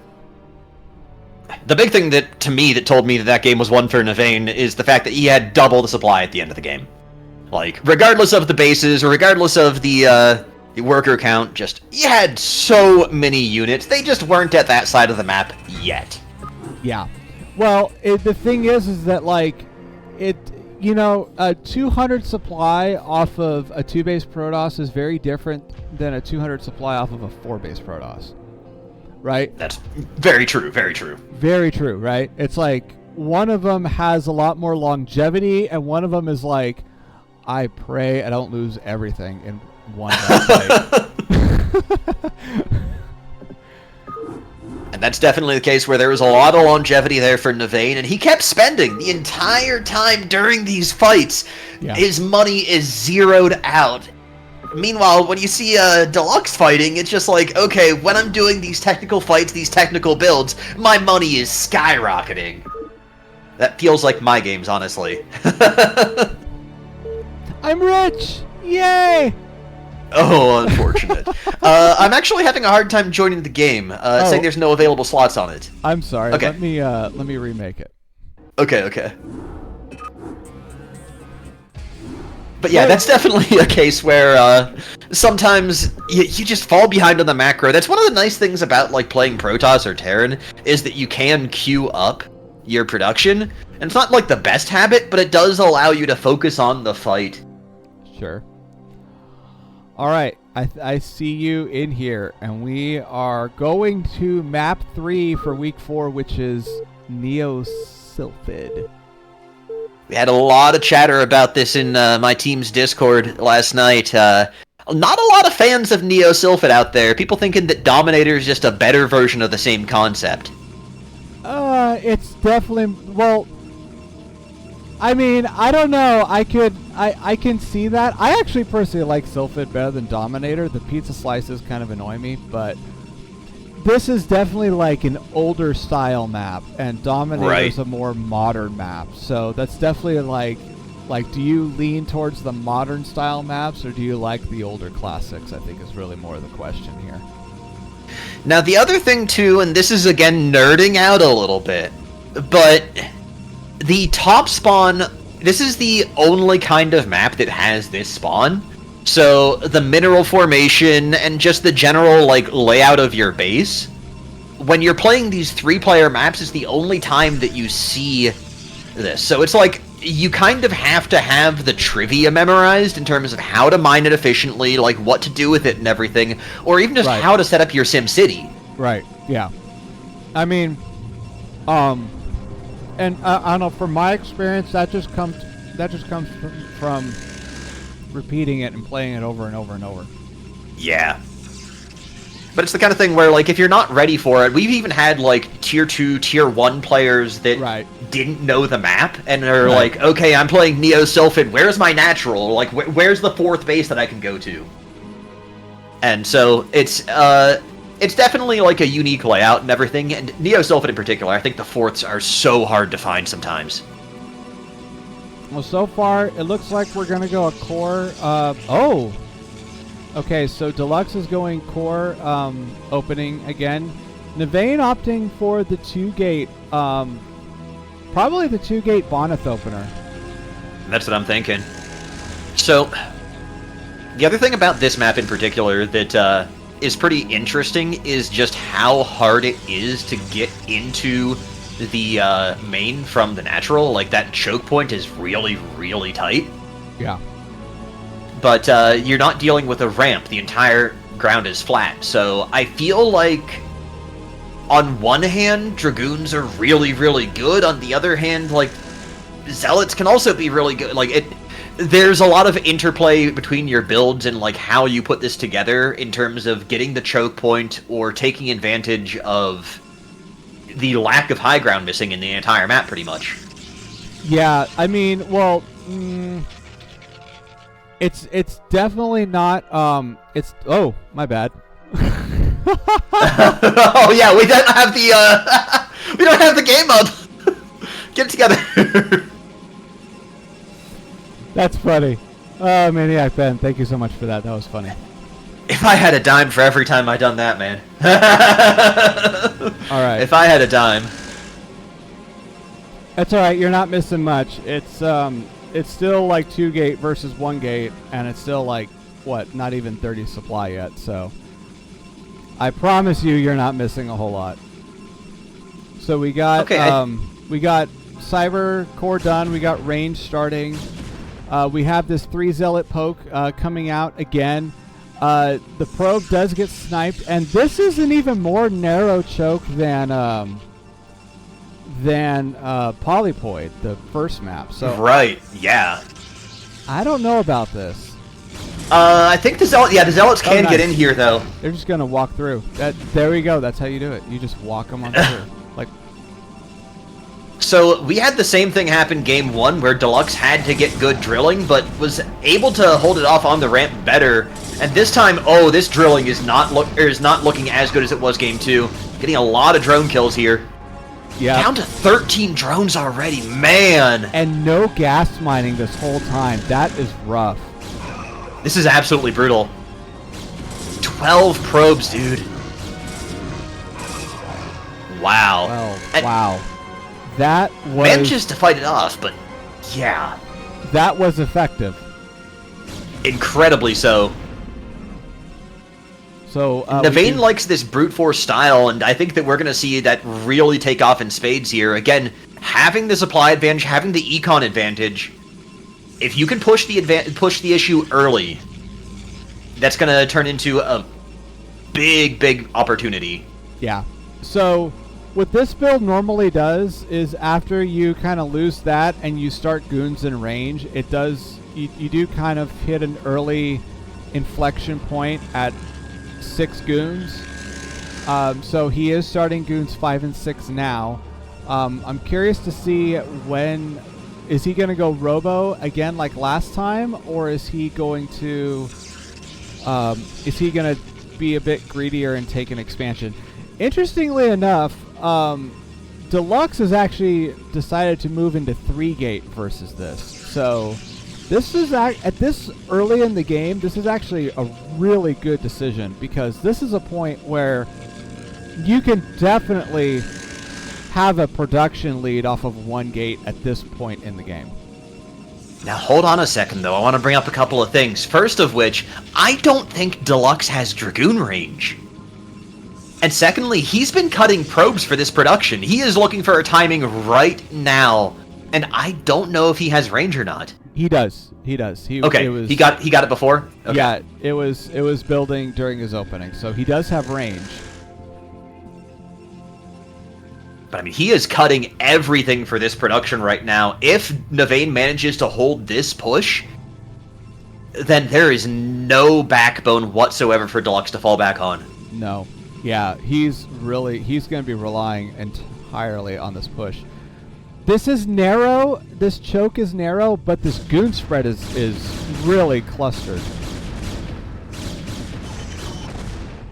The big thing that told me that game was won for Navane is the fact that he had double the supply at the end of the game. Like, regardless of the bases, or regardless of the worker count, just, he had so many units. They just weren't at that side of the map yet. Yeah. Well, the thing is that, like, a 200 supply off of a 2-base Protoss is very different than a 200 supply off of a 4-base Protoss. Right? That's very true, very true. Very true, right? It's like, one of them has a lot more longevity, and one of them is like, I pray I don't lose everything in one fight. And that's definitely the case where there was a lot of longevity there for Navane, and he kept spending the entire time during these fights. Yeah. His money is zeroed out. Meanwhile, when you see DeluXe fighting, it's just like, okay, when I'm doing these technical fights, these technical builds, my money is skyrocketing. That feels like my games, honestly. I'm rich! Yay! Oh, unfortunate. I'm actually having a hard time joining the game, saying there's no available slots on it. I'm sorry. Okay. Let me remake it. Okay. But yeah, that's definitely a case where sometimes you just fall behind on the macro. That's one of the nice things about like playing Protoss or Terran, is that you can queue up your production. And it's not like the best habit, but it does allow you to focus on the fight. Sure. All right, I see you in here, and we are going to map 3 for week 4, which is Neo-Sylphid. We had a lot of chatter about this in my team's Discord last night. Not a lot of fans of Neo-Sylphid out there. People thinking that Dominator is just a better version of the same concept. It's definitely, well, I mean, I don't know. I can see that. I actually personally like Sylphid better than Dominator. The pizza slices kind of annoy me, but this is definitely like an older style map, and Dominator is a more modern map. So that's definitely like, do you lean towards the modern style maps, or do you like the older classics? I think is really more the question here. Now, the other thing too, and this is again nerding out a little bit, but the top spawn, this is the only kind of map that has this spawn. So the mineral formation and just the general like layout of your base when you're playing these 3-player maps, it's the only time that you see this. So it's like, you kind of have to have the trivia memorized in terms of how to mine it efficiently, like what to do with it and everything, or even just how to set up your Sim City. Right, yeah. I mean, and I don't know, from my experience, that just comes from repeating it and playing it over and over and over. Yeah. But it's the kind of thing where, like, if you're not ready for it, we've even had, like, Tier 2, Tier 1 players that didn't know the map, and are like, okay, I'm playing Neo Sylphid, where's my natural? Like, where's the 4th base that I can go to? And so, it's definitely, like, a unique layout and everything, and Neo Sylphid in particular, I think the 4ths are so hard to find sometimes. Well, so far, it looks like we're going to go a core, Okay, so DeluXe is going core opening again. Navane opting for the 2-gate, probably the 2-gate Boneth opener. That's what I'm thinking. So, the other thing about this map in particular that is pretty interesting is just how hard it is to get into the main from the natural. Like, that choke point is really, really tight. Yeah. But you're not dealing with a ramp. The entire ground is flat. So I feel like, on one hand, Dragoons are really, really good. On the other hand, like, Zealots can also be really good. Like, there's a lot of interplay between your builds and, like, how you put this together in terms of getting the choke point or taking advantage of the lack of high ground missing in the entire map, pretty much. Yeah, I mean, well... It's definitely not, oh, my bad. Oh yeah, we don't have the, we don't have the game up! Get it together! That's funny. Oh, Maniac Ben, thank you so much for that, that was funny. If I had a dime for every time I done that, man. Alright. If I had a dime. That's alright, you're not missing much. It's still like 2-gate versus 1-gate, and it's still like, what, not even 30 supply yet, so I promise you're not missing a whole lot. So we got we got Cyber Core done, we got range starting, we have this 3 Zealot poke coming out again. The probe does get sniped, and this is an even more narrow choke than Polypoid, the first map. So right, yeah. I don't know about this. I think the Zealots can get in here though. They're just gonna walk through. There we go. That's how you do it. You just walk them on through. Like. So we had the same thing happen game 1, where DeluXe had to get good drilling, but was able to hold it off on the ramp better. And this time, oh, this drilling is not looking as good as it was game 2. Getting a lot of drone kills here. Yeah. Down to 13 drones already, man! And no gas mining this whole time. That is rough. This is absolutely brutal. 12 probes, dude. Wow. Wow. That was... manages to fight it off, but yeah. That was effective. Incredibly so. So Navane likes this brute force style, and I think that we're going to see that really take off in spades here. Again, having the supply advantage, having the econ advantage, if you can push the issue early, that's going to turn into a big, big opportunity. Yeah. So what this build normally does is after you kind of lose that and you start goons in range, it does you do kind of hit an early inflection point at 6 goons. So he is starting goons 5 and 6 now. I'm curious to see when is he going to go robo again like last time, or is he going to be a bit greedier and take an expansion? Interestingly enough, DeluXe has actually decided to move into 3-gate versus this. So this is at this early in the game, this is actually a really good decision, because this is a point where you can definitely have a production lead off of 1-gate at this point in the game. Now hold on a second though, I want to bring up a couple of things. First of which, I don't think DeluXe has Dragoon range. And secondly, he's been cutting probes for this production. He is looking for a timing right now, and I don't know if he has range or not. He does. He does. He got it before. Okay. Yeah, it was building during his opening, so he does have range. But I mean, he is cutting everything for this production right now. If Navane manages to hold this push, then there is no backbone whatsoever for DeluXe to fall back on. No. Yeah, he's going to be relying entirely on this push. This is narrow. This choke is narrow, but this goon spread is really clustered.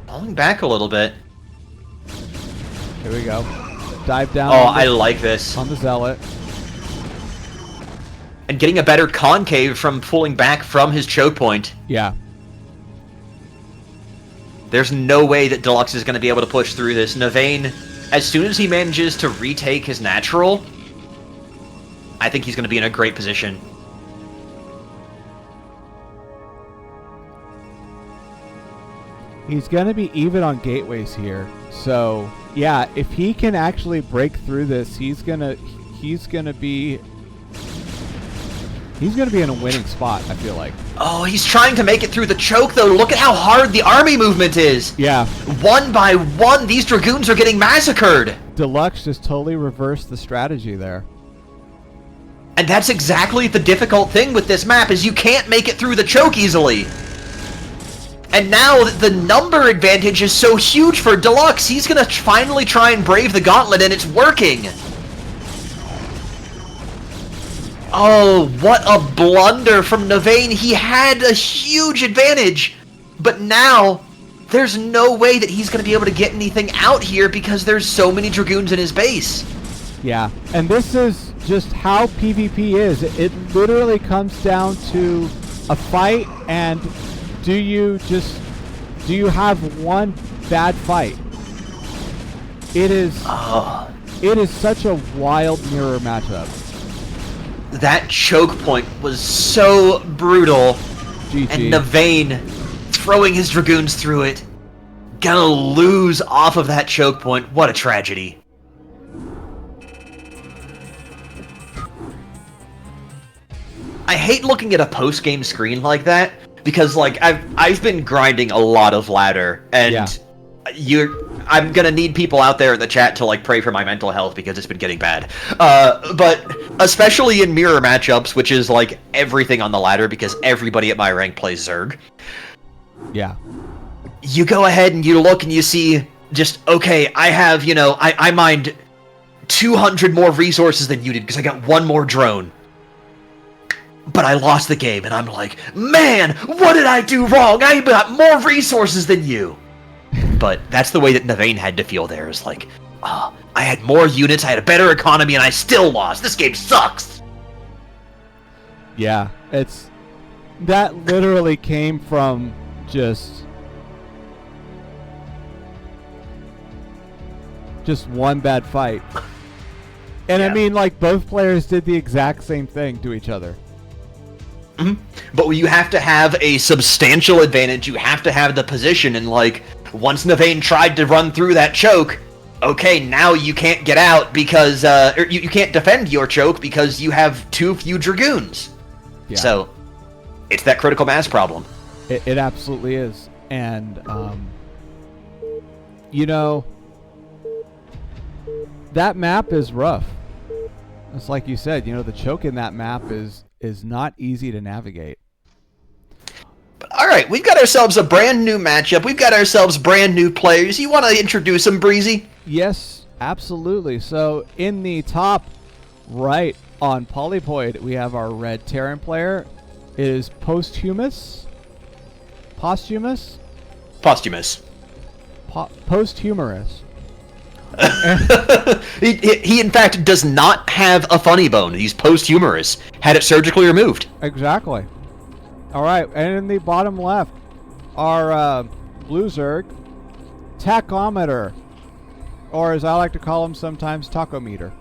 Falling back a little bit. Here we go. Dive down. Oh, I like this. On the Zealot. And getting a better concave from pulling back from his choke point. Yeah. There's no way that DeluXe is going to be able to push through this. Navane, as soon as he manages to retake his natural, I think he's going to be in a great position. He's going to be even on gateways here. So, yeah, if he can actually break through this, he's going to be in a winning spot, I feel like. Oh, he's trying to make it through the choke, though. Look at how hard the army movement is. Yeah. One by one, these Dragoons are getting massacred. DeluXe just totally reversed the strategy there. And that's exactly the difficult thing with this map, is you can't make it through the choke easily. And now the number advantage is so huge for DeluXe, he's going to finally try and brave the gauntlet, and it's working. Oh, what a blunder from Navane. He had a huge advantage, but now there's no way that he's going to be able to get anything out here because there's so many Dragoons in his base. Yeah, and this is just how PvP is. It literally comes down to a fight, and do you have one bad fight? It is such a wild mirror matchup. That choke point was so brutal. GG. And Navane throwing his Dragoons through it. Gonna lose off of that choke point. What a tragedy. I hate looking at a post-game screen like that because, like, I've been grinding a lot of ladder, and I'm gonna need people out there in the chat to, like, pray for my mental health because it's been getting bad. But especially in mirror matchups, which is like everything on the ladder because everybody at my rank plays Zerg. Yeah. You go ahead and you look and you see just, okay, I have, I mined 200 more resources than you did because I got one more drone. But I lost the game, and I'm like, man, what did I do wrong? I got more resources than you. But that's the way that Navane had to feel there. Is like, I had more units, I had a better economy, and I still lost. This game sucks. Yeah, that literally came from just one bad fight. And yeah. I mean, like, both players did the exact same thing to each other. Mm-hmm. But you have to have a substantial advantage. You have to have the position, and, like, once Navane tried to run through that choke, okay, now you can't get out because you can't defend your choke because you have too few Dragoons. Yeah. So it's that critical mass problem. It absolutely is. And that map is rough. It's like you said, the choke in that map is not easy to navigate. All right, we've got ourselves a brand new matchup. We've got ourselves brand new players. You want to introduce them, Breezy? Yes, absolutely. So in the top right on Polypoid, we have our red Terran player. It is Posthumous. Posthumous. He in fact does not have a funny bone. He's posthumous. Had it surgically removed. Exactly. All right, and in the bottom left, our blue Zerg, Tachometr, or as I like to call him sometimes, Tachometr.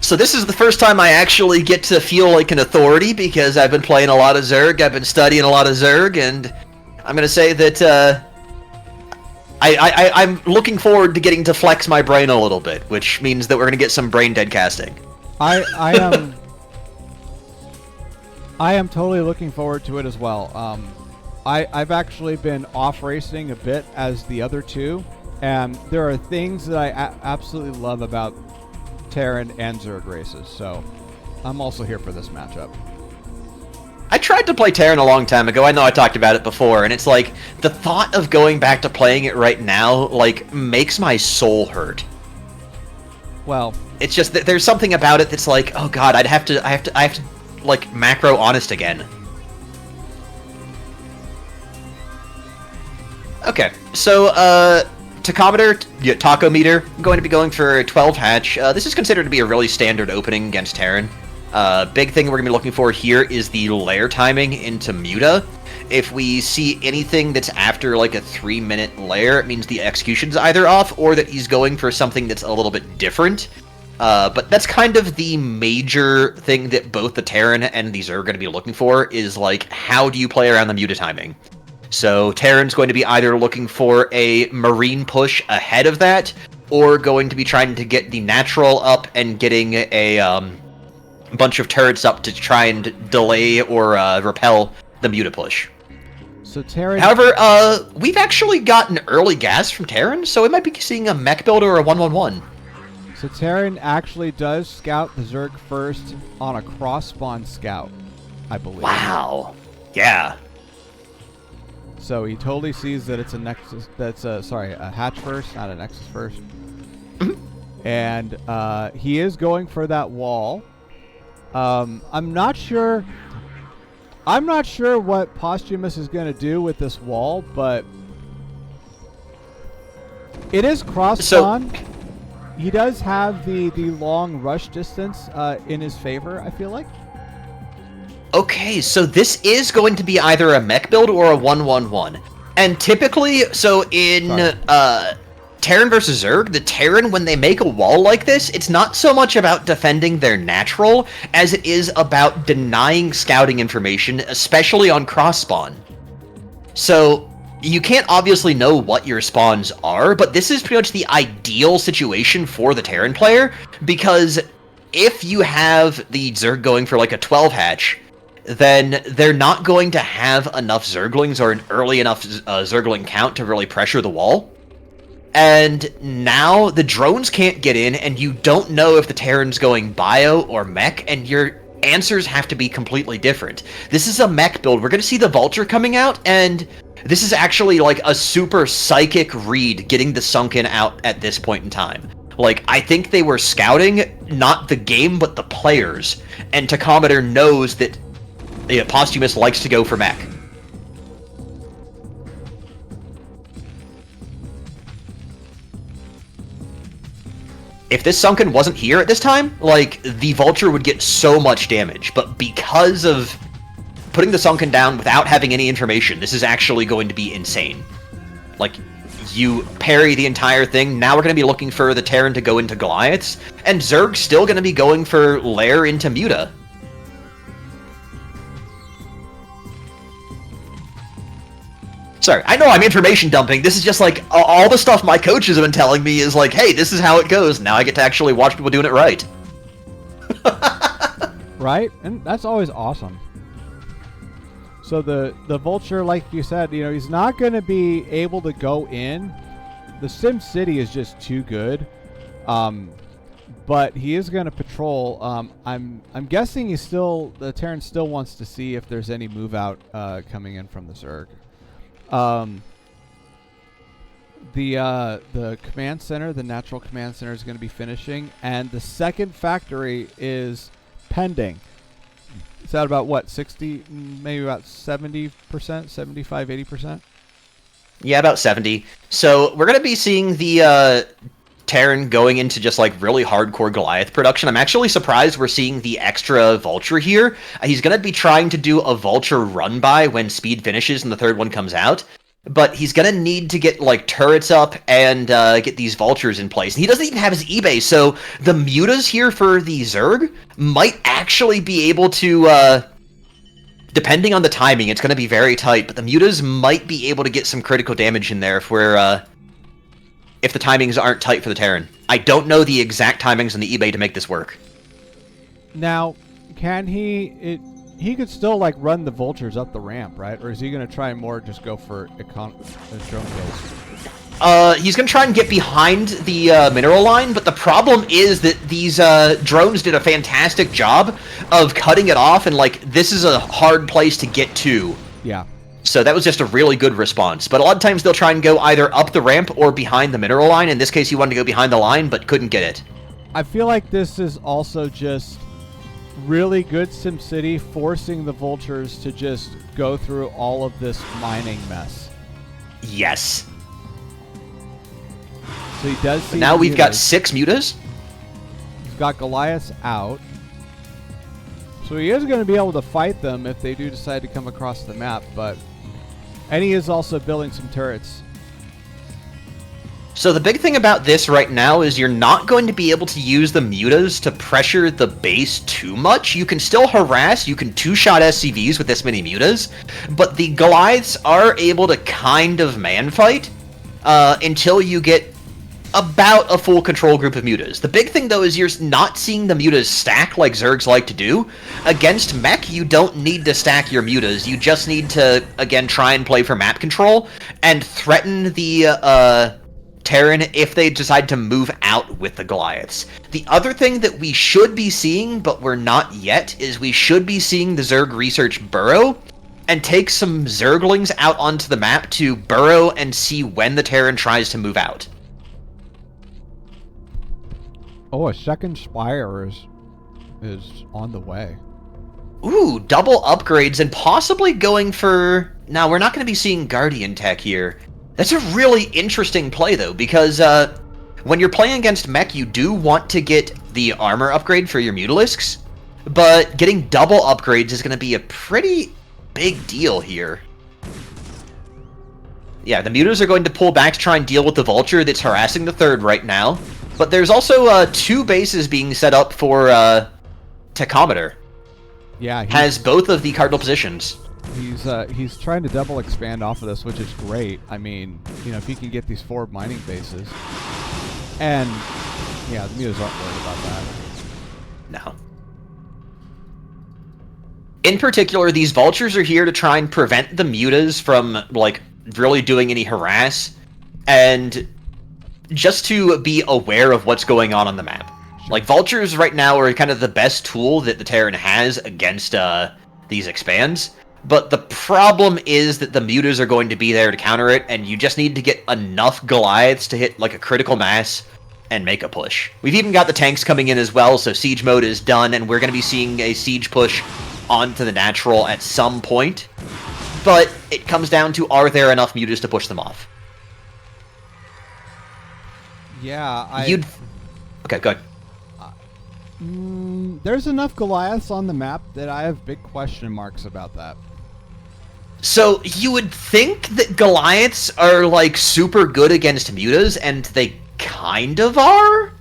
So this is the first time I actually get to feel like an authority because I've been playing a lot of Zerg, I've been studying a lot of Zerg, and I'm going to say that I'm looking forward to getting to flex my brain a little bit, which means that we're gonna get some brain dead casting. I am totally looking forward to it as well. I've actually been off racing a bit as the other two, and there are things that I absolutely love about Terran and Zerg races, so I'm also here for this matchup. I tried to play Terran a long time ago. I know I talked about it before, and it's like the thought of going back to playing it right now like makes my soul hurt. Well, it's just that there's something about it that's like, oh god, I have to like macro honest again. Okay, so Tachometr, I'm going to be going for 12 hatch. This is considered to be a really standard opening against Terran. Big thing we're going to be looking for here is the lair timing into Muta. If we see anything that's after like a 3-minute lair, it means the execution's either off or that he's going for something that's a little bit different. But that's kind of the major thing that both the Terran and the Zerg are going to be looking for, is like, how do you play around the Muta timing? So Terran's going to be either looking for a Marine push ahead of that, or going to be trying to get the natural up and getting a bunch of turrets up to try and delay or repel the Muta push. so Terran... However, we've actually gotten early gas from Terran, so we might be seeing a mech build or a 1-1-1. So Terran actually does scout the Zerg first on a cross-spawn scout, I believe. Wow. Yeah. So he totally sees that it's a Nexus, that's a hatch first, not a Nexus first. And he is going for that wall. I'm not sure what Posthumous is going to do with this wall, but it is cross spawn. He does have the long rush distance in his favor, I feel like. Okay, so this is going to be either a mech build or a 1-1-1. And typically, so in Terran versus Zerg, the Terran, when they make a wall like this, it's not so much about defending their natural as it is about denying scouting information, especially on cross-spawn. So you can't obviously know what your spawns are, but this is pretty much the ideal situation for the Terran player, because if you have the Zerg going for like a 12 hatch, then they're not going to have enough Zerglings or an early enough Zergling count to really pressure the wall. And now the drones can't get in, and you don't know if the Terran's going bio or mech, and your answers have to be completely different. This is a mech build. We're going to see the Vulture coming out, and this is actually like a super psychic read getting the Sunken out at this point in time. Like, I think they were scouting not the game, but the players, and Tachometr knows that Posthumous likes to go for mech. If this Sunken wasn't here at this time, like, the Vulture would get so much damage, but because of putting the Sunken down without having any information, this is actually going to be insane. Like, you parry the entire thing, now we're going to be looking for the Terran to go into Goliaths, and Zerg's still going to be going for Lair into Muta. Sorry, I know I'm information dumping. This is just like, all the stuff my coaches have been telling me is like, hey, this is how it goes. Now I get to actually watch people doing it right. Right? And that's always awesome. So the Vulture, like you said, you know, he's not going to be able to go in. The Sim City is just too good. But he is going to patrol. I'm guessing the Terran still wants to see if there's any move out coming in from the Zerg. The command center, the natural command center, is going to be finishing, and the second factory is pending. Is that about what, 60, maybe about 70%, 75, 80%? Yeah, about 70. So we're going to be seeing the Terran going into just like really hardcore Goliath production. I'm actually surprised we're seeing the extra Vulture here. He's going to be trying to do a Vulture run by when speed finishes and the third one comes out. But he's going to need to get like turrets up and get these Vultures in place. And he doesn't even have his eBay, so the Mutas here for the Zerg might actually be able to, depending on the timing, it's going to be very tight, but the Mutas might be able to get some critical damage in there if we're if the timings aren't tight for the Terran. I don't know the exact timings on the eBay to make this work. Now, can he could still like run the vultures up the ramp, right? Or is he going to try and more just go for drone kills? He's gonna try and get behind the mineral line, but the problem is that these drones did a fantastic job of cutting it off, and like this is a hard place to get to. Yeah. So that was just a really good response. But a lot of times they'll try and go either up the ramp or behind the mineral line. In this case, he wanted to go behind the line, but couldn't get it. I feel like this is also just really good SimCity forcing the vultures to just go through all of this mining mess. Yes. So he does see. But now we've got 6 mutas. He's got Goliaths out. So he is going to be able to fight them if they do decide to come across the map, but... And he is also building some turrets. So the big thing about this right now is you're not going to be able to use the mutas to pressure the base too much. You can still harass, you can two-shot SCVs with this many mutas, but the Goliaths are able to kind of man-fight until you get about a full control group of mutas. The big thing, though, is you're not seeing the mutas stack like Zergs like to do. Against mech, you don't need to stack your mutas. You just need to, again, try and play for map control and threaten the Terran if they decide to move out with the Goliaths. The other thing that we should be seeing, but we're not yet, is we should be seeing the Zerg research burrow and take some Zerglings out onto the map to burrow and see when the Terran tries to move out. Oh, a second Spire is on the way. Ooh, double upgrades and possibly going for... Now, we're not going to be seeing Guardian tech here. That's a really interesting play, though, because when you're playing against mech, you do want to get the armor upgrade for your Mutalisks, but getting double upgrades is going to be a pretty big deal here. Yeah, the Mutas are going to pull back to try and deal with the Vulture that's harassing the third right now. But there's also 2 bases being set up for Tachometr. Yeah, has both of the cardinal positions. He's trying to double expand off of this, which is great. I mean, you know, if he can get these 4 mining bases, and yeah, the Mutas aren't worried about that. No. In particular, these Vultures are here to try and prevent the Mutas from like really doing any harass, and just to be aware of what's going on the map. Sure. Like, Vultures right now are kind of the best tool that the Terran has against these expands, but the problem is that the Mutas are going to be there to counter it, and you just need to get enough Goliaths to hit, like, a critical mass and make a push. We've even got the tanks coming in as well, so siege mode is done, and we're going to be seeing a siege push onto the natural at some point, but it comes down to, are there enough Mutas to push them off? Yeah, Okay, go ahead. There's enough Goliaths on the map that I have big question marks about that. So, you would think that Goliaths are, like, super good against Mutas, and they kind of are?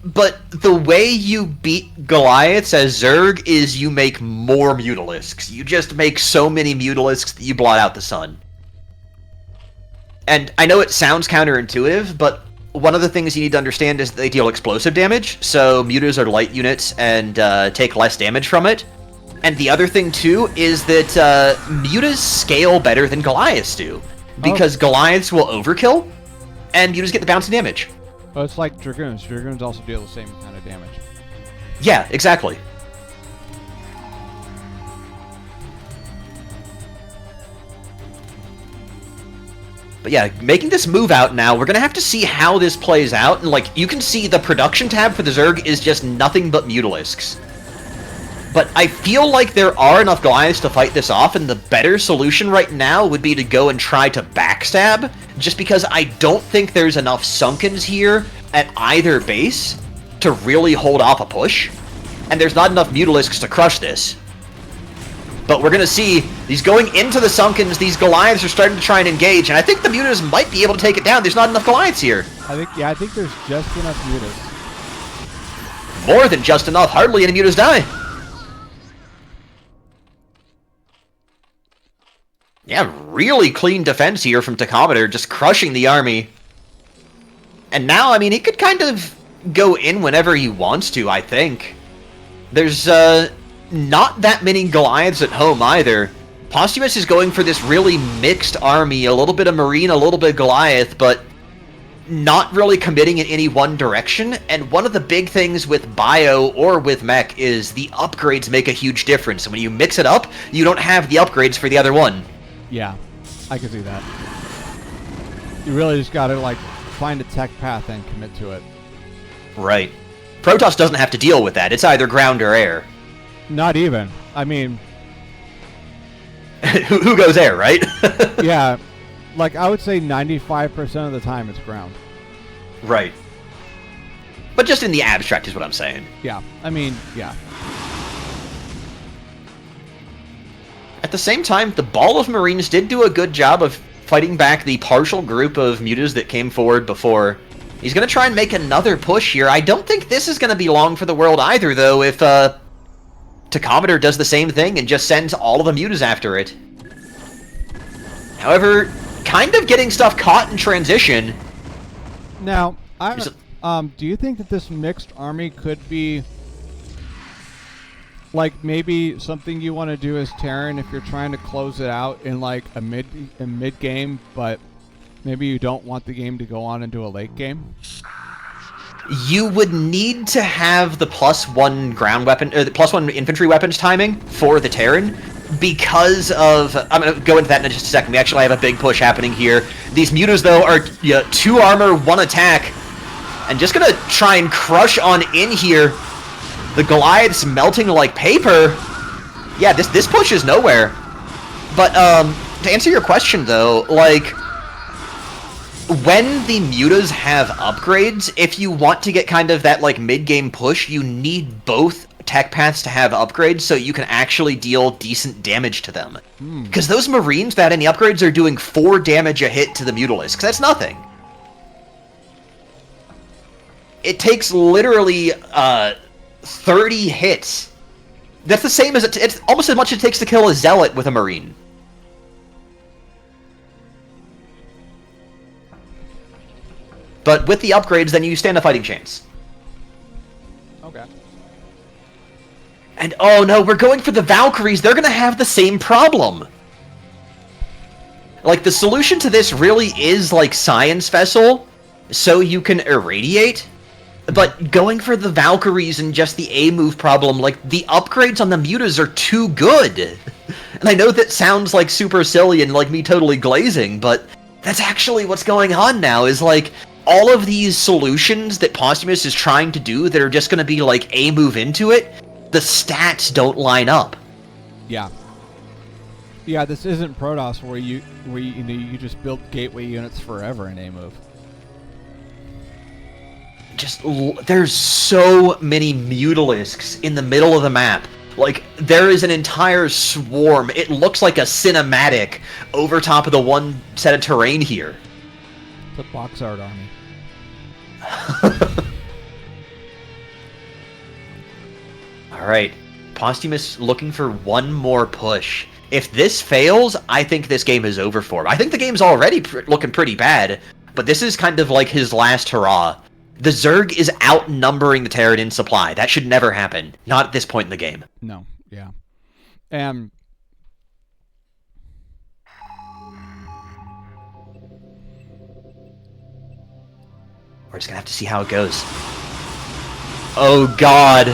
But the way you beat Goliaths as Zerg is you make more Mutalisks. You just make so many Mutalisks that you blot out the sun. And I know it sounds counterintuitive, but one of the things you need to understand is that they deal explosive damage, so Mutas are light units and take less damage from it. And the other thing, too, is that Mutas scale better than Goliaths do, because Goliaths will overkill, and Mutas get the bouncing damage. Oh, it's like Dragoons. Dragoons also deal the same kind of damage. Yeah, exactly. But yeah, making this move out now, we're going to have to see how this plays out. And like, you can see the production tab for the Zerg is just nothing but Mutalisks. But I feel like there are enough Goliaths to fight this off, and the better solution right now would be to go and try to backstab, just because I don't think there's enough Sunkens here at either base to really hold off a push. And there's not enough Mutalisks to crush this. But we're going to see, he's going into the Sunkens, these Goliaths are starting to try and engage, and I think the Mutas might be able to take it down. There's not enough Goliaths here. I think there's just enough Mutas. More than just enough. Hardly any Mutas die. Yeah, really clean defense here from Tachometr, just crushing the army. And now, I mean, he could kind of go in whenever he wants to, I think. There's not that many Goliaths at home either. Posthumous is going for this really mixed army, a little bit of Marine, a little bit of Goliath, but not really committing in any one direction. And one of the big things with Bio or with Mech is the upgrades make a huge difference. When you mix it up, you don't have the upgrades for the other one. Yeah, I can see that. You really just gotta, like, find a tech path and commit to it. Right. Protoss doesn't have to deal with that. It's either ground or air. Not even. I mean... who goes air, right? Yeah. Like, I would say 95% of the time it's ground. Right. But just in the abstract is what I'm saying. Yeah. I mean, yeah. At the same time, the Ball of Marines did do a good job of fighting back the partial group of mutas that came forward before. He's going to try and make another push here. I don't think this is going to be long for the world either, though, if Tachometr does the same thing and just sends all of the mutas after it. However, kind of getting stuff caught in transition. Now, do you think that this mixed army could be, like, maybe something you want to do as Terran if you're trying to close it out in, like, a mid game, but maybe you don't want the game to go on into a late game? You would need to have the +1 ground weapon, or the +1 infantry weapons timing for the Terran, because of... I'm going to go into that in just a second. We actually have a big push happening here. These mutas, though, are 2 armor, 1 attack, and just going to try and crush on in here. The Goliath's melting like paper. Yeah, this push is nowhere. But, to answer your question, though, like... when the mutas have upgrades, if you want to get kind of that, like, mid-game push, you need both tech paths to have upgrades so you can actually deal decent damage to them. Because those Marines without any upgrades are doing 4 damage a hit to the Mutalisks. That's nothing. It takes literally 30 hits. That's the same as it's almost as much as it takes to kill a Zealot with a Marine. But with the upgrades, then you stand a fighting chance. Okay. And oh no, we're going for the Valkyries. They're going to have the same problem. Like, the solution to this really is, like, Science Vessel, so you can irradiate. But going for the Valkyries and just the A-move problem, like, the upgrades on the mutas are too good. And I know that sounds, like, super silly and, like, me totally glazing, but that's actually what's going on now, is, like... all of these solutions that Posthumous is trying to do that are just going to be like a move into it, the stats don't line up. Yeah. Yeah, this isn't Protoss where you just build gateway units forever in a move. Just there's so many Mutalisks in the middle of the map. Like, there is an entire swarm. It looks like a cinematic over top of the one set of terrain here. It's a box art army. Alright, Posthumous looking for one more push. If this fails, I think this game is over for him. I think the game's already looking pretty bad, but this is kind of like his last hurrah. The Zerg is outnumbering the Terran in supply. That should never happen. Not at this point in the game. No, yeah. And... we're just gonna have to see how it goes. Oh god.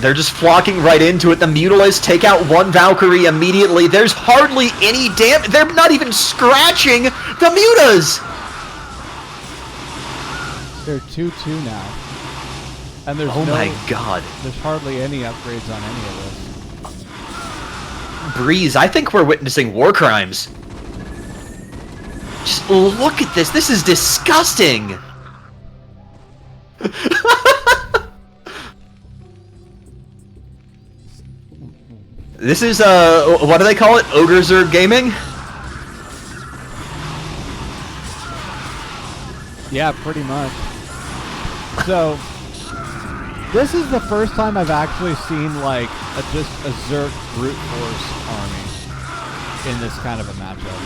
They're just flocking right into it. The Mutalisks take out one Valkyrie immediately. There's hardly any damage. They're not even scratching the mutas! They're 2-2 now. And there's oh my god. There's hardly any upgrades on any of this. Breeze, I think we're witnessing war crimes. Just look at this. This is disgusting. This is, what do they call it? Ogres are gaming? Yeah, pretty much. So, this is the first time I've actually seen, like, just a Zerg brute force army in this kind of a matchup.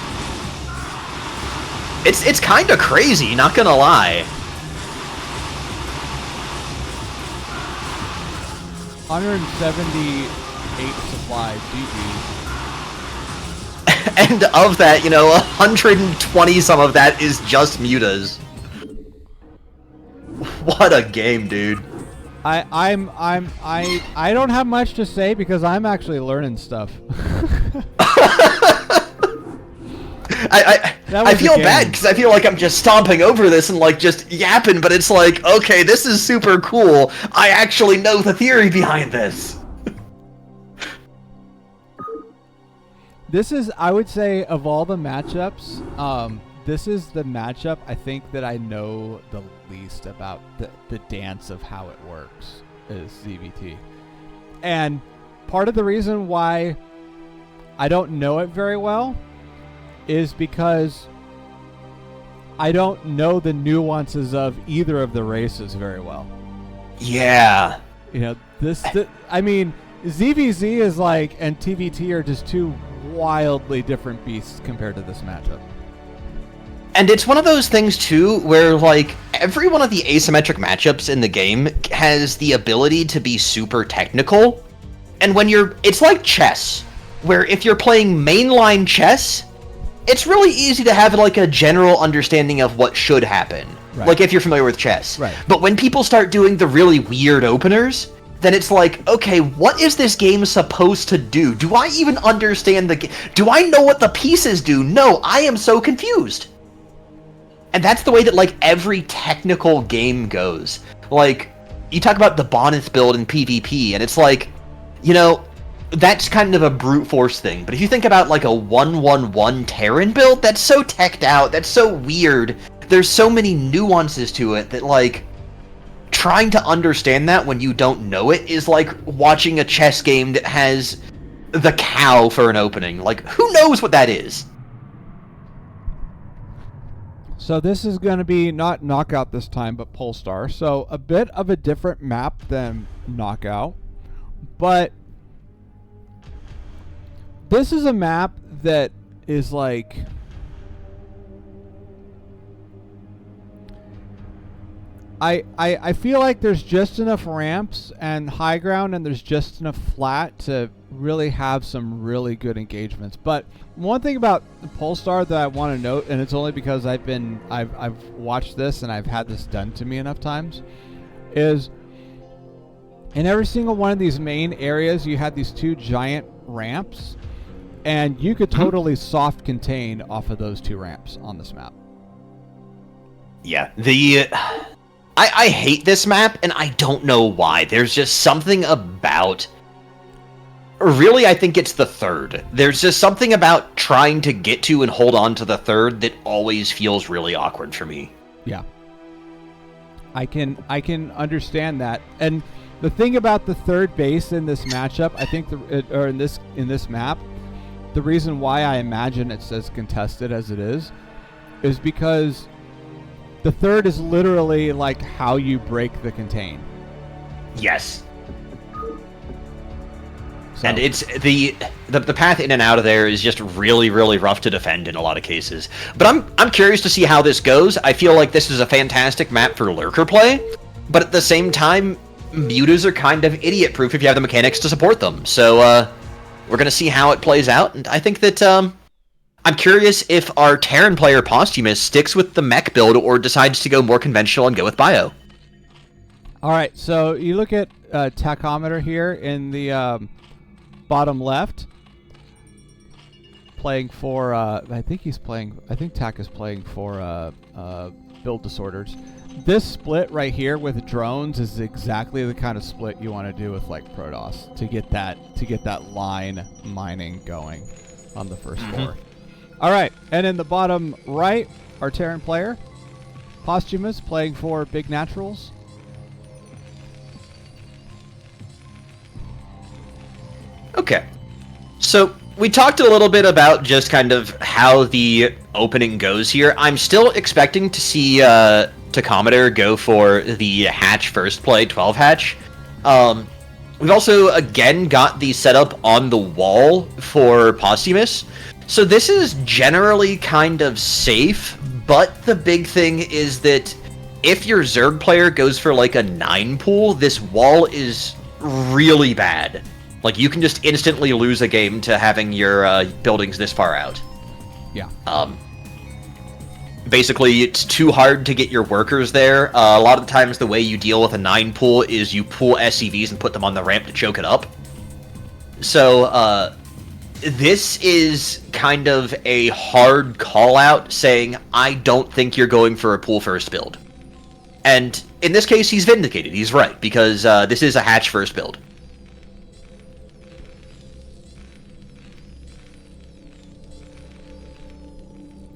It's kind of crazy, not gonna lie. 178 supply, GG. And of that, 120 some of that is just mutas. What a game, dude. I don't have much to say because I'm actually learning stuff. I feel bad because I feel like I'm just stomping over this and like just yapping, but it's like, okay, this is super cool. I actually know the theory behind this. This is, I would say, of all the matchups, this is the matchup I think that I know the least about the dance of how it works is ZVT. And part of the reason why I don't know it very well is because I don't know the nuances of either of the races very well. Yeah. I mean, ZVZ is like, and TVT are just two wildly different beasts compared to this matchup. And it's one of those things, too, where, like, every one of the asymmetric matchups in the game has the ability to be super technical. And when it's like chess, where if you're playing mainline chess, it's really easy to have, like, a general understanding of what should happen. Right. Like, if you're familiar with chess. Right. But when people start doing the really weird openers, then it's like, okay, what is this game supposed to do? Do I even understand the game? Do I know what the pieces do? No, I am so confused. And that's the way that, like, every technical game goes. Like, you talk about the Bonneth build in PvP, and it's like, that's kind of a brute force thing. But if you think about, like, a 1-1-1 Terran build, that's so teched out, that's so weird. There's so many nuances to it that, like, trying to understand that when you don't know it is like watching a chess game that has the cow for an opening. Like, who knows what that is? So this is going to be not Knockout this time, but Polestar. So a bit of a different map than Knockout. But this is a map that is like... I feel like there's just enough ramps and high ground and there's just enough flat to really have some really good engagements. But one thing about the Polestar that I want to note, and it's only because I've watched this and I've had this done to me enough times, is in every single one of these main areas you had these two giant ramps, and you could totally soft contain off of those two ramps on this map. Yeah, I hate this map, and I don't know why. There's just something about... Really, I think it's the third. There's just something about trying to get to and hold on to the third that always feels really awkward for me. Yeah. I can understand that. And the thing about the third base in this matchup, I think, in this map, the reason why I imagine it's as contested as it is because the third is literally like how you break the contain. Yes. So. And it's the path in and out of there is just really, really rough to defend in a lot of cases. But I'm curious to see how this goes. I feel like this is a fantastic map for lurker play, but at the same time, mutas are kind of idiot-proof if you have the mechanics to support them. So we're gonna see how it plays out, and I think that I'm curious if our Terran player Posthumous sticks with the mech build or decides to go more conventional and go with bio. All right, so you look at Tachometr here in the bottom left, playing for. I think Tach is playing for Build Disorders. This split right here with drones is exactly the kind of split you want to do with like Protoss to get that line mining going on the first floor. All right, and in the bottom right, our Terran player, Posthumous, playing for Big Naturals. Okay, so we talked a little bit about just kind of how the opening goes here. I'm still expecting to see Tachometr go for the hatch first play, 12 hatch. We've also, again, got the setup on the wall for Posthumous. So this is generally kind of safe, but the big thing is that if your Zerg player goes for like a 9 pool, this wall is really bad. Like, you can just instantly lose a game to having your buildings this far out. Yeah. Basically, it's too hard to get your workers there. A lot of the times, the way you deal with a 9 pool is you pull SCVs and put them on the ramp to choke it up. So, this is kind of a hard call-out saying, I don't think you're going for a pool-first build. And in this case, he's vindicated. He's right, because this is a hatch-first build.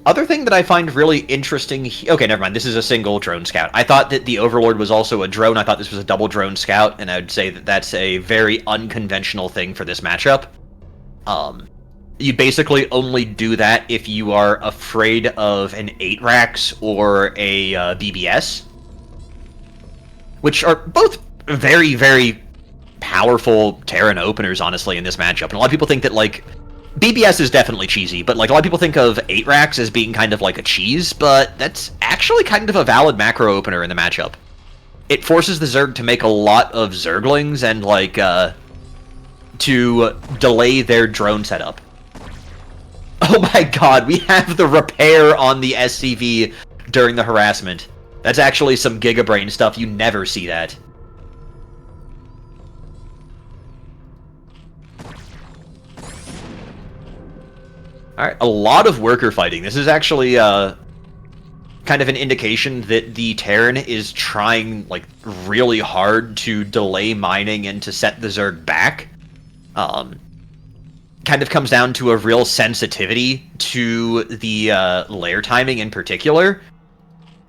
Other thing that I find really interesting... Okay, never mind. This is a single drone scout. I thought that the Overlord was also a drone. I thought this was a double drone scout, and I would say that that's a very unconventional thing for this matchup. You basically only do that if you are afraid of an 8-Rax or a BBS. Which are both very, very powerful Terran openers, honestly, in this matchup. And a lot of people think that, like... BBS is definitely cheesy, but like a lot of people think of 8-Rax as being kind of like a cheese, but that's actually kind of a valid macro opener in the matchup. It forces the Zerg to make a lot of Zerglings and like to delay their drone setup. Oh my god, we have the repair on the SCV during the harassment. That's actually some Gigabrain stuff, you never see that. Alright, a lot of worker fighting. This is actually kind of an indication that the Terran is trying like really hard to delay mining and to set the Zerg back. Kind of comes down to a real sensitivity to the lair timing in particular.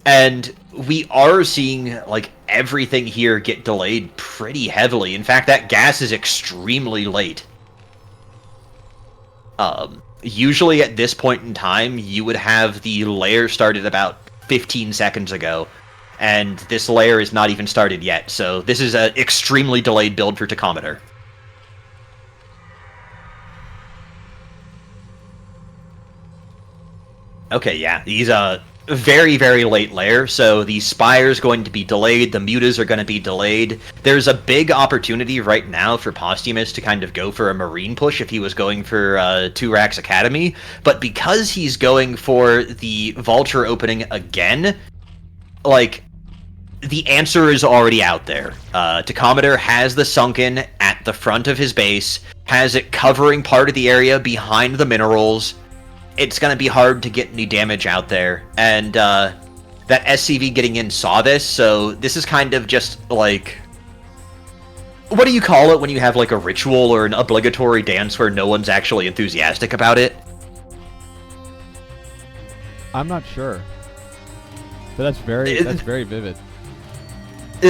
And we are seeing like everything here get delayed pretty heavily. In fact, that gas is extremely late. Usually at this point in time, you would have the layer started about 15 seconds ago, and this layer is not even started yet, so this is an extremely delayed build for Tachometr. Okay, yeah, he's a very, very late layer, so the Spire's going to be delayed, the Mutas are going to be delayed. There's a big opportunity right now for Posthumous to kind of go for a Marine push if he was going for 2-Rax Academy, but because he's going for the Vulture opening again, like, the answer is already out there. Tachometr has the Sunken at the front of his base, has it covering part of the area behind the minerals. It's going to be hard to get any damage out there, and that SCV getting in saw this, so this is kind of just, like... What do you call it when you have, like, a ritual or an obligatory dance where no one's actually enthusiastic about it? I'm not sure. But that's very vivid.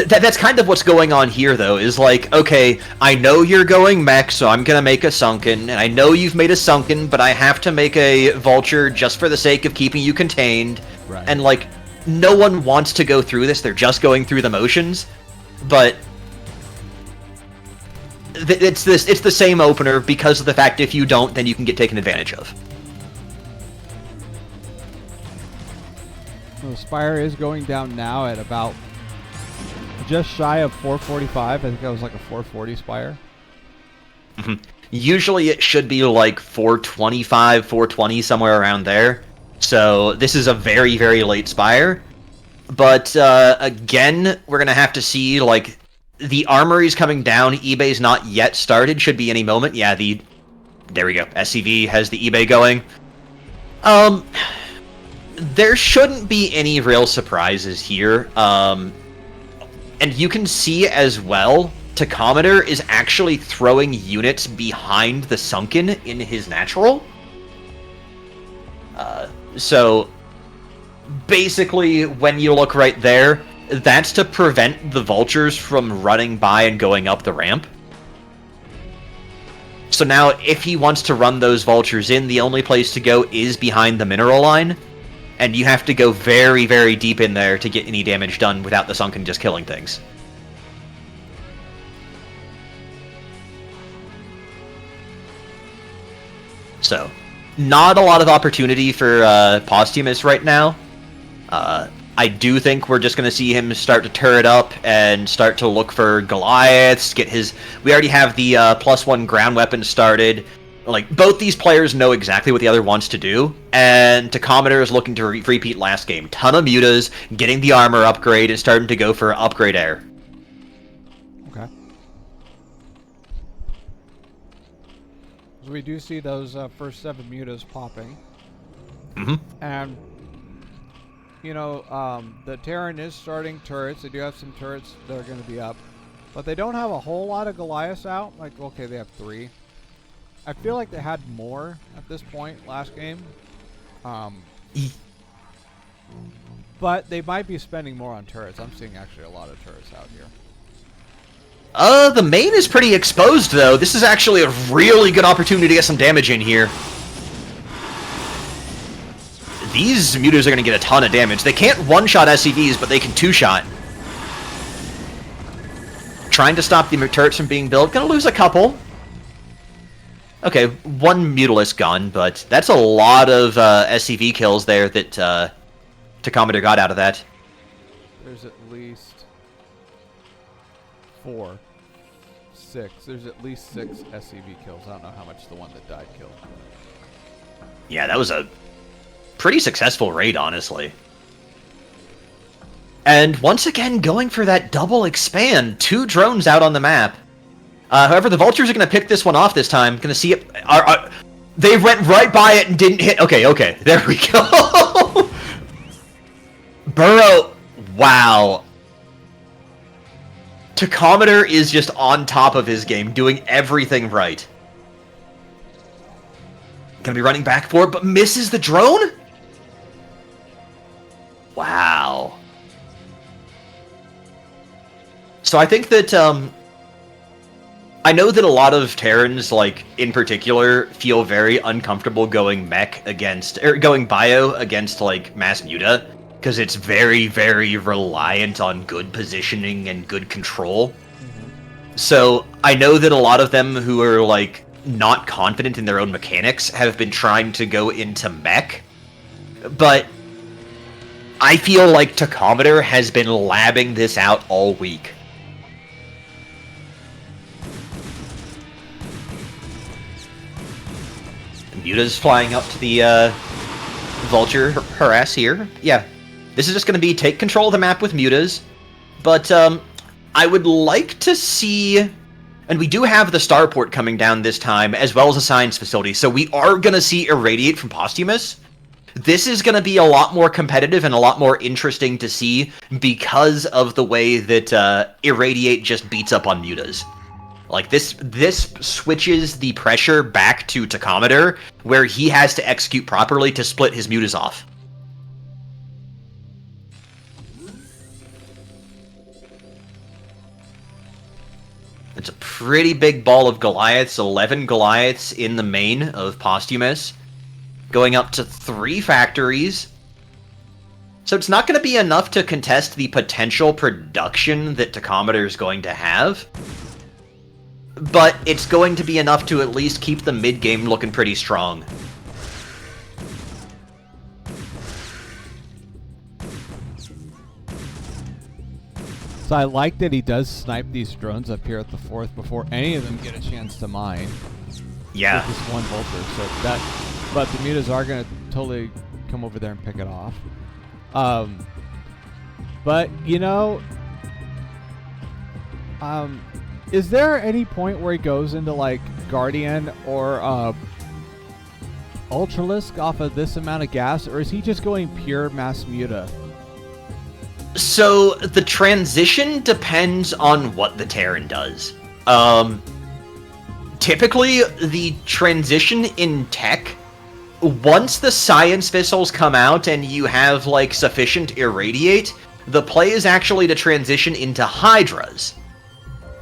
That's kind of what's going on here, though, is like, okay, I know you're going mech, so I'm gonna make a Sunken, and I know you've made a Sunken, but I have to make a Vulture just for the sake of keeping you contained. Right. And, like, no one wants to go through this, they're just going through the motions, but... It's the same opener because of the fact if you don't, then you can get taken advantage of. So the Spire is going down now at about... just shy of 445. I think that was like a 440 Spire. Mm-hmm. Usually it should be like 425, 420, somewhere around there. So this is a very, very late Spire. But again, we're going to have to see, like, the armory's coming down. eBay's not yet started. Should be any moment. Yeah, there we go. SCV has the eBay going. There shouldn't be any real surprises here. And you can see as well, Tachometr is actually throwing units behind the Sunken in his natural. So, basically, when you look right there, that's to prevent the Vultures from running by and going up the ramp. So now, if he wants to run those Vultures in, the only place to go is behind the mineral line. And you have to go very, very deep in there to get any damage done without the Sunken just killing things. So, not a lot of opportunity for Posthumous right now. I I do think we're just going to see him start to turret up and start to look for Goliaths, get his... We already have the +1 ground weapon started. Like, both these players know exactly what the other wants to do, and Tachometr is looking to repeat last game. Ton of mutas, getting the armor upgrade, and starting to go for upgrade air. Okay. So we do see those first 7 mutas popping. Mm-hmm. And, you know, the Terran is starting turrets. They do have some turrets that are going to be up. But they don't have a whole lot of Goliaths out. Like, okay, they have 3. I feel like they had more at this point last game. But they might be spending more on turrets. I'm seeing actually a lot of turrets out here. The main is pretty exposed, though. This is actually a really good opportunity to get some damage in here. These mutas are going to get a ton of damage. They can't one-shot SCVs, but they can two-shot. Trying to stop the turrets from being built. Gonna lose a couple. Okay, 1 Mutalisk gone, but that's a lot of SCV kills there that Tachometr got out of that. There's at least 4, 6. There's at least 6 SCV kills. I don't know how much the one that died killed. Yeah, that was a pretty successful raid, honestly. And once again, going for that double expand. 2 drones out on the map. However, the Vultures are going to pick this one off this time. Going to see it. They went right by it and didn't hit. Okay. There we go. Burrow. Wow. Tachometr is just on top of his game, doing everything right. Going to be running back for it, but misses the drone? Wow. So I think that, I know that a lot of Terrans, like, in particular, feel very uncomfortable going mech against, or going bio against, like, mass muta, because it's very, very reliant on good positioning and good control. Mm-hmm. So I know that a lot of them who are, like, not confident in their own mechanics have been trying to go into mech, but I feel like Tachometr has been labbing this out all week. Muta's flying up to the Vulture harass here. Yeah, this is just going to be take control of the map with mutas. But I would like to see... And we do have the starport coming down this time, as well as a science facility. So we are going to see Irradiate from Posthumous. This is going to be a lot more competitive and a lot more interesting to see because of the way that Irradiate just beats up on mutas. Like, this switches the pressure back to Tachometr, where he has to execute properly to split his mutas off. It's a pretty big ball of Goliaths, 11 Goliaths in the main of Posthumous, going up to 3 factories. So it's not going to be enough to contest the potential production that Tachometr is going to have. But it's going to be enough to at least keep the mid-game looking pretty strong. So I like that he does snipe these drones up here at the 4th before any of them get a chance to mine. Yeah. With this one Vulture. So that, but the mutas are going to totally come over there and pick it off. But, you know... is there any point where he goes into, like, Guardian or Ultralisk off of this amount of gas, or is he just going pure mass muta? So, the transition depends on what the Terran does. Typically, the transition in tech, once the Science Missiles come out and you have, like, sufficient Irradiate, the play is actually to transition into Hydras.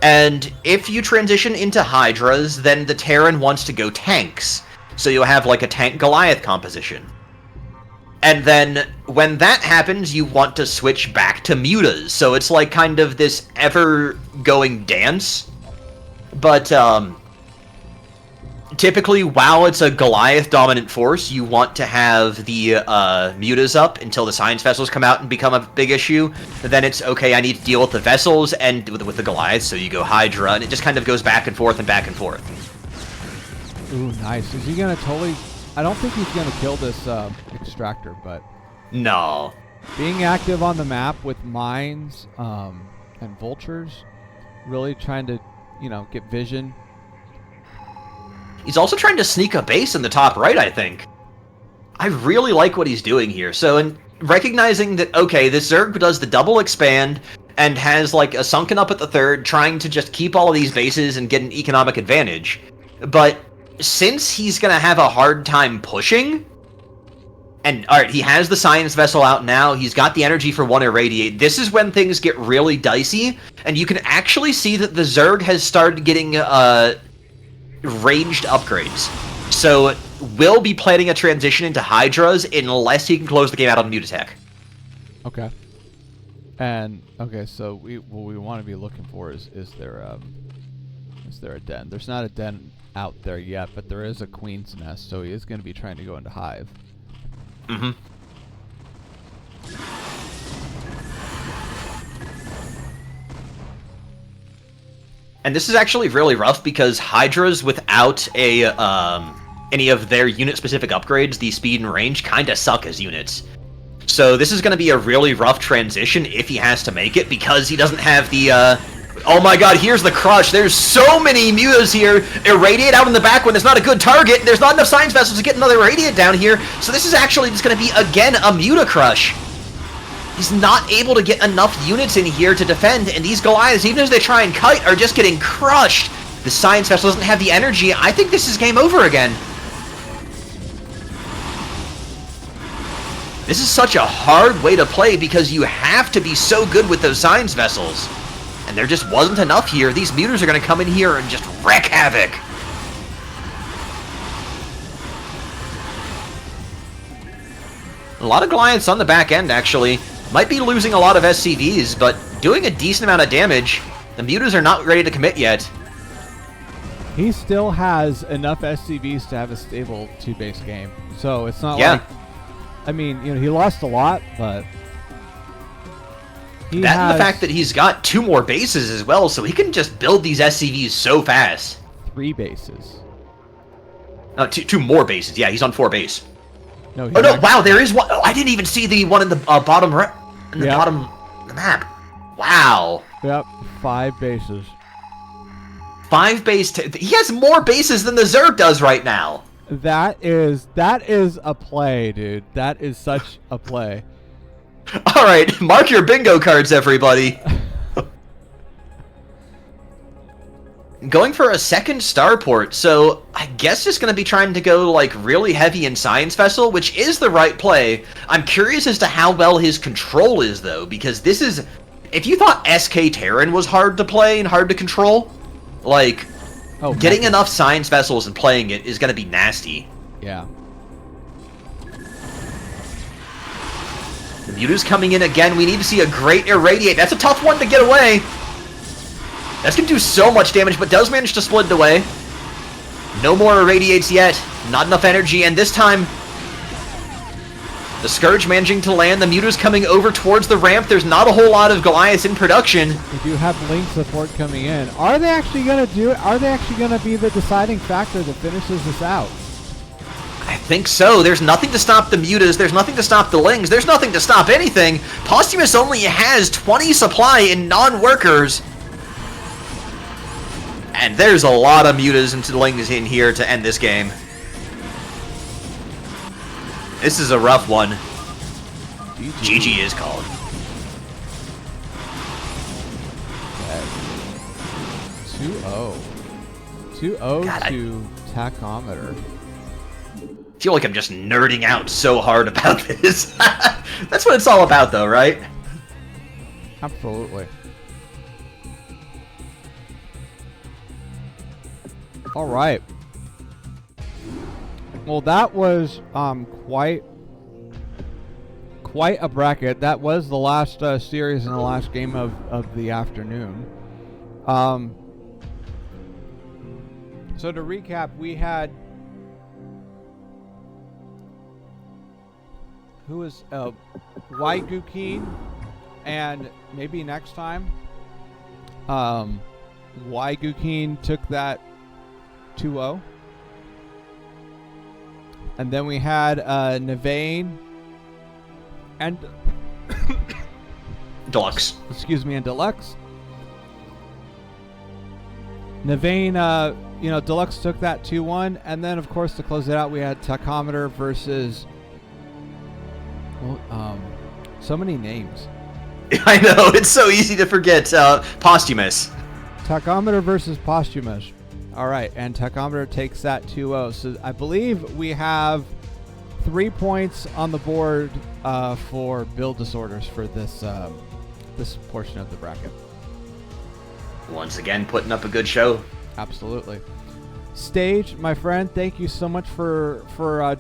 And if you transition into Hydras, then the Terran wants to go tanks. So you'll have like a tank Goliath composition. And then when that happens, you want to switch back to mutas. So it's like kind of this ever-going dance. But typically, while it's a Goliath dominant force, you want to have the mutas up until the science vessels come out and become a big issue. Then it's okay, I need to deal with the vessels and with the Goliath, so you go Hydra, and it just kind of goes back and forth and back and forth. Ooh, nice. Is he gonna totally... I don't think he's gonna kill this extractor, but... No. Being active on the map with mines and vultures, really trying to, get vision. He's also trying to sneak a base in the top right, I think. I really like what he's doing here. So, in recognizing that, okay, this Zerg does the double expand and has, like, a sunken up at the third, trying to just keep all of these bases and get an economic advantage. But since he's going to have a hard time pushing, and, alright, he has the science vessel out now, he's got the energy for 1 irradiate, this is when things get really dicey, and you can actually see that the Zerg has started getting, ranged upgrades. So, will be planning a transition into Hydras unless he can close the game out on mute attack. Okay. And, okay, so what we want to be looking for is there a den? There's not a den out there yet, but there is a queen's nest, so he is going to be trying to go into hive. Mm-hmm. And this is actually really rough because Hydras without a any of their unit-specific upgrades, the speed and range, kinda suck as units. So this is going to be a really rough transition if he has to make it, because he doesn't have the, oh my god, here's the crush. There's so many mutas here. Irradiate out in the back when there's not a good target. There's not enough science vessels to get another irradiate down here. So this is actually just going to be, again, a muta crush. He's not able to get enough units in here to defend, and these Goliaths, even as they try and kite, are just getting crushed. The science vessel doesn't have the energy. I think this is game over again. This is such a hard way to play because you have to be so good with those science vessels. And there just wasn't enough here. These mutas are going to come in here and just wreak havoc. A lot of Goliaths on the back end, actually. Might be losing a lot of SCVs, but doing a decent amount of damage. The mutas are not ready to commit yet. He still has enough SCVs to have a stable 2-base game. So it's not like... I mean, he lost a lot, but... And the fact that he's got 2 more bases as well, so he can just build these SCVs so fast. 3 bases. No, 2 more bases. Yeah, he's on 4 base. No, oh no! Wow, there is one. Oh, I didn't even see the one in the bottom right, in the bottom of the map. Wow. Yep, 5 bases. 5 base. He has more bases than the Zerg does right now. That is a play, dude. That is such a play. All right, mark your bingo cards, everybody. Going for a second starport, so I guess just going to be trying to go like really heavy in Science Vessel, which is the right play. I'm curious as to how well his control is, though, because this is... If you thought SK Terran was hard to play and hard to control, like, getting enough Science Vessels and playing it is going to be nasty. Yeah. The Mewtwo's coming in again. We need to see a great Irradiate. That's a tough one to get away. That's going to do so much damage, but does manage to split it away. No more Irradiates yet. Not enough energy, and this time... The Scourge managing to land. The Mewtwo's coming over towards the ramp. There's not a whole lot of Goliaths in production. We do have Link support coming in. Are they actually going to do it? Are they actually going to be the deciding factor that finishes this out? I think so. There's nothing to stop the Mutas. There's nothing to stop the Lings. There's nothing to stop anything. Posthumous only has 20 supply in non-workers. And there's a lot of Mutas and Lings in here to end this game. This is a rough one. GG is called. Okay. 2-0 to Tachometr. I feel like I'm just nerding out so hard about this. That's what it's all about, though, right? Absolutely. All right. Well, that was quite a bracket. That was the last series and the last game of the afternoon. So to recap, we had who was wuigukin, and maybe next time. wuigukin took that 2-0. And then we had Navane and DeluXe. Excuse me, and DeluXe. Navane, DeluXe took that 2-1, and then of course to close it out, we had Tachometr versus. So many names. I know, it's so easy to forget. Posthumous. Tachometr versus Posthumous. All right, and Tachometr takes that 2-0. So I believe we have 3 points on the board for build disorders for this this portion of the bracket. Once again, putting up a good show. Absolutely. Stage, my friend, thank you so much for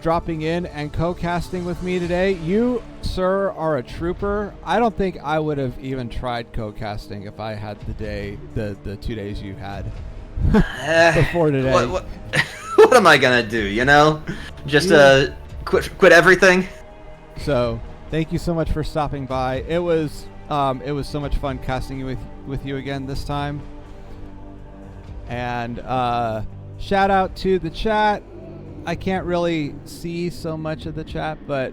dropping in and co-casting with me today. You, sir, are a trooper. I don't think I would have even tried co-casting if I had the 2 days you had before today. What am I gonna do? Just quit everything. So, thank you so much for stopping by. It was so much fun casting with you again this time. And shout out to the chat. I can't really see so much of the chat, but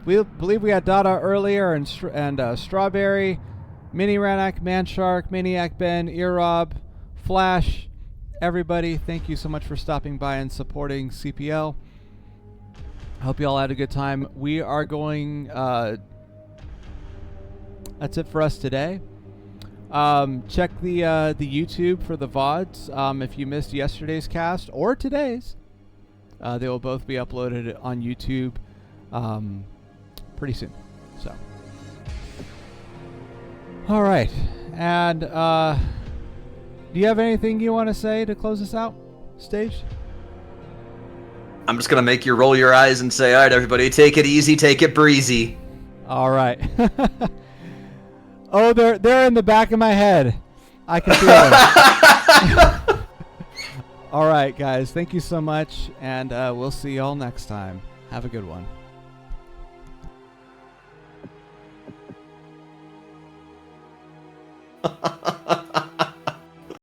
we believe we had Dada earlier and Strawberry, Mini Ranak, Manshark, Maniac Ben, Earrob, Flash, everybody. Thank you so much for stopping by and supporting CPL. I hope you all had a good time. We are going. That's it for us today. Check the YouTube for the VODs. If you missed yesterday's cast or today's, they will both be uploaded on YouTube pretty soon. So, all right. And do you have anything you want to say to close this out, Stage? I'm just gonna make you roll your eyes and say, "All right, everybody, take it easy, take it breezy." All right. Oh, they're in the back of my head. I can feel them. All right, guys. Thank you so much, and we'll see y'all next time. Have a good one.